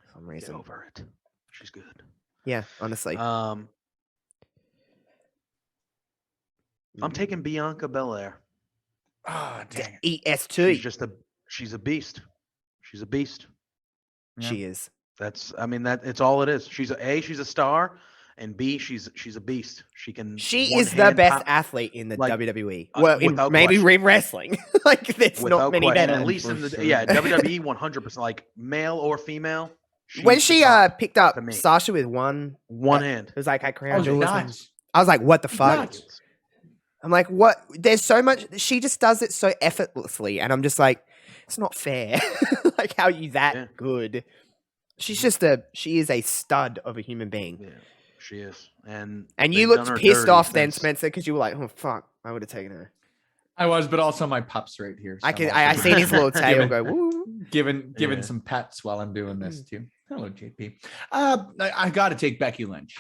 Speaker 1: For some reason.
Speaker 3: Get over it. She's good.
Speaker 1: Yeah, honestly.
Speaker 3: I'm taking Bianca Belair.
Speaker 2: Oh, dang it.
Speaker 1: ES2.
Speaker 3: She's a beast. She's a beast.
Speaker 1: She is.
Speaker 3: It's all it is. She's a star, and B, she's a beast. She
Speaker 1: is the best athlete in the WWE. Well, maybe
Speaker 3: question.
Speaker 1: wrestling. Like there's
Speaker 3: Without
Speaker 1: not many
Speaker 3: question.
Speaker 1: better.
Speaker 3: At least in the
Speaker 2: sure.
Speaker 3: WWE 100%, like male or female.
Speaker 1: When
Speaker 3: she's
Speaker 1: she
Speaker 3: the top
Speaker 1: picked up
Speaker 3: to me.
Speaker 1: Sasha with one
Speaker 3: hand.
Speaker 1: it was like I
Speaker 2: Oh,
Speaker 1: crowned jewels.
Speaker 2: nuts.
Speaker 1: I was like, what the fuck?
Speaker 2: Nuts.
Speaker 1: I'm like, what? There's so much. She just does it so effortlessly, and I'm just like, it's not fair. Like, how are you that good? She is a stud of a human being.
Speaker 3: Yeah, she is. And
Speaker 1: you
Speaker 3: they've done
Speaker 1: looked
Speaker 3: her
Speaker 1: pissed
Speaker 3: dirty
Speaker 1: off then,
Speaker 3: since-
Speaker 1: Spencer, because you were like, oh fuck, I would have taken her.
Speaker 2: I was, but also my pup's right here. So
Speaker 1: I seen his little tail go, woo.
Speaker 2: Giving
Speaker 3: Yeah.
Speaker 2: some pets while I'm doing this too. Hello, JP. I got to take Becky Lynch.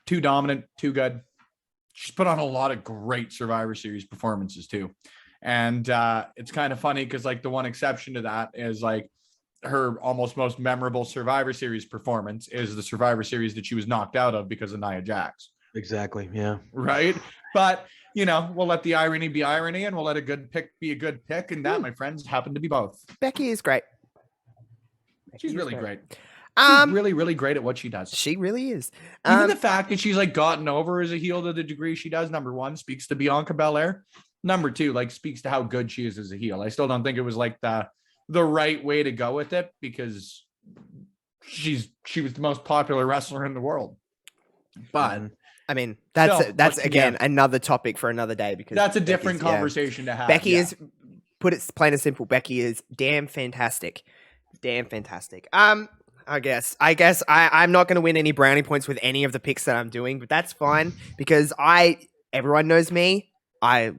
Speaker 2: Too dominant, too good. She's put on a lot of great Survivor Series performances too. And it's kind of funny because like the one exception to that is like her almost most memorable Survivor Series performance is the Survivor Series that she was knocked out of because of Nia Jax.
Speaker 3: Exactly. Yeah.
Speaker 2: Right. But, we'll let the irony be irony and we'll let a good pick be a good pick. And that, my friends, happen to be both.
Speaker 1: Becky is great.
Speaker 2: She's really great.
Speaker 1: Um,
Speaker 2: She's really, really great at what she does.
Speaker 1: she really is.
Speaker 2: Even the fact that she's like gotten over as a heel to the degree she does, number one, speaks to Bianca Belair. Number two, like speaks to how good she is as a heel. I still don't think it was like the right way to go with it because she was the most popular wrestler in the world. But
Speaker 1: I mean, that's
Speaker 2: once
Speaker 1: again
Speaker 2: again,
Speaker 1: another topic for another day because
Speaker 2: that's a different
Speaker 1: Becky's- yeah.
Speaker 2: conversation to have.
Speaker 1: Becky is, put it plain and simple, Becky is damn fantastic. Damn fantastic. I guess I'm not going to win any brownie points with any of the picks that I'm doing, but that's fine because everyone knows me. I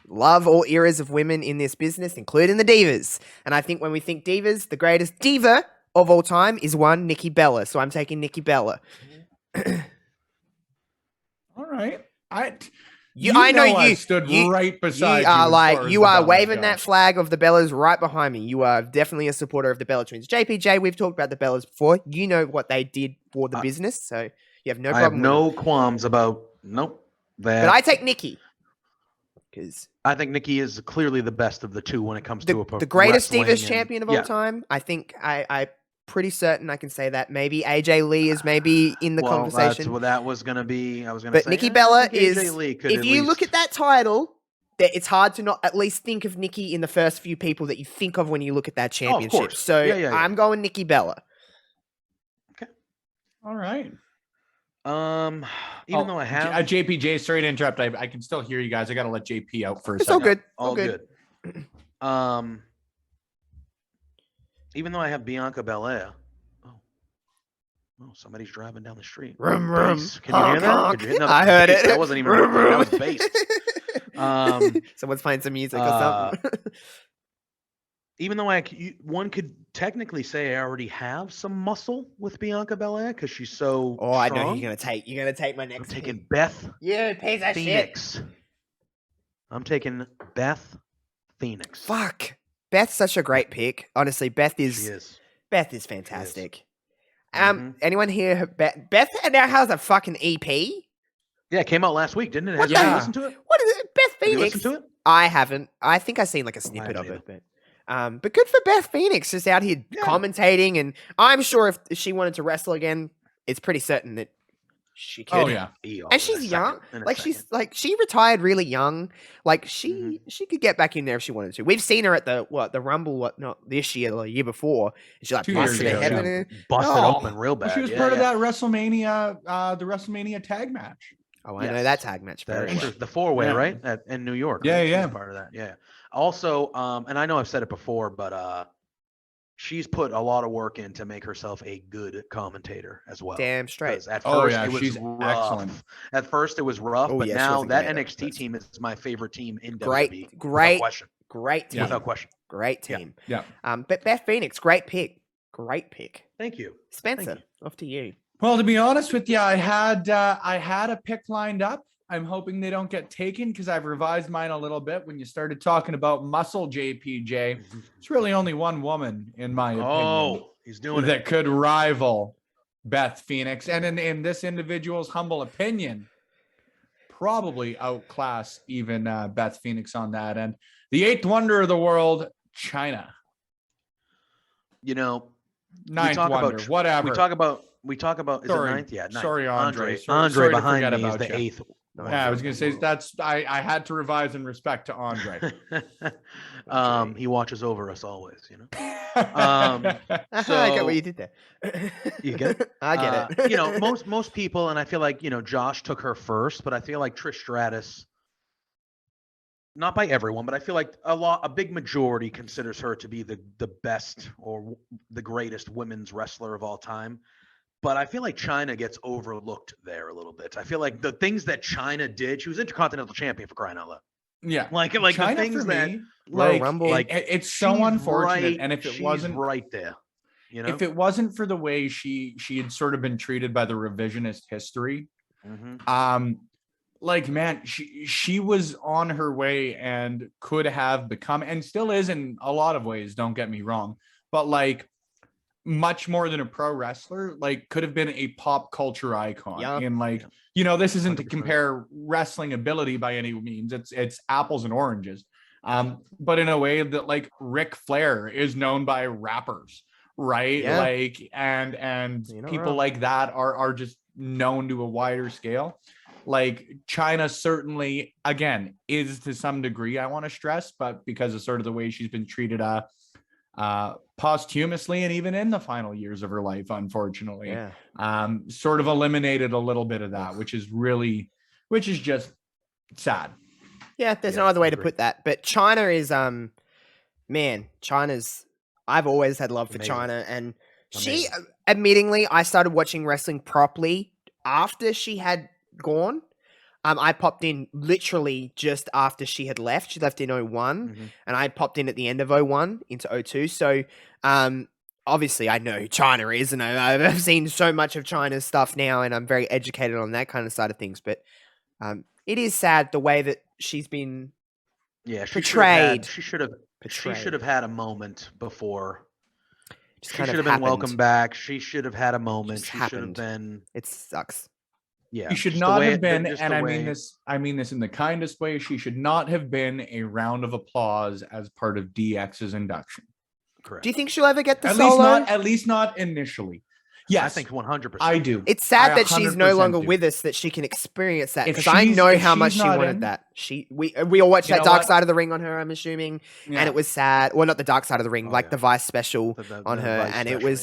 Speaker 1: love all eras of women in this business, including the divas. And I think when we think divas, the greatest diva of all time is one Nikki Bella. So I'm taking Nikki Bella.
Speaker 2: All right. I stood right beside you.
Speaker 1: You are waving that flag of the Bellas right behind me. You are definitely a supporter of the Bella Twins. JPJ, we've talked about the Bellas before. You know what they did for the business, so you have no problem.
Speaker 3: I have no qualms about that.
Speaker 1: But I take Nikki because
Speaker 3: I think Nikki is clearly the best of the two when it comes to
Speaker 1: the greatest
Speaker 3: wrestling
Speaker 1: Divas
Speaker 3: and-
Speaker 1: champion of all time. I think I pretty certain I can say that. Maybe AJ Lee is maybe in the conversation.
Speaker 3: That was going to be. I was going to
Speaker 1: But
Speaker 3: say
Speaker 1: Nikki Bella
Speaker 3: I think AJ
Speaker 1: is.
Speaker 3: Lee could
Speaker 1: If
Speaker 3: at
Speaker 1: you look
Speaker 3: least-
Speaker 1: at that title, it's hard to not at least think of Nikki in the first few people that you think of when you look at that championship.
Speaker 3: course.
Speaker 1: So
Speaker 3: Yeah.
Speaker 1: I'm going Nikki Bella.
Speaker 2: All right.
Speaker 3: Even though I have
Speaker 2: JPJ, sorry to interrupt. I can still hear you guys. I got to let JP out for a
Speaker 1: It's
Speaker 2: second.
Speaker 1: all good.
Speaker 3: all good. Even though I have Bianca Belair. Oh, somebody's driving down the street.
Speaker 1: Rum,
Speaker 3: Bass.
Speaker 1: rum,
Speaker 3: Can you hear
Speaker 1: honk,
Speaker 3: that?
Speaker 1: honk.
Speaker 3: Could you hear that?
Speaker 1: I heard
Speaker 3: Bass.
Speaker 1: it.
Speaker 3: That wasn't even that was bass.
Speaker 1: Someone's playing some music or something.
Speaker 3: Even though one could technically say I already have some muscle with Bianca Belair because she's so
Speaker 1: Oh, I
Speaker 3: strong.
Speaker 1: know who you're gonna take my
Speaker 3: I'm
Speaker 1: next
Speaker 3: taking
Speaker 1: pick.
Speaker 3: Beth
Speaker 1: Yeah, piece of shit.
Speaker 3: Phoenix. I'm taking Beth Phoenix.
Speaker 1: Fuck. Beth's such a great pick. Honestly, Beth
Speaker 3: She
Speaker 1: is fantastic. Anyone here? Beth now has a fucking EP.
Speaker 3: Yeah, it came out last week, didn't it?
Speaker 1: What
Speaker 3: Have you
Speaker 2: the-
Speaker 3: listened to it?
Speaker 1: What is it? Beth
Speaker 3: Have you
Speaker 1: Phoenix.
Speaker 3: listened to it?
Speaker 1: I haven't. I think I seen like a snippet of
Speaker 3: haven't
Speaker 1: it, but good for Beth Phoenix, just out here commentating, and I'm sure if she wanted to wrestle again, it's pretty certain that she could.
Speaker 2: Oh yeah.
Speaker 1: And she's young. Like she retired really young. Like she could get back in there if she wanted to. We've seen her at the Rumble, not this year, the year before. And she like
Speaker 2: 2 years
Speaker 1: busted her
Speaker 2: ago,
Speaker 1: head
Speaker 2: yeah.
Speaker 1: in it.
Speaker 3: busted
Speaker 1: Oh.
Speaker 3: open real bad.
Speaker 2: Well, she was
Speaker 3: Yeah,
Speaker 2: part of
Speaker 3: yeah.
Speaker 2: that WrestleMania, the WrestleMania tag match.
Speaker 1: Oh, I know
Speaker 3: Yes.
Speaker 1: that tag match
Speaker 3: That
Speaker 1: very
Speaker 3: is
Speaker 1: well.
Speaker 3: true. The four-way,
Speaker 2: Yeah.
Speaker 3: right? In New York.
Speaker 2: Yeah,
Speaker 3: right? She was
Speaker 2: yeah.
Speaker 3: part of that. Yeah. Also, and I know I've said it before, but she's put a lot of work in to make herself a good commentator as well.
Speaker 1: Damn straight.
Speaker 3: 'Cause At
Speaker 2: Oh,
Speaker 3: first,
Speaker 2: yeah,
Speaker 3: it was
Speaker 2: she's
Speaker 3: rough.
Speaker 2: excellent.
Speaker 3: At first, it was rough,
Speaker 1: Oh,
Speaker 3: but
Speaker 1: yeah, she
Speaker 3: now
Speaker 1: wasn't
Speaker 3: that
Speaker 1: great at
Speaker 3: NXT
Speaker 1: first.
Speaker 3: team is my favorite team in
Speaker 1: Great,
Speaker 3: WWE. Without
Speaker 1: great,
Speaker 3: question.
Speaker 1: great team.
Speaker 3: Without question.
Speaker 1: Great
Speaker 3: Yeah.
Speaker 1: team.
Speaker 2: Yeah.
Speaker 1: But Beth Phoenix, great pick. Great pick.
Speaker 3: Thank you.
Speaker 1: Spencer, off to you.
Speaker 2: Well, to be honest with you, I had a pick lined up. I'm hoping they don't get taken because I've revised mine a little bit. When you started talking about muscle, JPJ, it's really only one woman, in my opinion,
Speaker 3: Oh, he's doing
Speaker 2: that
Speaker 3: it.
Speaker 2: could rival Beth Phoenix. And in this individual's humble opinion, probably outclass even Beth Phoenix on that end. The eighth wonder of the world, China.
Speaker 3: You know,
Speaker 2: Ninth
Speaker 3: talk about
Speaker 2: wonder, whatever.
Speaker 3: we talk about is
Speaker 2: Sorry.
Speaker 3: it ninth? Yeah, ninth.
Speaker 2: Sorry, Andre.
Speaker 3: Andre
Speaker 2: Sorry to
Speaker 3: behind
Speaker 2: forget
Speaker 3: me is
Speaker 2: about
Speaker 3: the
Speaker 2: you.
Speaker 3: eighth.
Speaker 2: Yeah, I was gonna say I had to revise in respect to Andre.
Speaker 3: He watches over us always, you know.
Speaker 1: I get what you did there.
Speaker 3: You get it?
Speaker 1: I get it.
Speaker 3: You know, most people, and I feel like, you know, Josh took her first, but I feel like Trish Stratus, not by everyone, but I feel like a big majority considers her to be the best or the greatest women's wrestler of all time. But I feel like China gets overlooked there a little bit. I feel like the things that China did, she was Intercontinental Champion for crying out loud.
Speaker 2: Yeah,
Speaker 3: Like
Speaker 2: China
Speaker 3: the things
Speaker 2: for
Speaker 3: that
Speaker 2: me,
Speaker 1: Royal Rumble,
Speaker 2: it's so
Speaker 3: she's
Speaker 2: unfortunate.
Speaker 3: right-
Speaker 2: And if it
Speaker 3: she's
Speaker 2: wasn't
Speaker 3: right there, you know,
Speaker 2: if it wasn't for the way she had sort of been treated by the revisionist history, like, man, she was on her way and could have become, and still is in a lot of ways, don't get me wrong, but like much more than a pro wrestler, like could have been a pop culture icon.
Speaker 1: Yeah.
Speaker 2: And like, you know, this isn't to
Speaker 3: 100%.
Speaker 2: compare wrestling ability by any means. It's apples and oranges. But in a way that like Ric Flair is known by rappers, right?
Speaker 1: Yeah.
Speaker 2: Like, and
Speaker 1: You're not
Speaker 2: people
Speaker 1: wrong.
Speaker 2: like that are just known to a wider scale. Like China certainly, again, is to some degree, I want to stress, but because of sort of the way she's been treated posthumously and even in the final years of her life, unfortunately,
Speaker 1: Yeah.
Speaker 2: sort of eliminated a little bit of that, which is just sad.
Speaker 1: Yeah, there's
Speaker 3: Yeah,
Speaker 1: no other way
Speaker 3: I
Speaker 1: to
Speaker 3: agree.
Speaker 1: put that. But China is man, I've always had love for
Speaker 3: Amazing.
Speaker 1: China, and she
Speaker 3: Amazing.
Speaker 1: admittingly, I started watching wrestling properly after she had gone. I popped in literally just after she had left. She left in 01, and I popped in at the end of 01 into 02. So obviously I know who China is, and I've seen so much of China's stuff now, and I'm very educated on that kind of side of things. But it is sad the way that she's been
Speaker 3: portrayed.
Speaker 1: portrayed.
Speaker 3: She should have had a moment before.
Speaker 1: Just
Speaker 3: She
Speaker 1: kind
Speaker 3: should
Speaker 1: of
Speaker 3: have been
Speaker 1: happened.
Speaker 3: welcomed back. She should have had a moment.
Speaker 1: Just
Speaker 3: She should have
Speaker 1: happened.
Speaker 3: been.
Speaker 1: It sucks.
Speaker 3: Yeah.
Speaker 2: She should
Speaker 3: just the
Speaker 2: not
Speaker 3: way
Speaker 2: have been,
Speaker 3: just
Speaker 2: and
Speaker 3: the
Speaker 2: I
Speaker 3: way-
Speaker 2: mean this in the kindest way, she should not have been a round of applause as part of DX's induction.
Speaker 3: Correct.
Speaker 1: Do you think she'll ever get the
Speaker 2: At
Speaker 1: solo?
Speaker 2: least not initially. Yes,
Speaker 3: I think 100%.
Speaker 2: I do.
Speaker 1: It's sad
Speaker 2: I
Speaker 1: that she's no
Speaker 2: 100%
Speaker 1: longer
Speaker 2: do.
Speaker 1: with us, that she can experience that,
Speaker 2: If
Speaker 1: because I
Speaker 2: she's-
Speaker 1: know
Speaker 2: if
Speaker 1: how much
Speaker 2: she's
Speaker 1: she
Speaker 2: not
Speaker 1: wanted
Speaker 2: in-
Speaker 1: that. We all watched
Speaker 2: You
Speaker 1: that
Speaker 2: know
Speaker 1: Dark
Speaker 2: what?
Speaker 1: Side of the Ring on her, I'm assuming,
Speaker 2: Yeah.
Speaker 1: and it was sad. Well, not the Dark Side of the Ring,
Speaker 3: Oh,
Speaker 1: like
Speaker 3: yeah.
Speaker 1: the Vice special
Speaker 3: The
Speaker 1: on her,
Speaker 3: Vice
Speaker 1: and
Speaker 3: special,
Speaker 1: it
Speaker 3: Very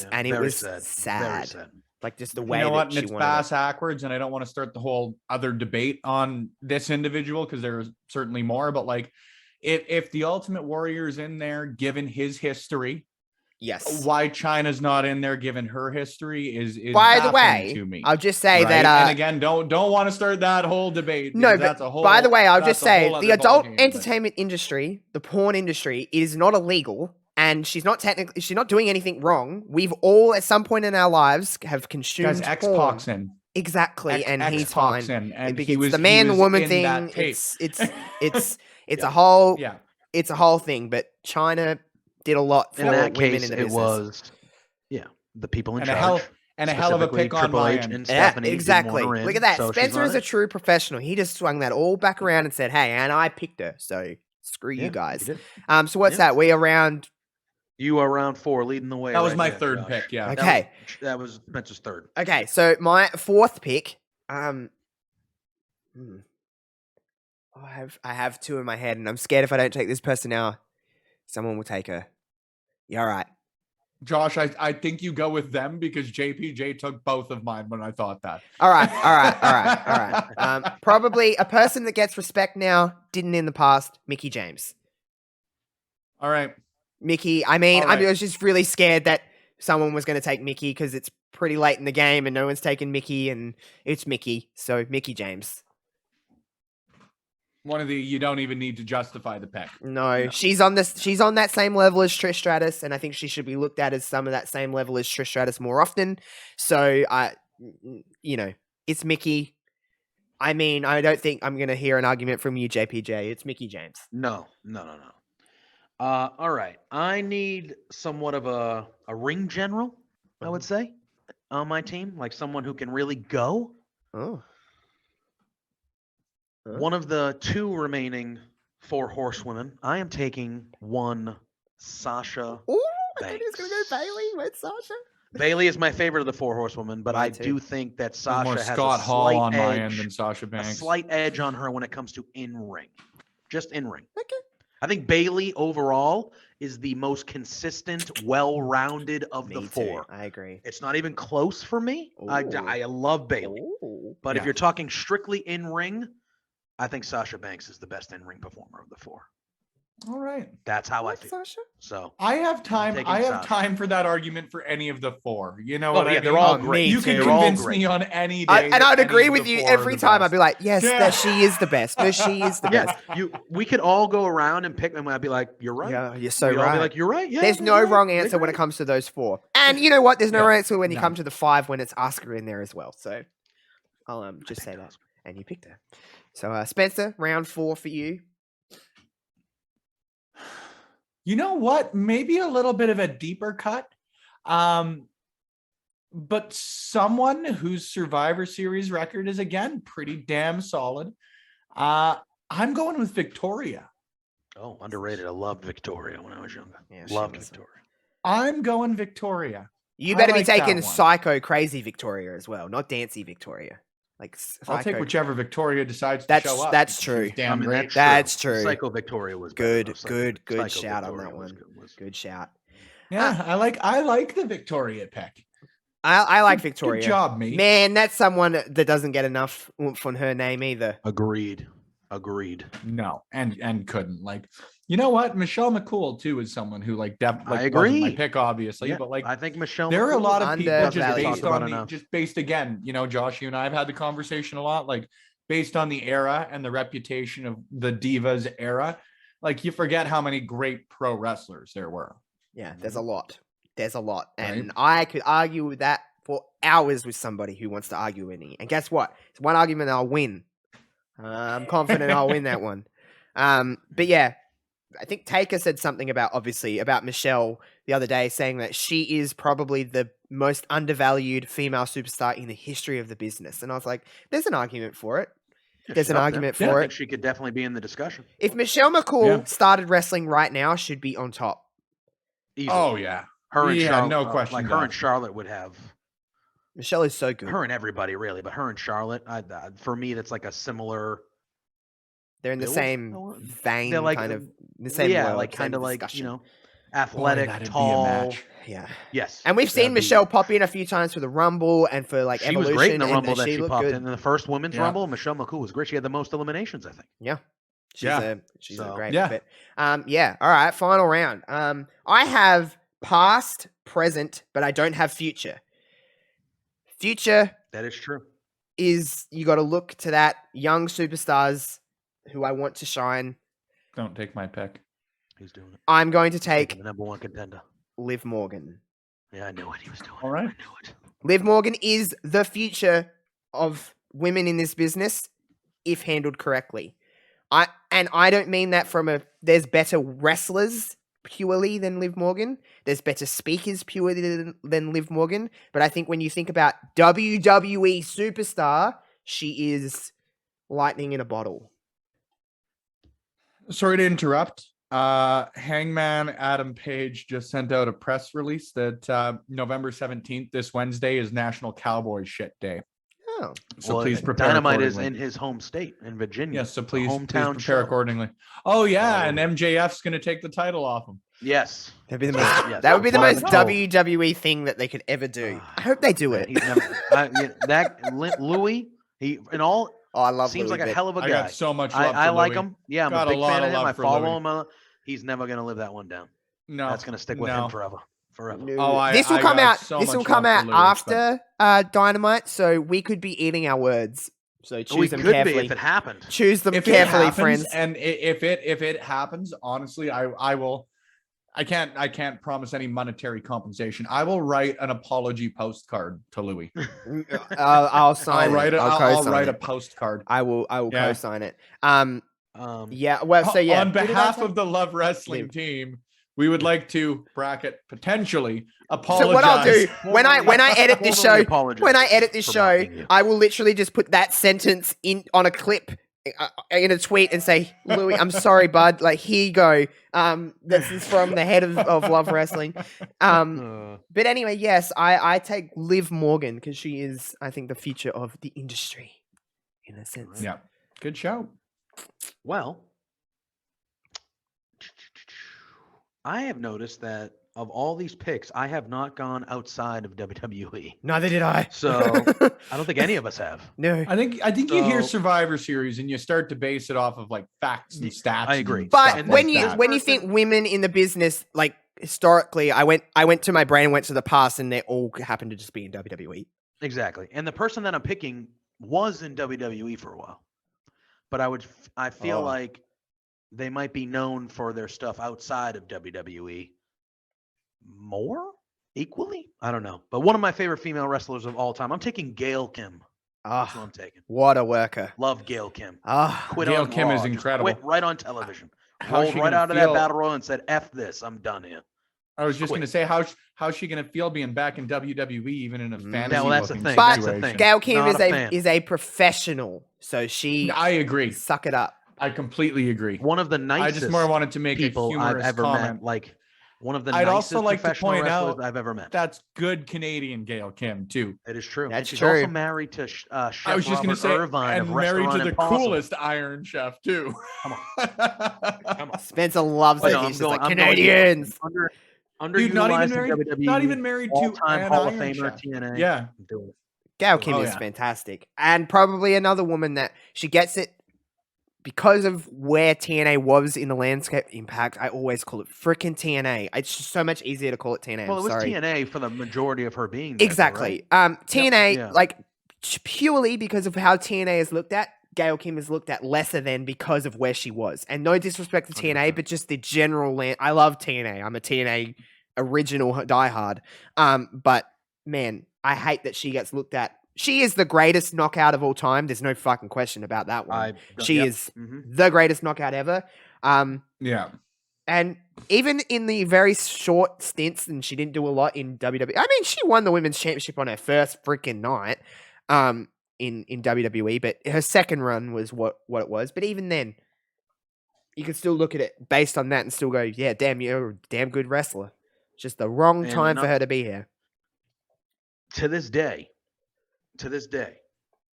Speaker 1: was
Speaker 3: sad.
Speaker 1: sad.
Speaker 3: Very sad.
Speaker 1: Like just the
Speaker 2: You
Speaker 1: way
Speaker 2: know
Speaker 1: that
Speaker 2: what? And
Speaker 1: she
Speaker 2: it's
Speaker 1: wanted it.
Speaker 2: bass backwards, and I don't want to start the whole other debate on this individual because there's certainly more. But like, if the Ultimate Warrior is in there, given his history,
Speaker 1: Yes.
Speaker 2: why China's not in there, given her history, is
Speaker 1: By the
Speaker 2: baffling
Speaker 1: way,
Speaker 2: to me.
Speaker 1: I'll just say
Speaker 2: right?
Speaker 1: that.
Speaker 2: And again, don't want to start that whole debate.
Speaker 1: No,
Speaker 2: because
Speaker 1: but
Speaker 2: that's a whole.
Speaker 1: by the way, I'll just
Speaker 2: that's a
Speaker 1: say
Speaker 2: whole
Speaker 1: the
Speaker 2: other
Speaker 1: adult
Speaker 2: ballgame, but-
Speaker 1: entertainment industry, the porn industry, is not illegal, and she's not doing anything wrong. We've all at some point in our lives have consumed
Speaker 2: Guys, X
Speaker 1: porn.
Speaker 2: Pac's in.
Speaker 1: Exactly, and he's fine.
Speaker 2: And
Speaker 1: Because
Speaker 2: he was
Speaker 1: the man,
Speaker 2: he was
Speaker 1: the woman
Speaker 2: in
Speaker 1: thing.
Speaker 2: that tape.
Speaker 1: It's
Speaker 2: Yeah.
Speaker 1: a whole
Speaker 2: Yeah.
Speaker 1: it's a whole thing. But China did a lot for
Speaker 3: In that
Speaker 1: women
Speaker 3: case,
Speaker 1: in the
Speaker 3: it
Speaker 1: business.
Speaker 3: was, the people in
Speaker 2: And a
Speaker 3: charge.
Speaker 2: hell of a
Speaker 3: specifically
Speaker 2: pick on
Speaker 3: Triple
Speaker 2: my
Speaker 3: H
Speaker 2: end.
Speaker 3: and
Speaker 1: Yeah,
Speaker 3: Stephanie didn't
Speaker 1: exactly.
Speaker 3: want her in,
Speaker 1: Look at that.
Speaker 3: so she's
Speaker 1: Spencer
Speaker 3: not
Speaker 1: is a
Speaker 3: in.
Speaker 1: true professional. He just swung that all back around and said, "Hey, and I picked her, so screw
Speaker 3: Yeah,
Speaker 1: you guys."
Speaker 3: he did.
Speaker 1: So what's
Speaker 3: Yeah.
Speaker 1: that? We around.
Speaker 3: You are round 4, leading the way.
Speaker 2: That was
Speaker 3: right
Speaker 2: my
Speaker 3: there,
Speaker 2: third
Speaker 3: Josh.
Speaker 2: pick. Yeah.
Speaker 1: Okay.
Speaker 3: That was Spencer's third.
Speaker 1: Okay, so my fourth pick. I have two in my head, and I'm scared if I don't take this person now, someone will take her. Yeah, all right.
Speaker 2: Josh, I think you go with them because JPJ took both of mine when I thought that.
Speaker 1: All right. Probably a person that gets respect now, didn't in the past. Mickey James.
Speaker 2: All right.
Speaker 1: Mickey. I mean,
Speaker 2: All right.
Speaker 1: I was just really scared that someone was going to take Mickey because it's pretty late in the game and no one's taken Mickey, and it's Mickey. So Mickey James.
Speaker 2: One of the you don't even need to justify the pick.
Speaker 1: No, she's on that same level as Trish Stratus, and I think she should be looked at as some of that same level as Trish Stratus more often. So it's Mickey. I mean, I don't think I'm gonna hear an argument from you, JPJ. It's Mickey James.
Speaker 3: No. All right. I need somewhat of a ring general, I would say, on my team, like someone who can really go.
Speaker 1: Oh. Huh?
Speaker 3: One of the 2 remaining 4 horsewomen. I am taking one Sasha.
Speaker 1: Ooh, I thought he was gonna
Speaker 3: Banks.
Speaker 1: go Bailey. Where's Sasha?
Speaker 3: Bailey is my favorite of the 4 horsewomen, but
Speaker 1: Mine
Speaker 3: I
Speaker 1: too.
Speaker 3: do think that
Speaker 2: There's
Speaker 3: Sasha
Speaker 2: more
Speaker 3: has
Speaker 2: Scott
Speaker 3: a
Speaker 2: Hall
Speaker 3: slight
Speaker 2: on my end
Speaker 3: edge,
Speaker 2: than Sasha
Speaker 3: a
Speaker 2: Banks.
Speaker 3: slight edge on her when it comes to in-ring. Just in-ring.
Speaker 1: Okay.
Speaker 3: I think Bailey overall is the most consistent, well-rounded of the
Speaker 1: Me
Speaker 3: 4.
Speaker 1: too. I agree.
Speaker 3: It's not even close for me.
Speaker 1: Ooh.
Speaker 3: I love Bailey.
Speaker 1: Ooh.
Speaker 3: But if
Speaker 2: Yeah.
Speaker 3: you're talking strictly in-ring, I think Sasha Banks is the best in-ring performer of the 4.
Speaker 2: All right.
Speaker 3: That's how I
Speaker 1: What,
Speaker 3: feel.
Speaker 1: Sasha?
Speaker 3: So
Speaker 2: I have time.
Speaker 3: taking
Speaker 2: I have
Speaker 3: Sasha.
Speaker 2: time for that argument for any of the 4. You know
Speaker 3: Oh,
Speaker 2: what I
Speaker 3: yeah,
Speaker 2: mean?
Speaker 3: they're all
Speaker 1: Oh,
Speaker 3: great.
Speaker 1: me
Speaker 2: You
Speaker 1: too.
Speaker 2: can
Speaker 3: They're all
Speaker 2: convince
Speaker 3: great.
Speaker 2: me on any day.
Speaker 1: And
Speaker 2: that
Speaker 1: I'd
Speaker 2: any
Speaker 1: agree
Speaker 2: of
Speaker 1: with
Speaker 2: the
Speaker 1: you
Speaker 2: 4 are
Speaker 1: every
Speaker 2: the
Speaker 1: time. I'd
Speaker 2: best.
Speaker 1: be like, yes,
Speaker 2: Yeah.
Speaker 1: that she is the best. No, she is the best.
Speaker 3: Yeah, we could all go around and pick them. I'd be like, "You're right."
Speaker 1: Yeah, you're so
Speaker 3: We'd all
Speaker 1: right.
Speaker 3: be like, "You're right." Yeah.
Speaker 1: There's
Speaker 3: they're
Speaker 1: no
Speaker 3: great.
Speaker 1: wrong
Speaker 3: They're
Speaker 1: answer when it
Speaker 3: great.
Speaker 1: comes to those 4. And you know what? There's no
Speaker 2: Yeah.
Speaker 1: wrong answer when you
Speaker 2: No.
Speaker 1: come to the 5 when it's Oscar in there as well. So I'll just
Speaker 3: I
Speaker 1: say
Speaker 3: picked
Speaker 1: that.
Speaker 3: Oscar.
Speaker 1: And you picked her. So Spencer, round 4 for you.
Speaker 2: You know what? Maybe a little bit of a deeper cut. But someone whose Survivor Series record is again pretty damn solid. I'm going with Victoria.
Speaker 3: Oh, underrated. I loved Victoria when I was younger.
Speaker 1: Yeah, she
Speaker 3: Loved
Speaker 1: was.
Speaker 3: Victoria.
Speaker 2: I'm going Victoria.
Speaker 1: You
Speaker 2: I
Speaker 1: better
Speaker 2: like
Speaker 1: be
Speaker 2: that
Speaker 1: taking
Speaker 2: one.
Speaker 1: psycho crazy Victoria as well, not dancy Victoria. Like
Speaker 2: I'll take
Speaker 1: psycho.
Speaker 2: whichever Victoria decides to
Speaker 1: That's-
Speaker 2: show up.
Speaker 1: that's
Speaker 2: She's
Speaker 1: true.
Speaker 2: Damn great.
Speaker 1: That's true.
Speaker 3: Psycho Victoria was better,
Speaker 1: Good,
Speaker 3: though.
Speaker 1: good
Speaker 3: Psycho
Speaker 1: shout on
Speaker 3: Victoria
Speaker 1: that
Speaker 3: was
Speaker 1: one.
Speaker 3: good, was-
Speaker 1: Good shout.
Speaker 2: Yeah, I like the Victoria pick.
Speaker 1: I like
Speaker 2: Good-
Speaker 1: Victoria.
Speaker 2: Good job, me.
Speaker 1: Man, that's someone that doesn't get enough oomph on her name either.
Speaker 3: Agreed.
Speaker 2: No, and couldn't. Like, you know what? Michelle McCool too is someone who like definitely
Speaker 3: I
Speaker 2: wasn't my
Speaker 3: agree.
Speaker 2: pick, obviously,
Speaker 3: Yeah,
Speaker 2: but like
Speaker 3: I think Michelle.
Speaker 2: there are a
Speaker 3: McCool
Speaker 2: lot of people just
Speaker 1: undervalued.
Speaker 2: based
Speaker 3: Talked
Speaker 2: on
Speaker 3: about
Speaker 2: the
Speaker 3: enough.
Speaker 2: just based again, you know, Josh, you and I have had the conversation a lot, like based on the era and the reputation of the Divas era, like you forget how many great pro wrestlers there were.
Speaker 1: Yeah, there's a lot. There's a lot. And
Speaker 2: Right.
Speaker 1: I could argue with that for hours with somebody who wants to argue with me. And guess what? It's one argument I'll win. I'm confident I'll win that one. But yeah, I think Taker said something about Michelle the other day, saying that she is probably the most undervalued female superstar in the history of the business. And I was like, there's an argument for it.
Speaker 3: Yeah,
Speaker 1: There's
Speaker 3: she's
Speaker 1: an
Speaker 3: up there.
Speaker 1: argument
Speaker 3: Yeah,
Speaker 1: for
Speaker 3: I
Speaker 1: it.
Speaker 3: think she could definitely be in the discussion.
Speaker 1: If Michelle McCool
Speaker 2: Yeah.
Speaker 1: started wrestling right now, she'd be on top.
Speaker 3: Easily.
Speaker 2: Oh yeah.
Speaker 3: her and
Speaker 2: Yeah,
Speaker 3: Charlotte.
Speaker 2: no question
Speaker 3: Like her and
Speaker 2: about it.
Speaker 3: Charlotte would have
Speaker 1: Michelle is so good.
Speaker 3: Her and everybody really, but her and Charlotte, for me, that's like a similar.
Speaker 1: They're in the
Speaker 3: build?
Speaker 1: same vein,
Speaker 3: They're like,
Speaker 1: kind of the same
Speaker 3: yeah,
Speaker 1: world,
Speaker 3: like
Speaker 1: same
Speaker 3: kind of like
Speaker 1: discussion.
Speaker 3: athletic,
Speaker 2: that'd be a
Speaker 3: tall.
Speaker 2: match.
Speaker 1: Yeah.
Speaker 3: Yes,
Speaker 1: And we've seen
Speaker 3: that'd be-
Speaker 1: Michelle pop in a few times for the Rumble and for like
Speaker 3: She
Speaker 1: Evolution.
Speaker 3: was great in the Rumble
Speaker 1: and
Speaker 3: that she
Speaker 1: looked
Speaker 3: popped
Speaker 1: good.
Speaker 3: in the first Women's
Speaker 2: Yeah.
Speaker 3: Rumble. Michelle McCool was great. She had the most eliminations, I think.
Speaker 1: Yeah. She's
Speaker 2: Yeah.
Speaker 1: a
Speaker 3: So,
Speaker 1: great
Speaker 2: yeah.
Speaker 1: fit. Yeah. All right. Final round. I have past, present, but I don't have future. Future
Speaker 3: that is true.
Speaker 1: is you got to look to that young superstars who I want to shine.
Speaker 2: Don't take my pick.
Speaker 3: He's doing it.
Speaker 1: I'm going to
Speaker 3: He's taking
Speaker 1: take
Speaker 3: the number one contender.
Speaker 1: Liv Morgan.
Speaker 3: Yeah, I knew what he was doing.
Speaker 2: All right.
Speaker 3: I knew it.
Speaker 1: Liv Morgan is the future of women in this business if handled correctly. I don't mean that from there's better wrestlers purely than Liv Morgan. There's better speakers purely than Liv Morgan. But I think when you think about WWE superstar, she is lightning in a bottle.
Speaker 2: Sorry to interrupt. Hangman Adam Page just sent out a press release that November 17th, this Wednesday, is National Cowboy Shit Day.
Speaker 1: Oh.
Speaker 2: So please prepare
Speaker 3: Dynamite is
Speaker 2: accordingly.
Speaker 3: in his home state in Virginia.
Speaker 2: Yes, so please
Speaker 3: hometown
Speaker 2: prepare
Speaker 3: show.
Speaker 2: accordingly. Oh yeah, and MJF's going to take the title off him.
Speaker 3: Yes.
Speaker 1: That'd be the most,
Speaker 3: Yes,
Speaker 1: that would be the
Speaker 3: that's
Speaker 1: most
Speaker 3: what I've been
Speaker 1: WWE thing that they could ever do. I hope they do it.
Speaker 3: He's never, Louis, he in all
Speaker 1: Oh, I love
Speaker 3: seems
Speaker 1: Louis,
Speaker 3: like a
Speaker 1: but
Speaker 3: hell of a
Speaker 2: I
Speaker 3: guy.
Speaker 2: got so much love
Speaker 3: I
Speaker 2: for
Speaker 3: like
Speaker 2: Louis.
Speaker 3: him. Yeah, I'm
Speaker 2: Got
Speaker 3: a
Speaker 2: a
Speaker 3: big
Speaker 2: lot
Speaker 3: fan
Speaker 2: of
Speaker 3: of him.
Speaker 2: love
Speaker 3: I
Speaker 2: for
Speaker 3: follow
Speaker 2: Louis.
Speaker 3: him. He's never gonna live that one down.
Speaker 2: No,
Speaker 3: That's gonna stick with him forever. Forever.
Speaker 1: No.
Speaker 2: Oh,
Speaker 1: This will
Speaker 2: I
Speaker 1: come
Speaker 2: got
Speaker 1: out.
Speaker 2: so
Speaker 1: This
Speaker 2: much
Speaker 1: will come
Speaker 2: love
Speaker 1: out
Speaker 2: for Louis,
Speaker 1: after Dynamite, so we could be eating our words. So
Speaker 3: We
Speaker 1: choose them
Speaker 3: could be
Speaker 1: carefully.
Speaker 3: if it happened.
Speaker 1: Choose them
Speaker 2: If it
Speaker 1: carefully,
Speaker 2: happens,
Speaker 1: friends.
Speaker 2: and if it happens, honestly, I will. I can't promise any monetary compensation. I will write an apology postcard to Louis.
Speaker 1: I'll sign
Speaker 2: I'll write
Speaker 1: it.
Speaker 2: it. I'll
Speaker 1: co-sign
Speaker 2: write a
Speaker 1: it.
Speaker 2: postcard.
Speaker 1: I will
Speaker 2: Yeah.
Speaker 1: co-sign it.
Speaker 3: Yeah.
Speaker 1: Well, so yeah.
Speaker 2: On
Speaker 1: Who did I
Speaker 2: behalf
Speaker 1: say?
Speaker 2: of the Love Wrestling
Speaker 1: Liv.
Speaker 2: team, we would like to bracket potentially
Speaker 1: So
Speaker 2: apologize.
Speaker 1: what I'll do when I edit this show,
Speaker 3: apologize
Speaker 1: I will literally just put that sentence on a clip in a tweet and say, Louis, I'm sorry, bud. Like, here you go. This is from the head of Love Wrestling. But anyway, yes, I take Liv Morgan because she is, I think, the future of the industry in a sense.
Speaker 2: Yeah, good show.
Speaker 3: Well, I have noticed that of all these picks, I have not gone outside of WWE.
Speaker 1: Neither did I.
Speaker 3: So I don't think any of us have.
Speaker 1: No.
Speaker 2: I think you hear
Speaker 3: So-
Speaker 2: Survivor Series and you start to base it off of like facts and stats.
Speaker 3: I agree.
Speaker 2: and
Speaker 1: But
Speaker 2: stuff
Speaker 3: And
Speaker 1: when
Speaker 2: like
Speaker 1: you
Speaker 2: that.
Speaker 1: when you think women in the business, like historically, I went to my brain, went to the past, and they all happen to just be in WWE.
Speaker 3: Exactly. And the person that I'm picking was in WWE for a while. But I feel
Speaker 2: Oh.
Speaker 3: like they might be known for their stuff outside of WWE more equally. I don't know. But one of my favorite female wrestlers of all time, I'm taking Gail Kim. That's who
Speaker 1: Ah,
Speaker 3: I'm taking.
Speaker 1: what a worker.
Speaker 3: Love Gail Kim.
Speaker 1: Ah,
Speaker 3: Quit
Speaker 2: Gail
Speaker 3: on
Speaker 2: Kim
Speaker 3: Raw,
Speaker 2: is
Speaker 3: just
Speaker 2: incredible.
Speaker 3: Quit right on television.
Speaker 2: How's
Speaker 3: Rolled
Speaker 2: she
Speaker 3: right
Speaker 2: gonna
Speaker 3: out of that
Speaker 2: feel-
Speaker 3: battle royal and said, "F this, I'm done here."
Speaker 2: I was just
Speaker 3: Quit.
Speaker 2: going to say, how's she going to feel being back in WWE, even in a fantasy?
Speaker 3: well, that's the
Speaker 2: looking
Speaker 3: thing.
Speaker 1: But
Speaker 3: That's the
Speaker 2: situation?
Speaker 3: thing.
Speaker 1: Gail Kim
Speaker 3: Not
Speaker 1: is
Speaker 3: a
Speaker 1: a
Speaker 3: fan.
Speaker 1: is a professional, so she
Speaker 2: I agree.
Speaker 1: suck it up.
Speaker 2: I completely agree.
Speaker 3: One of the
Speaker 2: I
Speaker 3: nicest
Speaker 2: just more wanted to make a
Speaker 3: people I've
Speaker 2: humorous
Speaker 3: ever
Speaker 2: comment.
Speaker 3: met. Like one of the
Speaker 2: I'd
Speaker 3: nicest
Speaker 2: also like to
Speaker 3: professional
Speaker 2: point
Speaker 3: wrestlers
Speaker 2: out
Speaker 3: I've ever met.
Speaker 2: That's good Canadian Gail Kim too.
Speaker 3: It is true.
Speaker 1: That's
Speaker 3: and she's
Speaker 1: true.
Speaker 3: also married to Chef
Speaker 2: I was just
Speaker 3: Robert
Speaker 2: going to say,
Speaker 3: Irvine
Speaker 2: and
Speaker 3: of
Speaker 2: married to
Speaker 3: Restaurant
Speaker 2: the
Speaker 3: Impossible.
Speaker 2: coolest Iron Chef too.
Speaker 3: Come
Speaker 2: Come on.
Speaker 1: Spencer loves
Speaker 3: But
Speaker 1: it.
Speaker 3: no,
Speaker 1: He's
Speaker 3: I'm
Speaker 1: just
Speaker 3: going-
Speaker 1: like
Speaker 3: I'm going
Speaker 1: Canadians.
Speaker 3: Underutilized
Speaker 2: Dude, not even
Speaker 3: in
Speaker 2: married.
Speaker 3: WWE,
Speaker 2: Not even married to
Speaker 3: all-time
Speaker 2: an
Speaker 3: Hall of
Speaker 2: Iron
Speaker 3: Famer
Speaker 2: Chef.
Speaker 3: TNA.
Speaker 2: Yeah.
Speaker 3: I'm doing it.
Speaker 1: Gail Kim
Speaker 2: Oh,
Speaker 1: is
Speaker 2: yeah.
Speaker 1: fantastic, and probably another woman that she gets it because of where TNA was in the landscape. Impact. I always call it freaking TNA. It's just so much easier to call it TNA.
Speaker 3: Well, it
Speaker 1: I'm
Speaker 3: was
Speaker 1: sorry.
Speaker 3: TNA for the majority of her being there, though,
Speaker 1: Exactly.
Speaker 3: right?
Speaker 1: TNA,
Speaker 3: Yeah.
Speaker 1: like purely because of how TNA is looked at, Gail Kim is looked at lesser than because of where she was. And no disrespect to TNA,
Speaker 3: 100%.
Speaker 1: but just the general land. I love TNA. I'm a TNA original diehard. But man, I hate that she gets looked at. She is the greatest knockout of all time. There's no fucking question about that one. She is the greatest knockout ever.
Speaker 2: Yeah.
Speaker 1: And even in the very short stints, and she didn't do a lot in WWE. I mean, she won the women's championship on her first freaking night in WWE, but her second run was what it was. But even then, you could still look at it based on that and still go, yeah, damn, you're a damn good wrestler. It's just the wrong
Speaker 3: And
Speaker 1: time for
Speaker 3: not-
Speaker 1: her to be here.
Speaker 3: To this day, to this day,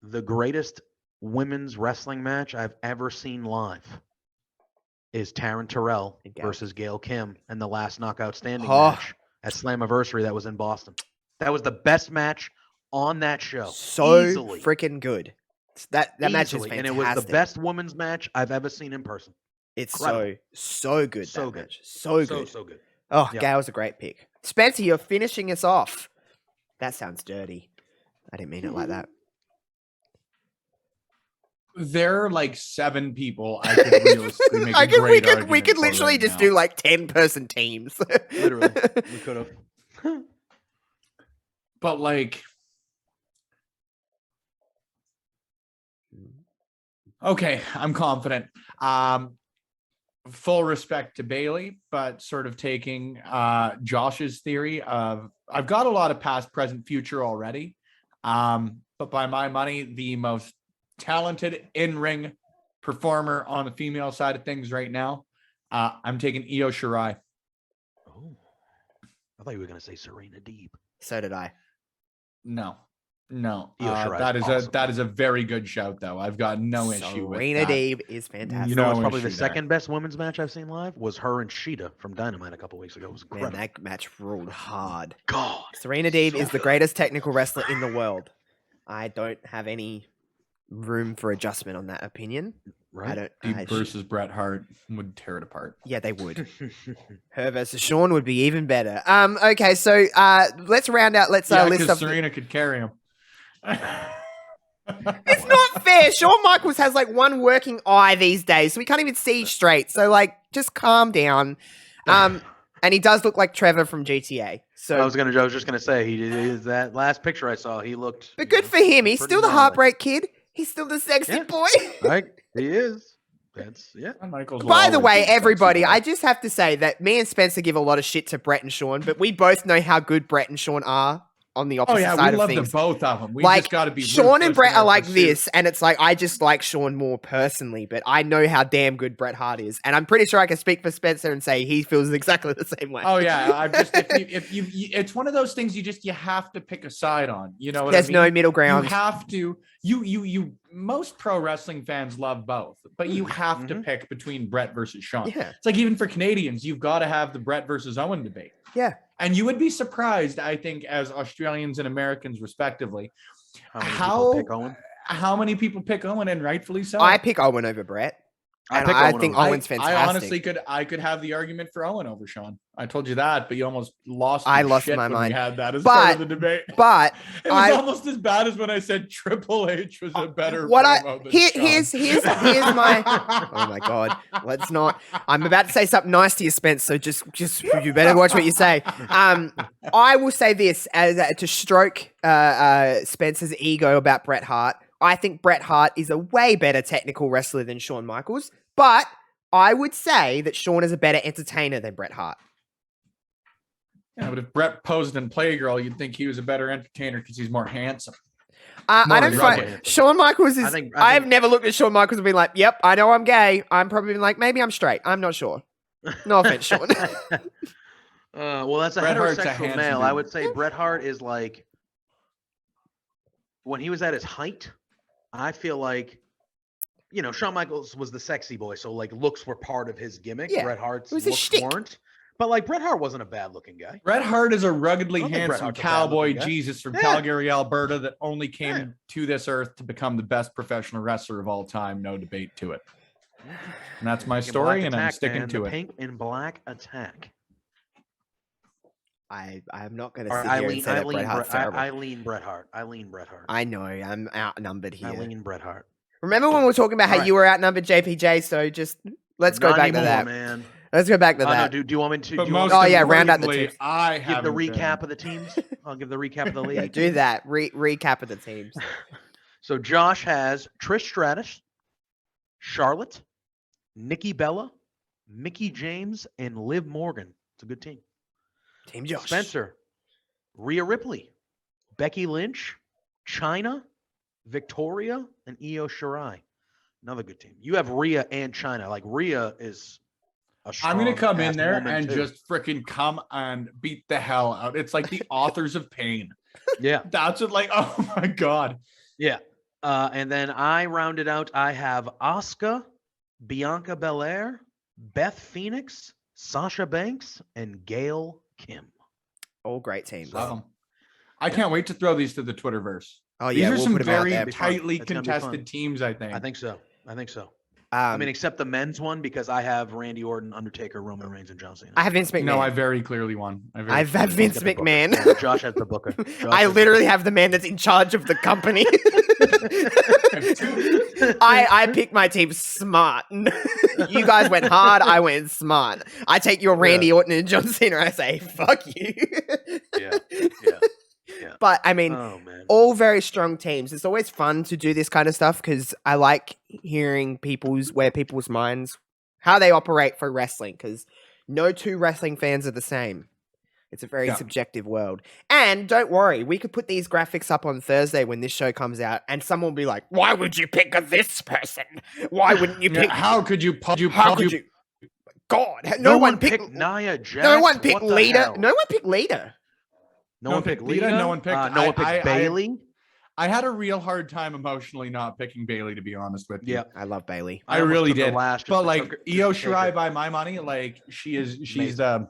Speaker 3: the greatest women's wrestling match I've ever seen live is Taryn Terrell versus Gail Kim and the last knockout standing match at Slammiversary that was in Boston. That was the best match on that show.
Speaker 1: So
Speaker 3: easily.
Speaker 1: freaking good. That match is fantastic.
Speaker 3: And it was the best women's match I've ever seen in person.
Speaker 1: It's
Speaker 3: Incredible.
Speaker 1: so good.
Speaker 3: So
Speaker 1: that
Speaker 3: good.
Speaker 1: Match. So good.
Speaker 3: So good.
Speaker 1: Oh, yep. Gail's a great pick. Spencer, you're finishing us off. That sounds dirty. I didn't mean it like that.
Speaker 2: There are like 7 people I could realistically make a great argument
Speaker 1: we could
Speaker 2: for
Speaker 1: literally
Speaker 2: right
Speaker 1: just
Speaker 2: now.
Speaker 1: do like 10-person teams.
Speaker 3: Literally. We could have.
Speaker 2: But like, okay, I'm confident. Full respect to Bailey, but sort of taking Josh's theory of I've got a lot of past, present, future already. But by my money, the most talented in-ring performer on the female side of things right now, I'm taking Io Shirai.
Speaker 3: Oh, I thought you were going to say Serena Deeb.
Speaker 1: So did I.
Speaker 2: No. That is a very good shout, though. I've got no issue with that.
Speaker 1: Serena Deeb is fantastic.
Speaker 3: You know, it's probably the second best women's match I've seen live was her and Sheeta from Dynamite a couple weeks ago. It was incredible.
Speaker 1: Man, that match ruled hard.
Speaker 3: God,
Speaker 1: Serena Deeb is the greatest technical wrestler in the world. I don't have any room for adjustment on that opinion.
Speaker 3: Right?
Speaker 2: Deeb versus Bret Hart would tear it apart.
Speaker 1: Yeah, they would. Her versus Shawn would be even better. Okay, so let's round out. Let's list up.
Speaker 2: Serena could carry him.
Speaker 1: It's not fair. Shawn Michaels has like one working eye these days, so he can't even see straight. So like, just calm down. And he does look like Trevor from GTA. So
Speaker 3: I was just gonna say he is that last picture I saw. He looked.
Speaker 1: But good for him. He's still the heartbreak kid. He's still the sexy boy.
Speaker 3: Right, he is. That's
Speaker 1: By the way, everybody, I just have to say that me and Spencer give a lot of shit to Brett and Shawn, but we both know how good Brett and Shawn are on the opposite side of things.
Speaker 2: We love the both of them. We
Speaker 1: like,
Speaker 2: just got to be
Speaker 1: Shawn and Brett are like this, and it's like I just like Shawn more personally, but I know how damn good Bret Hart is, and I'm pretty sure I can speak for Spencer and say he feels exactly the same way.
Speaker 2: Oh yeah, I'm just if you it's one of those things you have to pick a side on. You know what
Speaker 1: There's
Speaker 2: I mean?
Speaker 1: no middle ground.
Speaker 2: You have to. You most pro wrestling fans love both, but you have to pick between Bret versus Shawn.
Speaker 1: Yeah.
Speaker 2: It's like even for Canadians, you've got to have the Bret versus Owen debate.
Speaker 1: Yeah.
Speaker 2: And you would be surprised, I think, as Australians and Americans respectively, how many people pick Owen, and rightfully so.
Speaker 1: I pick Owen over Bret. I think Owen's fantastic.
Speaker 2: I honestly could have the argument for Owen over Shawn. I told you that, but you almost lost.
Speaker 1: I lost
Speaker 2: shit
Speaker 1: my
Speaker 2: when
Speaker 1: mind.
Speaker 2: We had that as part of the debate.
Speaker 1: But
Speaker 2: it was almost as bad as when I said Triple H was a better.
Speaker 1: Here's my. Oh my God! Let's not. I'm about to say something nice to you, Spence. So just you better watch what you say. I will say this to stroke Spencer's ego about Bret Hart. I think Bret Hart is a way better technical wrestler than Shawn Michaels, but I would say that Shawn is a better entertainer than Bret Hart.
Speaker 2: Yeah, but if Bret posed in Playgirl, you'd think he was a better entertainer because he's more handsome.
Speaker 1: I don't find Shawn Michaels is. I've never looked at Shawn Michaels and been like, "Yep, I know I'm gay." I'm probably been like, "Maybe I'm straight." I'm not sure. No offense, Shawn.
Speaker 3: Well, that's a
Speaker 2: Bret Hart's
Speaker 3: heterosexual male. I would say Bret Hart is like when he was at his height. I feel like, Shawn Michaels was the sexy boy, so like looks were part of his gimmick.
Speaker 1: Yeah,
Speaker 3: Bret Hart's
Speaker 1: looks
Speaker 3: weren't. But like Bret Hart wasn't a bad looking guy.
Speaker 2: Bret Hart is a ruggedly handsome cowboy Jesus from Calgary, Alberta that only came to this earth to become the best professional wrestler of all time. No debate to it. And that's my story, and I'm sticking to it.
Speaker 3: Pink and black attack.
Speaker 1: I'm not going to sit here and say that Bret Hart's terrible.
Speaker 3: I lean Bret Hart.
Speaker 1: I know. I'm outnumbered here.
Speaker 3: I lean Bret Hart.
Speaker 1: Remember when we were talking about how you were outnumbered, JPJ? So just let's go back to that.
Speaker 3: Man.
Speaker 1: Let's go back to that.
Speaker 3: No, do you want me to?
Speaker 1: Round out the teams.
Speaker 2: I
Speaker 3: give the recap of the teams. I'll give the recap of the league.
Speaker 1: Yeah, do that. Recap of the teams.
Speaker 3: So Josh has Trish Stratus, Charlotte, Nikki Bella, Mickie James, and Liv Morgan. It's a good team.
Speaker 1: Team Josh.
Speaker 3: Spencer, Rhea Ripley, Becky Lynch, Chyna, Victoria, and Io Shirai. Another good team. You have Rhea and Chyna. Like Rhea is a strong
Speaker 2: I'm going to come in there and
Speaker 3: too.
Speaker 2: just freaking come and beat the hell out. It's like the Authors of Pain.
Speaker 3: Yeah.
Speaker 2: That's what, like, oh my God.
Speaker 3: Yeah. And then I rounded out, I have Asuka, Bianca Belair, Beth Phoenix, Sasha Banks, and Gail Kim.
Speaker 1: All great teams.
Speaker 2: Love them. I can't wait to throw these to the Twitterverse.
Speaker 1: Oh
Speaker 2: These
Speaker 1: yeah,
Speaker 2: are
Speaker 1: we'll
Speaker 2: some
Speaker 1: put 'em out
Speaker 2: very
Speaker 1: there.
Speaker 2: tightly
Speaker 3: It's gonna be fun.
Speaker 2: contested teams, I think.
Speaker 3: I think so.
Speaker 1: I
Speaker 3: Except the men's one, because I have Randy Orton, Undertaker, Roman Reigns, and John Cena.
Speaker 1: I have Vince McMahon.
Speaker 2: No, I very clearly won.
Speaker 1: I have Vince McMahon.
Speaker 3: Yeah, Josh has the booker.
Speaker 1: I literally have the man that's in charge of the company. I picked my team smart. You guys went hard. I went smart. I take your Randy Orton and John Cena. I say, fuck you.
Speaker 3: Yeah.
Speaker 1: But I mean,
Speaker 3: Oh man.
Speaker 1: all very strong teams. It's always fun to do this kind of stuff because I like hearing people's minds, how they operate for wrestling, because no two wrestling fans are the same. It's a very subjective world. And don't worry, we could put these graphics up on Thursday when this show comes out, and someone will be like, why would you pick this person? Why wouldn't you pick...
Speaker 2: How could you...
Speaker 1: God,
Speaker 3: no one picked Nia Jax.
Speaker 1: No one picked
Speaker 3: What the
Speaker 1: Lita.
Speaker 3: hell?
Speaker 1: No one picked Lita.
Speaker 3: No one picked Lita.
Speaker 2: No one picked...
Speaker 3: no one picked Bailey.
Speaker 2: I had a real hard time emotionally not picking Bailey, to be honest with you.
Speaker 3: Yeah,
Speaker 1: I love Bailey.
Speaker 2: I really did.
Speaker 3: But
Speaker 2: like Io Shirai, by my money, like she's the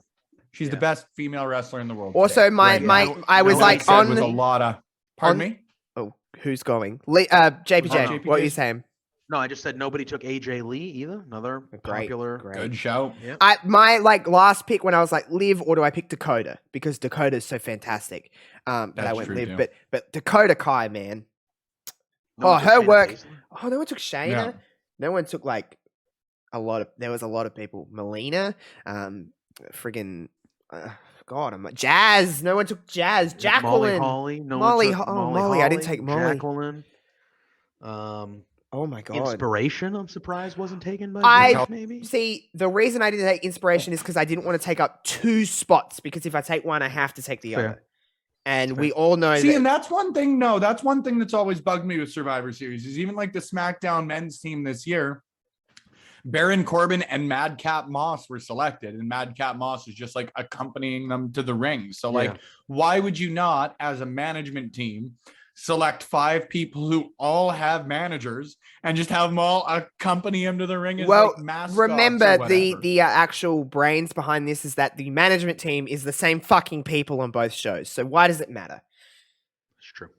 Speaker 2: best female wrestler in the world.
Speaker 1: Also,
Speaker 2: today.
Speaker 1: I was like on
Speaker 2: with a lot of. Pardon me.
Speaker 1: Oh, who's going? JPJ.
Speaker 2: JPJ.
Speaker 1: What are you saying?
Speaker 3: No, I just said nobody took AJ Lee either. Another popular.
Speaker 2: Good show.
Speaker 3: Yeah.
Speaker 1: My last pick when I was like Liv, or do I pick Dakota, because Dakota's so fantastic. But I went Liv.
Speaker 2: Too.
Speaker 1: But Dakota Kai, man.
Speaker 3: No one took
Speaker 1: her
Speaker 3: Shayna
Speaker 1: work.
Speaker 3: Baszler.
Speaker 1: Oh, no one took Shayna.
Speaker 2: Yeah.
Speaker 1: No one took like there was a lot of people. Melina, friggin' God, I'm like Jazz. No one took Jazz. Jacqueline.
Speaker 3: Molly Holly. No
Speaker 1: Molly.
Speaker 3: one took
Speaker 1: Molly. I didn't take Molly.
Speaker 3: Jacqueline.
Speaker 1: Oh my God.
Speaker 3: Inspiration, I'm surprised wasn't taken by Josh, maybe.
Speaker 1: See, the reason I didn't take Inspiration is because I didn't want to take up 2 spots, because if I take one, I have to take the other. And we all know
Speaker 2: and that's one thing. No, that's one thing that's always bugged me with Survivor Series is even like the SmackDown men's team this year, Baron Corbin and Madcap Moss were selected, and Madcap Moss is just like accompanying them to the ring. So like, why would you not, as a management team, select 5 people who all have managers and just have them all accompany him to the ring as like mascots?
Speaker 1: Remember, the actual brains behind this is that the management team is the same fucking people on both shows. So why does it matter?
Speaker 3: It's true.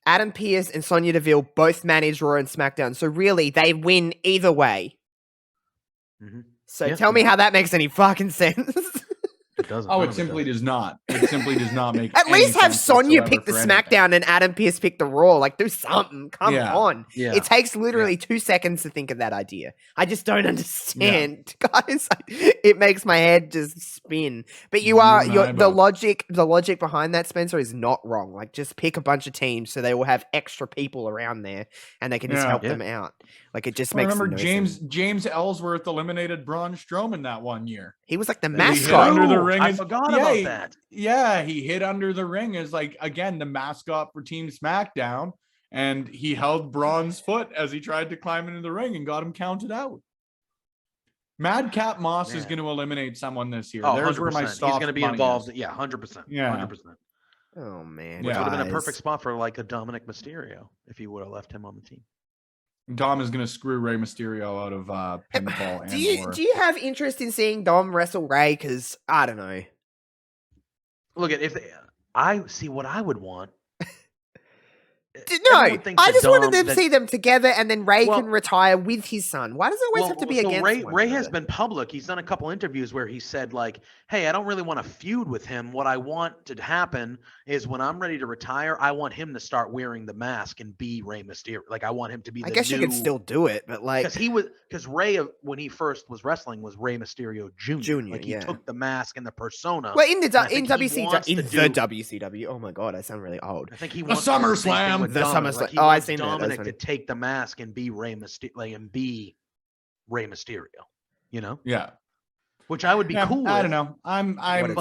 Speaker 1: Adam Pearce and Sonya Deville both manage Raw and SmackDown, so really they win either way.
Speaker 3: Mm-hmm.
Speaker 1: So tell me how that makes any fucking sense.
Speaker 3: It doesn't.
Speaker 2: Oh, it simply does not. It simply does not make.
Speaker 1: At least have
Speaker 2: sense
Speaker 1: Sonya pick the
Speaker 2: for
Speaker 1: SmackDown and Adam Pearce pick the Raw. Like, do something. Come on.
Speaker 3: Yeah.
Speaker 1: It takes literally 2 seconds to think of that idea. I just don't understand, guys. It makes my head just spin. But the logic behind that, Spencer, is not wrong. Like, just pick a bunch of teams so they will have extra people around there and they can just help them out. Like, it just makes
Speaker 2: remember
Speaker 1: sense.
Speaker 2: James Ellsworth eliminated Braun Strowman that one year.
Speaker 1: He was like the
Speaker 2: He hid
Speaker 1: mascot.
Speaker 2: under the ring.
Speaker 3: I forgot about that.
Speaker 2: Yeah, he hid under the ring as like again the mascot for Team SmackDown, and he held Braun's foot as he tried to climb into the ring and got him counted out. Madcap Moss is going to eliminate someone this year.
Speaker 3: Oh,
Speaker 2: there's
Speaker 3: 100%.
Speaker 2: where my
Speaker 3: He's going to be involved.
Speaker 2: Is.
Speaker 3: Yeah, 100%.
Speaker 2: Yeah,
Speaker 3: 100%.
Speaker 1: Oh man,
Speaker 3: Which would have been a perfect spot for like a Dominic Mysterio if you would have left him on the team.
Speaker 2: Dom is going to screw Rey Mysterio out of pinfall.
Speaker 1: Do you have interest in seeing Dom wrestle Rey? Because I don't know.
Speaker 3: Look at I see what I would want.
Speaker 1: No, I just wanted them to see them together, and then Ray can retire with his son. Why does it always have to be against
Speaker 3: Ray?
Speaker 1: one
Speaker 3: Ray
Speaker 1: another?
Speaker 3: has been public. He's done a couple interviews where he said, like, "Hey, I don't really want to feud with him. What I want to happen is when I'm ready to retire, I want him to start wearing the mask and be Rey Mysterio. Like, I want him to be.
Speaker 1: I guess you could still do it, but like,
Speaker 3: because Ray, when he first was wrestling, was Rey Mysterio Jr. Like, he took the mask and the persona.
Speaker 1: Well, in WCW. Oh my god, I sound really old.
Speaker 3: I think he wants
Speaker 2: SummerSlam.
Speaker 1: The SummerSlam.
Speaker 3: Like,
Speaker 1: I seen
Speaker 3: Dominic
Speaker 1: that.
Speaker 3: to take the mask and be Rey Mysterio, you know?
Speaker 2: Yeah.
Speaker 3: Which I would be cool with.
Speaker 2: I don't know. I'm over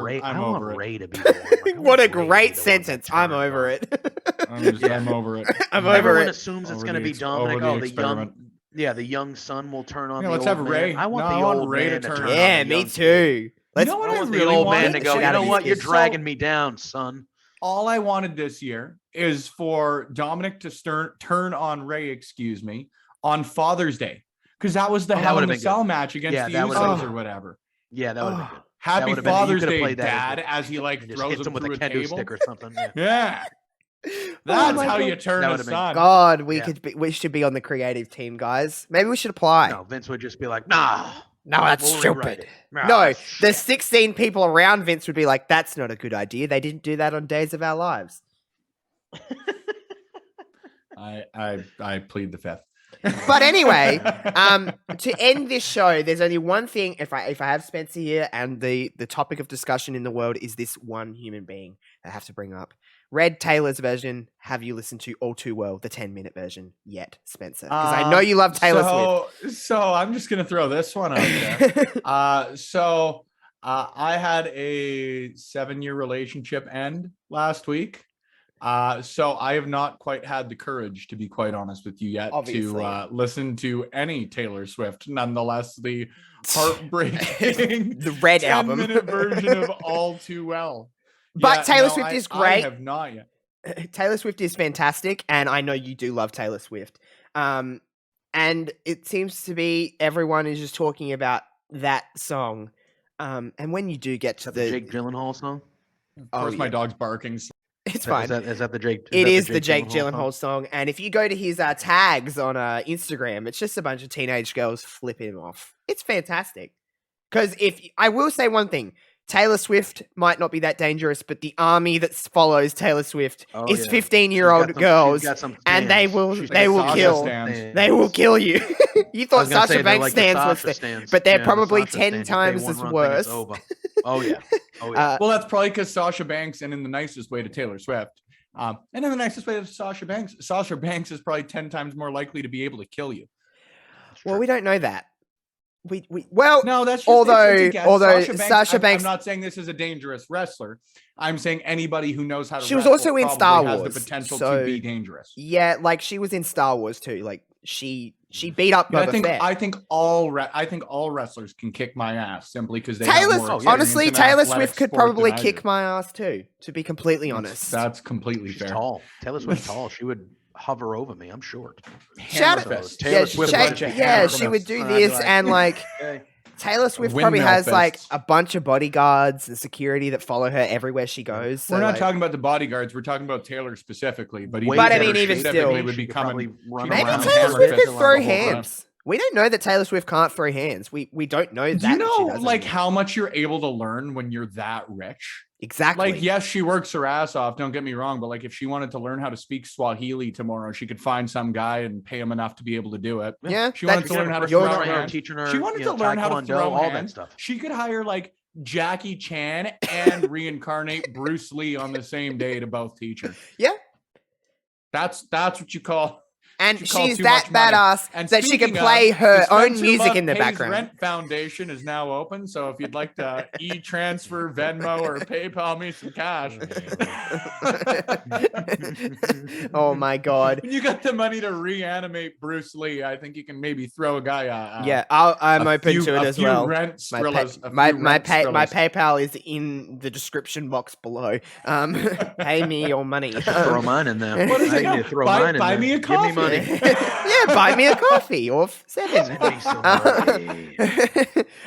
Speaker 3: Ray.
Speaker 2: I'm
Speaker 3: I
Speaker 2: over
Speaker 3: want
Speaker 2: it.
Speaker 3: Ray to be the one. Like,
Speaker 1: What a great sentence. I'm over it.
Speaker 2: I'm over it.
Speaker 1: I'm over
Speaker 3: Everyone
Speaker 1: it.
Speaker 3: assumes it's going to be Dominic. Oh, the young son will turn on.
Speaker 2: Yeah,
Speaker 3: the
Speaker 2: let's
Speaker 3: old
Speaker 2: have
Speaker 3: man.
Speaker 2: Ray.
Speaker 3: I want
Speaker 2: No,
Speaker 3: the
Speaker 2: I want
Speaker 3: old
Speaker 2: Ray
Speaker 3: man
Speaker 2: to
Speaker 3: to
Speaker 2: turn
Speaker 3: turn
Speaker 2: on
Speaker 1: Yeah,
Speaker 3: on the
Speaker 1: me
Speaker 3: young
Speaker 1: too. Let's,
Speaker 2: know what
Speaker 3: I
Speaker 2: I
Speaker 3: want
Speaker 2: really
Speaker 3: the old man
Speaker 2: wanted?
Speaker 3: to go,
Speaker 1: Shout
Speaker 3: you
Speaker 1: out
Speaker 3: know
Speaker 1: to
Speaker 3: what?
Speaker 1: you.
Speaker 3: You're
Speaker 2: So-
Speaker 3: dragging me down, son.
Speaker 2: All I wanted this year is for Dominic to turn on Ray, excuse me, on Father's Day. Because that was the
Speaker 3: That
Speaker 2: Hell in
Speaker 3: would've
Speaker 2: the
Speaker 3: been
Speaker 2: Cell match against
Speaker 3: Yeah,
Speaker 2: the
Speaker 3: that would've
Speaker 2: Usos
Speaker 1: been
Speaker 2: or
Speaker 1: good.
Speaker 2: whatever.
Speaker 3: Yeah, that would have been good.
Speaker 2: Happy
Speaker 3: would've been- you
Speaker 2: Father's
Speaker 3: could've
Speaker 2: Day,
Speaker 3: played that
Speaker 2: Dad,
Speaker 3: as
Speaker 2: as he like
Speaker 3: And just
Speaker 2: throws
Speaker 3: hits
Speaker 2: him
Speaker 3: him with
Speaker 2: through
Speaker 3: a
Speaker 2: a
Speaker 3: kendo
Speaker 2: table.
Speaker 3: stick or something. Yeah.
Speaker 2: Yeah.
Speaker 1: Oh
Speaker 2: That's
Speaker 1: my
Speaker 2: how
Speaker 1: God.
Speaker 2: you turn
Speaker 3: That
Speaker 2: a
Speaker 3: would've been
Speaker 2: son.
Speaker 1: God,
Speaker 3: Yeah.
Speaker 1: we should be on the creative team, guys. Maybe we should apply.
Speaker 3: No, Vince would just be like, nah.
Speaker 1: No, that's
Speaker 3: we'll rewrite
Speaker 1: stupid.
Speaker 3: it. Nah,
Speaker 1: No,
Speaker 3: that's
Speaker 1: the
Speaker 3: shit."
Speaker 1: 16 people around Vince would be like, that's not a good idea. They didn't do that on Days of Our Lives.
Speaker 2: I plead the fifth.
Speaker 1: But anyway, to end this show, there's only one thing. If I have Spencer here, and the topic of discussion in the world is this one human being I have to bring up. Red Taylor's version. Have you listened to All Too Well, the 10-minute version yet, Spencer? Because I know you love Taylor Swift.
Speaker 2: So I'm just gonna throw this one out there. I had a 7-year relationship end last week. So I have not quite had the courage, to be quite honest with you, yet
Speaker 1: Obviously.
Speaker 2: to listen to any Taylor Swift. Nonetheless, the heartbreaking
Speaker 1: The Red album
Speaker 2: 10-minute version of All Too Well.
Speaker 1: But
Speaker 2: Yeah,
Speaker 1: Taylor
Speaker 2: no,
Speaker 1: Swift is
Speaker 2: I
Speaker 1: great.
Speaker 2: have not yet.
Speaker 1: Taylor Swift is fantastic, and I know you do love Taylor Swift. And it seems to be everyone is just talking about that song. And when you do get to
Speaker 3: the Jake Gyllenhaal song?
Speaker 2: Of course, my
Speaker 1: yeah.
Speaker 2: dog's barking.
Speaker 1: It's fine.
Speaker 3: Is that the Jake?
Speaker 1: It is the Jake
Speaker 3: song?
Speaker 1: Gyllenhaal song, and if you go to his tags on Instagram, it's just a bunch of teenage girls flipping him off. It's fantastic. Because I will say one thing, Taylor Swift might not be that dangerous, but the army that follows Taylor Swift is
Speaker 3: yeah.
Speaker 1: 15-year-old girls, and they will kill. They will kill you. You thought Sasha Banks stands was, but they're probably 10 times as worse.
Speaker 3: Oh yeah. Oh yeah.
Speaker 2: Well, that's probably because Sasha Banks, and in the nicest way to Taylor Swift, and in the nicest way to Sasha Banks is probably 10 times more likely to be able to kill you.
Speaker 1: Well, we don't know that. Well,
Speaker 2: no, that's just,
Speaker 1: although
Speaker 2: it's
Speaker 1: Sasha Banks,
Speaker 2: I'm not saying this is a dangerous wrestler. I'm saying anybody who knows how to.
Speaker 1: She was also in Star Wars,
Speaker 2: has the potential to be dangerous.
Speaker 1: Yeah, like she was in Star Wars too. Like she beat up Boba Fett.
Speaker 2: I think all wrestlers can kick my ass simply because they
Speaker 1: honestly, Taylor Swift could probably kick my ass too. To be completely honest,
Speaker 2: that's completely
Speaker 3: She's
Speaker 2: fair.
Speaker 3: Tall. Taylor Swift's tall. She would hover over me. I'm short.
Speaker 1: Shout out, she would do this and like Taylor Swift probably has like a bunch of bodyguards and security that follow her everywhere she goes. So
Speaker 2: we're not
Speaker 1: like,
Speaker 2: talking about the bodyguards. We're talking about Taylor specifically. But
Speaker 1: I mean, even still,
Speaker 2: would be coming.
Speaker 1: Maybe Taylor Swift could throw hands. We don't know that Taylor Swift can't throw hands. We don't know that.
Speaker 2: Do you know like how much you're able to learn when you're that rich?
Speaker 1: Exactly.
Speaker 2: Like, yes, she works her ass off. Don't get me wrong, but like, if she wanted to learn how to speak Swahili tomorrow, she could find some guy and pay him enough to be able to do it.
Speaker 1: Yeah,
Speaker 2: she wanted to learn how to throw hands. She wanted to learn how to throw
Speaker 3: all
Speaker 2: hands.
Speaker 3: that stuff.
Speaker 2: She could hire like Jackie Chan and reincarnate Bruce Lee on the same day to both teach her.
Speaker 1: Yeah,
Speaker 2: that's what you call.
Speaker 1: And she's that badass that she can play her own music in the background.
Speaker 2: Rent Foundation is now open, so if you'd like to e-transfer, Venmo, or PayPal me some cash.
Speaker 1: Oh my God!
Speaker 2: When you got the money to reanimate Bruce Lee, I think you can maybe throw a guy.
Speaker 1: I'm open to it as well. My PayPal is in the description box below. Pay me your money.
Speaker 3: Throw mine in there.
Speaker 2: What is it? Buy me a coffee.
Speaker 3: Give me money.
Speaker 1: Yeah, buy me a coffee or 7.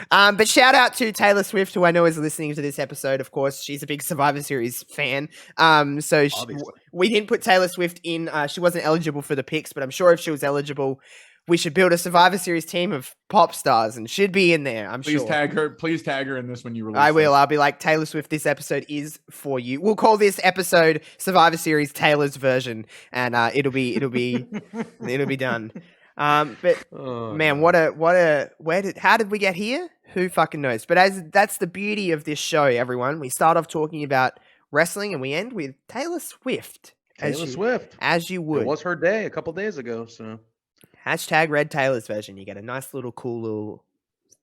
Speaker 1: But shout out to Taylor Swift, who I know is listening to this episode. Of course, she's a big Survivor Series fan. So we didn't put Taylor Swift in. She wasn't eligible for the picks, but I'm sure if she was eligible, we should build a Survivor Series team of pop stars and should be in there.
Speaker 2: Please tag her in this when you release.
Speaker 1: I will. I'll be like, Taylor Swift, this episode is for you. We'll call this episode Survivor Series Taylor's version, and it'll be done. But man, how did we get here? Who fucking knows? But that's the beauty of this show, everyone. We start off talking about wrestling and we end with Taylor Swift. As you would.
Speaker 3: It was her day a couple days ago, so.
Speaker 1: Hashtag Red Taylor's version. You get a nice little cool little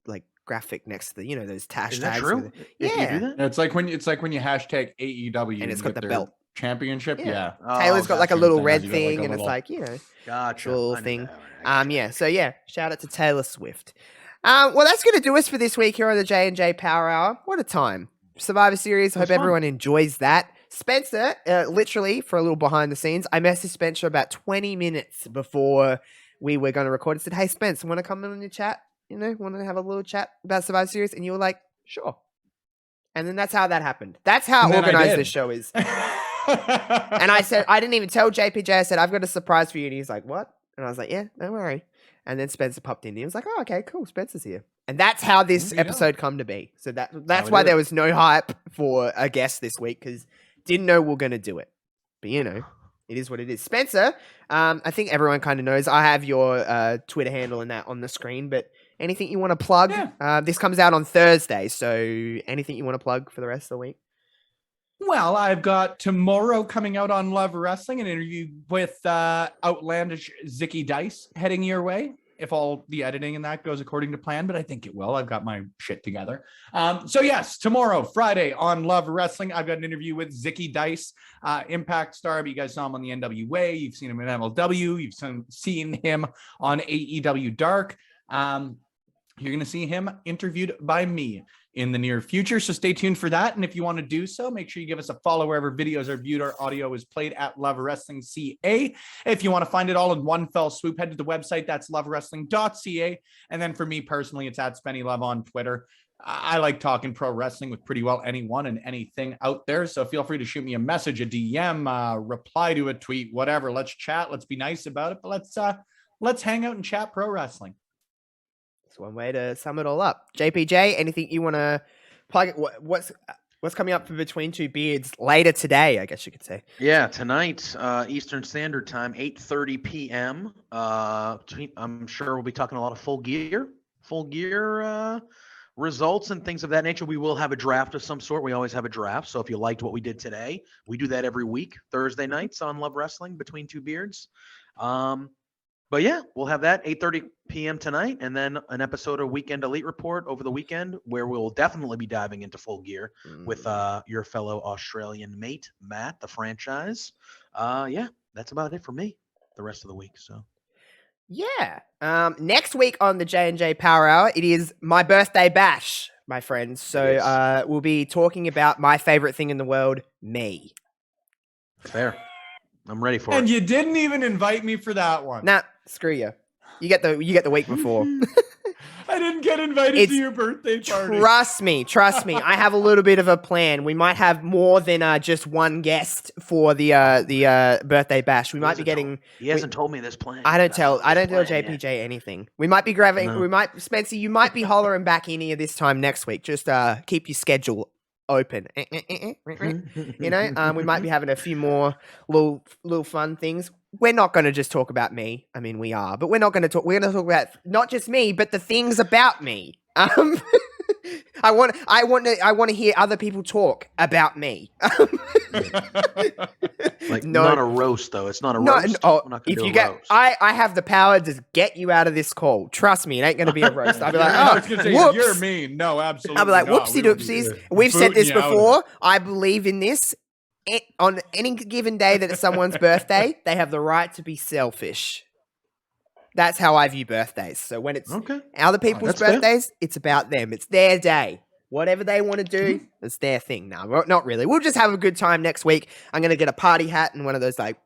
Speaker 1: like graphic next to the those hashtags.
Speaker 3: Is that true?
Speaker 1: Yeah.
Speaker 2: It's like when you hashtag AEW
Speaker 1: and it's got the belt
Speaker 2: championship. Yeah.
Speaker 1: Taylor's got like a little red thing and it's like
Speaker 3: gotcha
Speaker 1: little thing. So shout out to Taylor Swift. Well, that's going to do us for this week here on the J&J Power Hour. What a time. Survivor Series. Hope everyone enjoys that. Spencer, literally, for a little behind the scenes, I messaged Spencer about 20 minutes before we were going to record and said, hey, Spence, want to come in on your chat? You know, want to have a little chat about Survivor Series? And you were like, sure. And then that's how that happened. That's how organized this show is. And I said, I didn't even tell JPJ. I said, I've got a surprise for you. And he's like, what? And I was like, yeah, don't worry. And then Spencer popped in. He was like, oh, okay, cool. Spencer's here. And that's how this episode come to be. So that's why there was no hype for a guest this week, because didn't know we were going to do it. But, you know, it is what it is. Spencer, I think everyone kind of knows. I have your Twitter handle and that on the screen, but anything you want to plug? Yeah. This comes out on Thursday, so anything you want to plug for the rest of the week?
Speaker 2: Well, I've got tomorrow coming out on Love Wrestling, an interview with outlandish Zicky Dice heading your way, if all the editing and that goes according to plan, but I think it will. I've got my shit together. So yes, tomorrow, Friday on Love Wrestling, I've got an interview with Zicky Dice, Impact star, but you guys saw him on the NWA. You've seen him in MLW. You've seen him on AEW Dark. You're going to see him interviewed by me in the near future. So stay tuned for that. And if you want to do so, make sure you give us a follow wherever videos are viewed or audio is played at Love Wrestling CA. If you want to find it all in one fell swoop, head to the website. That's lovewrestling.ca. And then for me personally, it's at Spenny Love on Twitter. I like talking pro wrestling with pretty well anyone and anything out there. So feel free to shoot me a message, a DM, reply to a tweet, whatever. Let's chat. Let's be nice about it. But let's hang out and chat pro wrestling.
Speaker 1: One way to sum it all up. JPJ, anything you want to plug? What's coming up for Between Two Beards later today, I guess you could say?
Speaker 3: Yeah, tonight, Eastern Standard Time, 8:30 p.m. I'm sure we'll be talking a lot of full gear results and things of that nature. We will have a draft of some sort. We always have a draft. So if you liked what we did today, we do that every week, Thursday nights on Love Wrestling, Between Two Beards. But yeah, we'll have that 8:30 p.m. tonight, and then an episode of Weekend Elite Report over the weekend, where we'll definitely be diving into full gear with your fellow Australian mate, Matt, the franchise. Yeah, that's about it for me the rest of the week. So
Speaker 1: yeah. Next week on the J&J Power Hour, it is my birthday bash, my friends. So we'll be talking about my favorite thing in the world, me.
Speaker 3: Fair. I'm ready for it.
Speaker 2: And you didn't even invite me for that one.
Speaker 1: Nah, screw you. You get the week before.
Speaker 2: I didn't get invited to your birthday party.
Speaker 1: Trust me. I have a little bit of a plan. We might have more than just one guest for the birthday bash. We might be getting.
Speaker 3: He hasn't told me this plan.
Speaker 1: I don't tell JPJ anything. We might be grabbing. No. We might, Spencer. You might be hollering back in here this time next week. Just keep your schedule open. You know, we might be having a few more little fun things. We're not going to just talk about me. I mean, we are, but we're not going to talk. We're going to talk about not just me, but the things about me. I want to hear other people talk about me.
Speaker 3: Like not a roast though. It's not a roast.
Speaker 1: If you get, I have the power to get you out of this call. Trust me, it ain't going to be a roast. I'll be like, whoops.
Speaker 2: You're mean. No, absolutely.
Speaker 1: I'll be like, whoopsie doopsies. We've said this before. I believe in this. On any given day that it's someone's birthday, they have the right to be selfish. That's how I view birthdays. So when it's other people's birthdays, it's about them. It's their day. Whatever they want to do, it's their thing. No, not really. We'll just have a good time next week. I'm going to get a party hat and one of those like,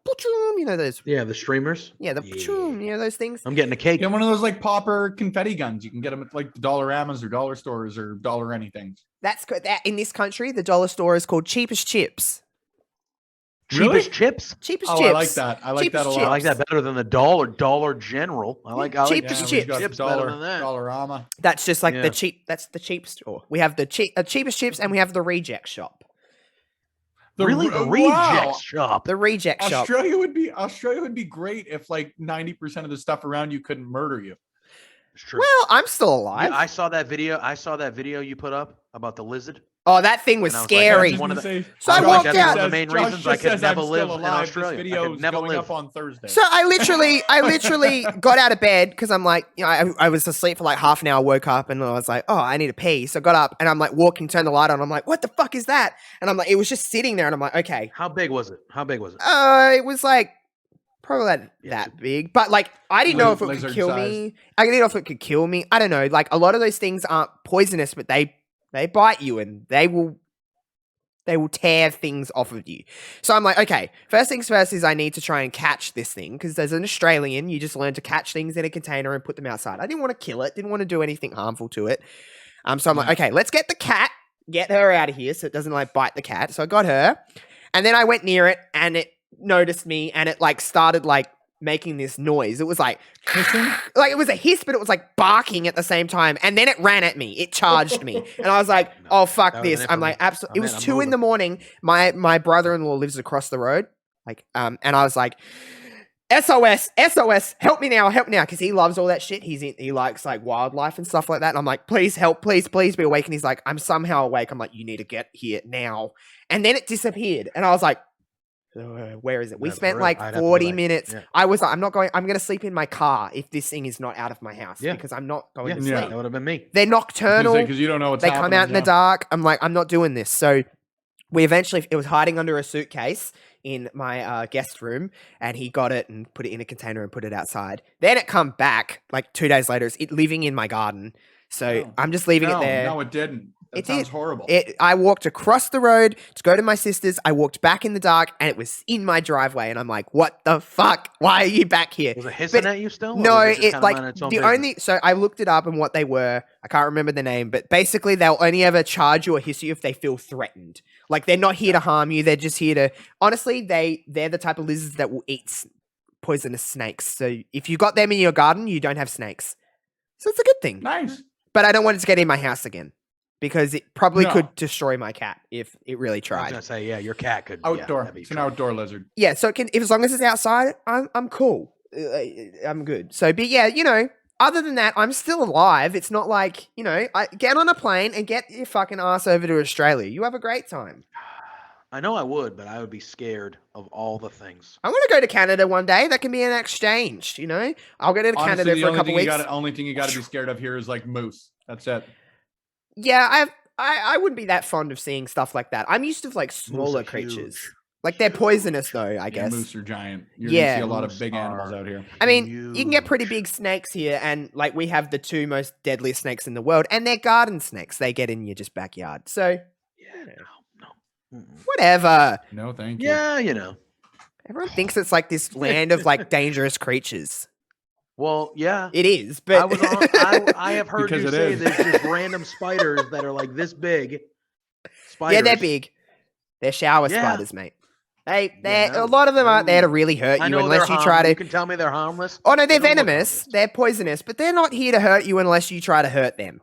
Speaker 1: you know, those.
Speaker 3: Yeah, the streamers.
Speaker 1: Yeah, you know, those things.
Speaker 3: I'm getting a cake.
Speaker 2: Yeah, one of those like popper confetti guns. You can get them at like the Dollaramas or dollar stores or dollar anything.
Speaker 1: That's good. That in this country, the dollar store is called Cheapest Chips.
Speaker 3: Cheapest chips?
Speaker 1: Cheapest chips.
Speaker 2: I like that. I like that a lot.
Speaker 3: I like that better than the Dollar General. I like
Speaker 1: cheapest chips.
Speaker 3: Chips better than that.
Speaker 2: Dollarama.
Speaker 1: That's just like the cheap. That's the cheap store. We have the cheapest chips, and we have the reject shop.
Speaker 3: The reject shop.
Speaker 1: The reject shop.
Speaker 2: Australia would be great if like 90% of the stuff around you couldn't murder you.
Speaker 3: It's true.
Speaker 1: Well, I'm still alive.
Speaker 3: Yeah, I saw that video you put up about the lizard.
Speaker 1: Oh, that thing was scary.
Speaker 3: One of
Speaker 1: the reasons
Speaker 3: I could never live in Australia.
Speaker 2: This video is going up on Thursday.
Speaker 1: So I literally got out of bed because I'm like, you know, I was asleep for like half an hour, woke up and I was like, oh, I need to pee. So I got up and I'm like walking, turned the light on. I'm like, what the fuck is that? And I'm like, it was just sitting there and I'm like, okay.
Speaker 3: How big was it?
Speaker 1: It was like probably that big. But like, I didn't know if it could
Speaker 2: Lizard
Speaker 1: kill me. I didn't know if it could kill me. I don't know. Like, a lot of those things aren't poisonous, but they bite you and they will tear things off of you. So I'm like, okay, first things first is I need to try and catch this thing, because as an Australian, you just learn to catch things in a container and put them outside. I didn't want to kill it, didn't want to do anything harmful to it. So I'm like, okay, let's get the cat, get her out of here so it doesn't like bite the cat. So I got her, and then I went near it and it noticed me and it like started like making this noise. It was like hissing, like it was a hiss, but it was like barking at the same time. And then it ran at me. It charged me, and I was like, "Oh fuck this!" I'm like, absolutely. It was 2 a.m. My brother-in-law lives across the road, like, and I was like, "SOS, SOS, help me now, because he loves all that shit. He likes like wildlife and stuff like that. And I'm like, "Please help, please be awake." And he's like, "I'm somehow awake." I'm like, "You need to get here now." And then it disappeared, and I was like, where is it? We spent like 40 minutes. Yeah. I was like, I'm going to sleep in my car if this thing is not out of my house, because I'm not going to sleep.
Speaker 3: That would have been me.
Speaker 1: They're nocturnal.
Speaker 2: Because you don't know what's
Speaker 1: happening. They come out in the dark. I'm like, I'm not doing this. So it was hiding under a suitcase in my guest room, and he got it and put it in a container and put it outside. Then it come back like 2 days later. It's living in my garden. So I'm just leaving it there.
Speaker 2: No, it didn't. That sounds horrible.
Speaker 1: I walked across the road to go to my sister's. I walked back in the dark, and it was in my driveway. And I'm like, "What the fuck? Why are you back here?"
Speaker 3: Was it hissing at you still?
Speaker 1: No, So I looked it up and what they were. I can't remember the name, but basically they'll only ever charge you or hiss you if they feel threatened. Like, they're not here to harm you. They're just here to. Honestly, they're the type of lizards that will eat poisonous snakes. So if you got them in your garden, you don't have snakes. So it's a good thing.
Speaker 2: Nice.
Speaker 1: But I don't want it to get in my house again, because it probably could destroy my cat if it really tried.
Speaker 3: I was gonna say, your cat could.
Speaker 2: Outdoor. It's an outdoor lizard.
Speaker 1: Yeah, so as long as it's outside, I'm cool. I'm good. So, but yeah, other than that, I'm still alive. It's not like, I get on a plane and get your fucking ass over to Australia. You have a great time.
Speaker 3: I know I would, but I would be scared of all the things.
Speaker 1: I want to go to Canada one day. That can be an exchange, I'll go to Canada for a couple weeks.
Speaker 2: The only thing you got to be scared of here is like moose. That's it.
Speaker 1: Yeah, I wouldn't be that fond of seeing stuff like that. I'm used to like smaller creatures. Like, they're poisonous though, I guess.
Speaker 2: Moose are giant. You're gonna see a lot of big animals out here.
Speaker 1: I mean, you can get pretty big snakes here, and like, we have the 2 most deadliest snakes in the world, and they're garden snakes. They get in your just backyard. So
Speaker 3: no.
Speaker 1: Whatever.
Speaker 2: No, thank you.
Speaker 3: Yeah,
Speaker 1: Everyone thinks it's like this land of like dangerous creatures.
Speaker 3: Well, yeah,
Speaker 1: it is. But
Speaker 3: I have heard you say there's just random spiders that are like this big. Spiders.
Speaker 1: Yeah, they're big. They're shower spiders, mate. A lot of them aren't there to really hurt you unless you try to.
Speaker 3: You can tell me they're harmless.
Speaker 1: Oh no, they're venomous. They're poisonous, but they're not here to hurt you unless you try to hurt them.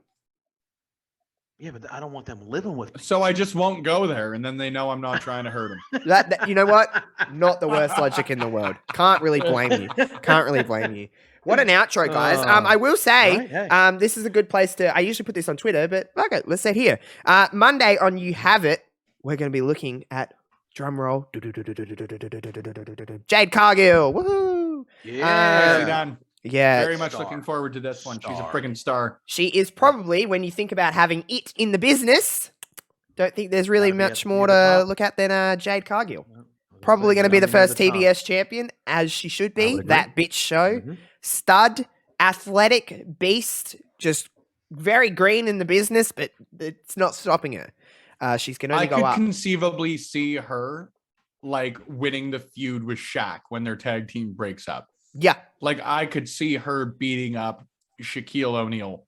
Speaker 3: Yeah, but I don't want them living with me.
Speaker 2: So I just won't go there, and then they know I'm not trying to hurt them.
Speaker 1: That you know what? Not the worst logic in the world. Can't really blame you. What an outro, guys. I will say, this is a good place to. I usually put this on Twitter, but fuck it, let's say it here. Monday on You Have It, we're going to be looking at drum roll. Jade Cargill. Woohoo!
Speaker 3: Yeah,
Speaker 2: done.
Speaker 1: Yeah.
Speaker 2: Very much looking forward to this one. She's a freaking star.
Speaker 1: She is probably, when you think about having it in the business, don't think there's really much more to look at than Jade Cargill. Probably going to be the first TBS champion, as she should be. That bitch show. Mm-hmm. Stud, athletic, beast, just very green in the business, but it's not stopping her. She's going to only go up.
Speaker 2: I could conceivably see her like winning the feud with Shaq when their tag team breaks up.
Speaker 1: Yeah.
Speaker 2: Like, I could see her beating up Shaquille O'Neal.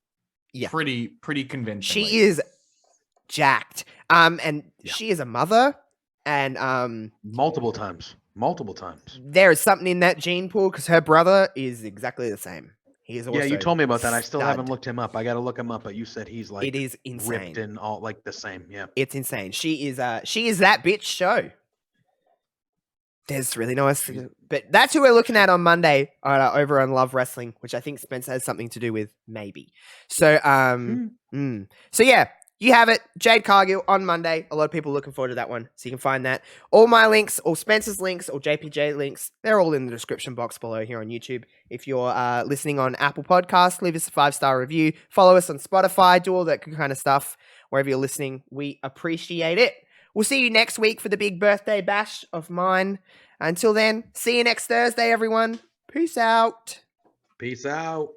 Speaker 2: Yeah. Pretty convincing.
Speaker 1: She is jacked. And she is a mother. And
Speaker 3: multiple times.
Speaker 1: There is something in that gene pool, because her brother is exactly the same. He is also
Speaker 3: you told me about that. I still haven't looked him up. I got to look him up, but you said he's like,
Speaker 1: it is insane.
Speaker 3: Ripped and all like the same. Yeah.
Speaker 1: It's insane. She is that bitch show. There's really no else to do. But that's who we're looking at on Monday over on Love Wrestling, which I think Spencer has something to do with, maybe. So, so yeah, you have it. Jade Cargill on Monday. A lot of people are looking forward to that one. So you can find that. All my links, all Spencer's links, all JPJ links, they're all in the description box below here on YouTube. If you're listening on Apple Podcasts, leave us a 5-star review. Follow us on Spotify. Do all that kind of stuff. Wherever you're listening, we appreciate it. We'll see you next week for the big birthday bash of mine. Until then, see you next Thursday, everyone. Peace out.
Speaker 3: Peace out.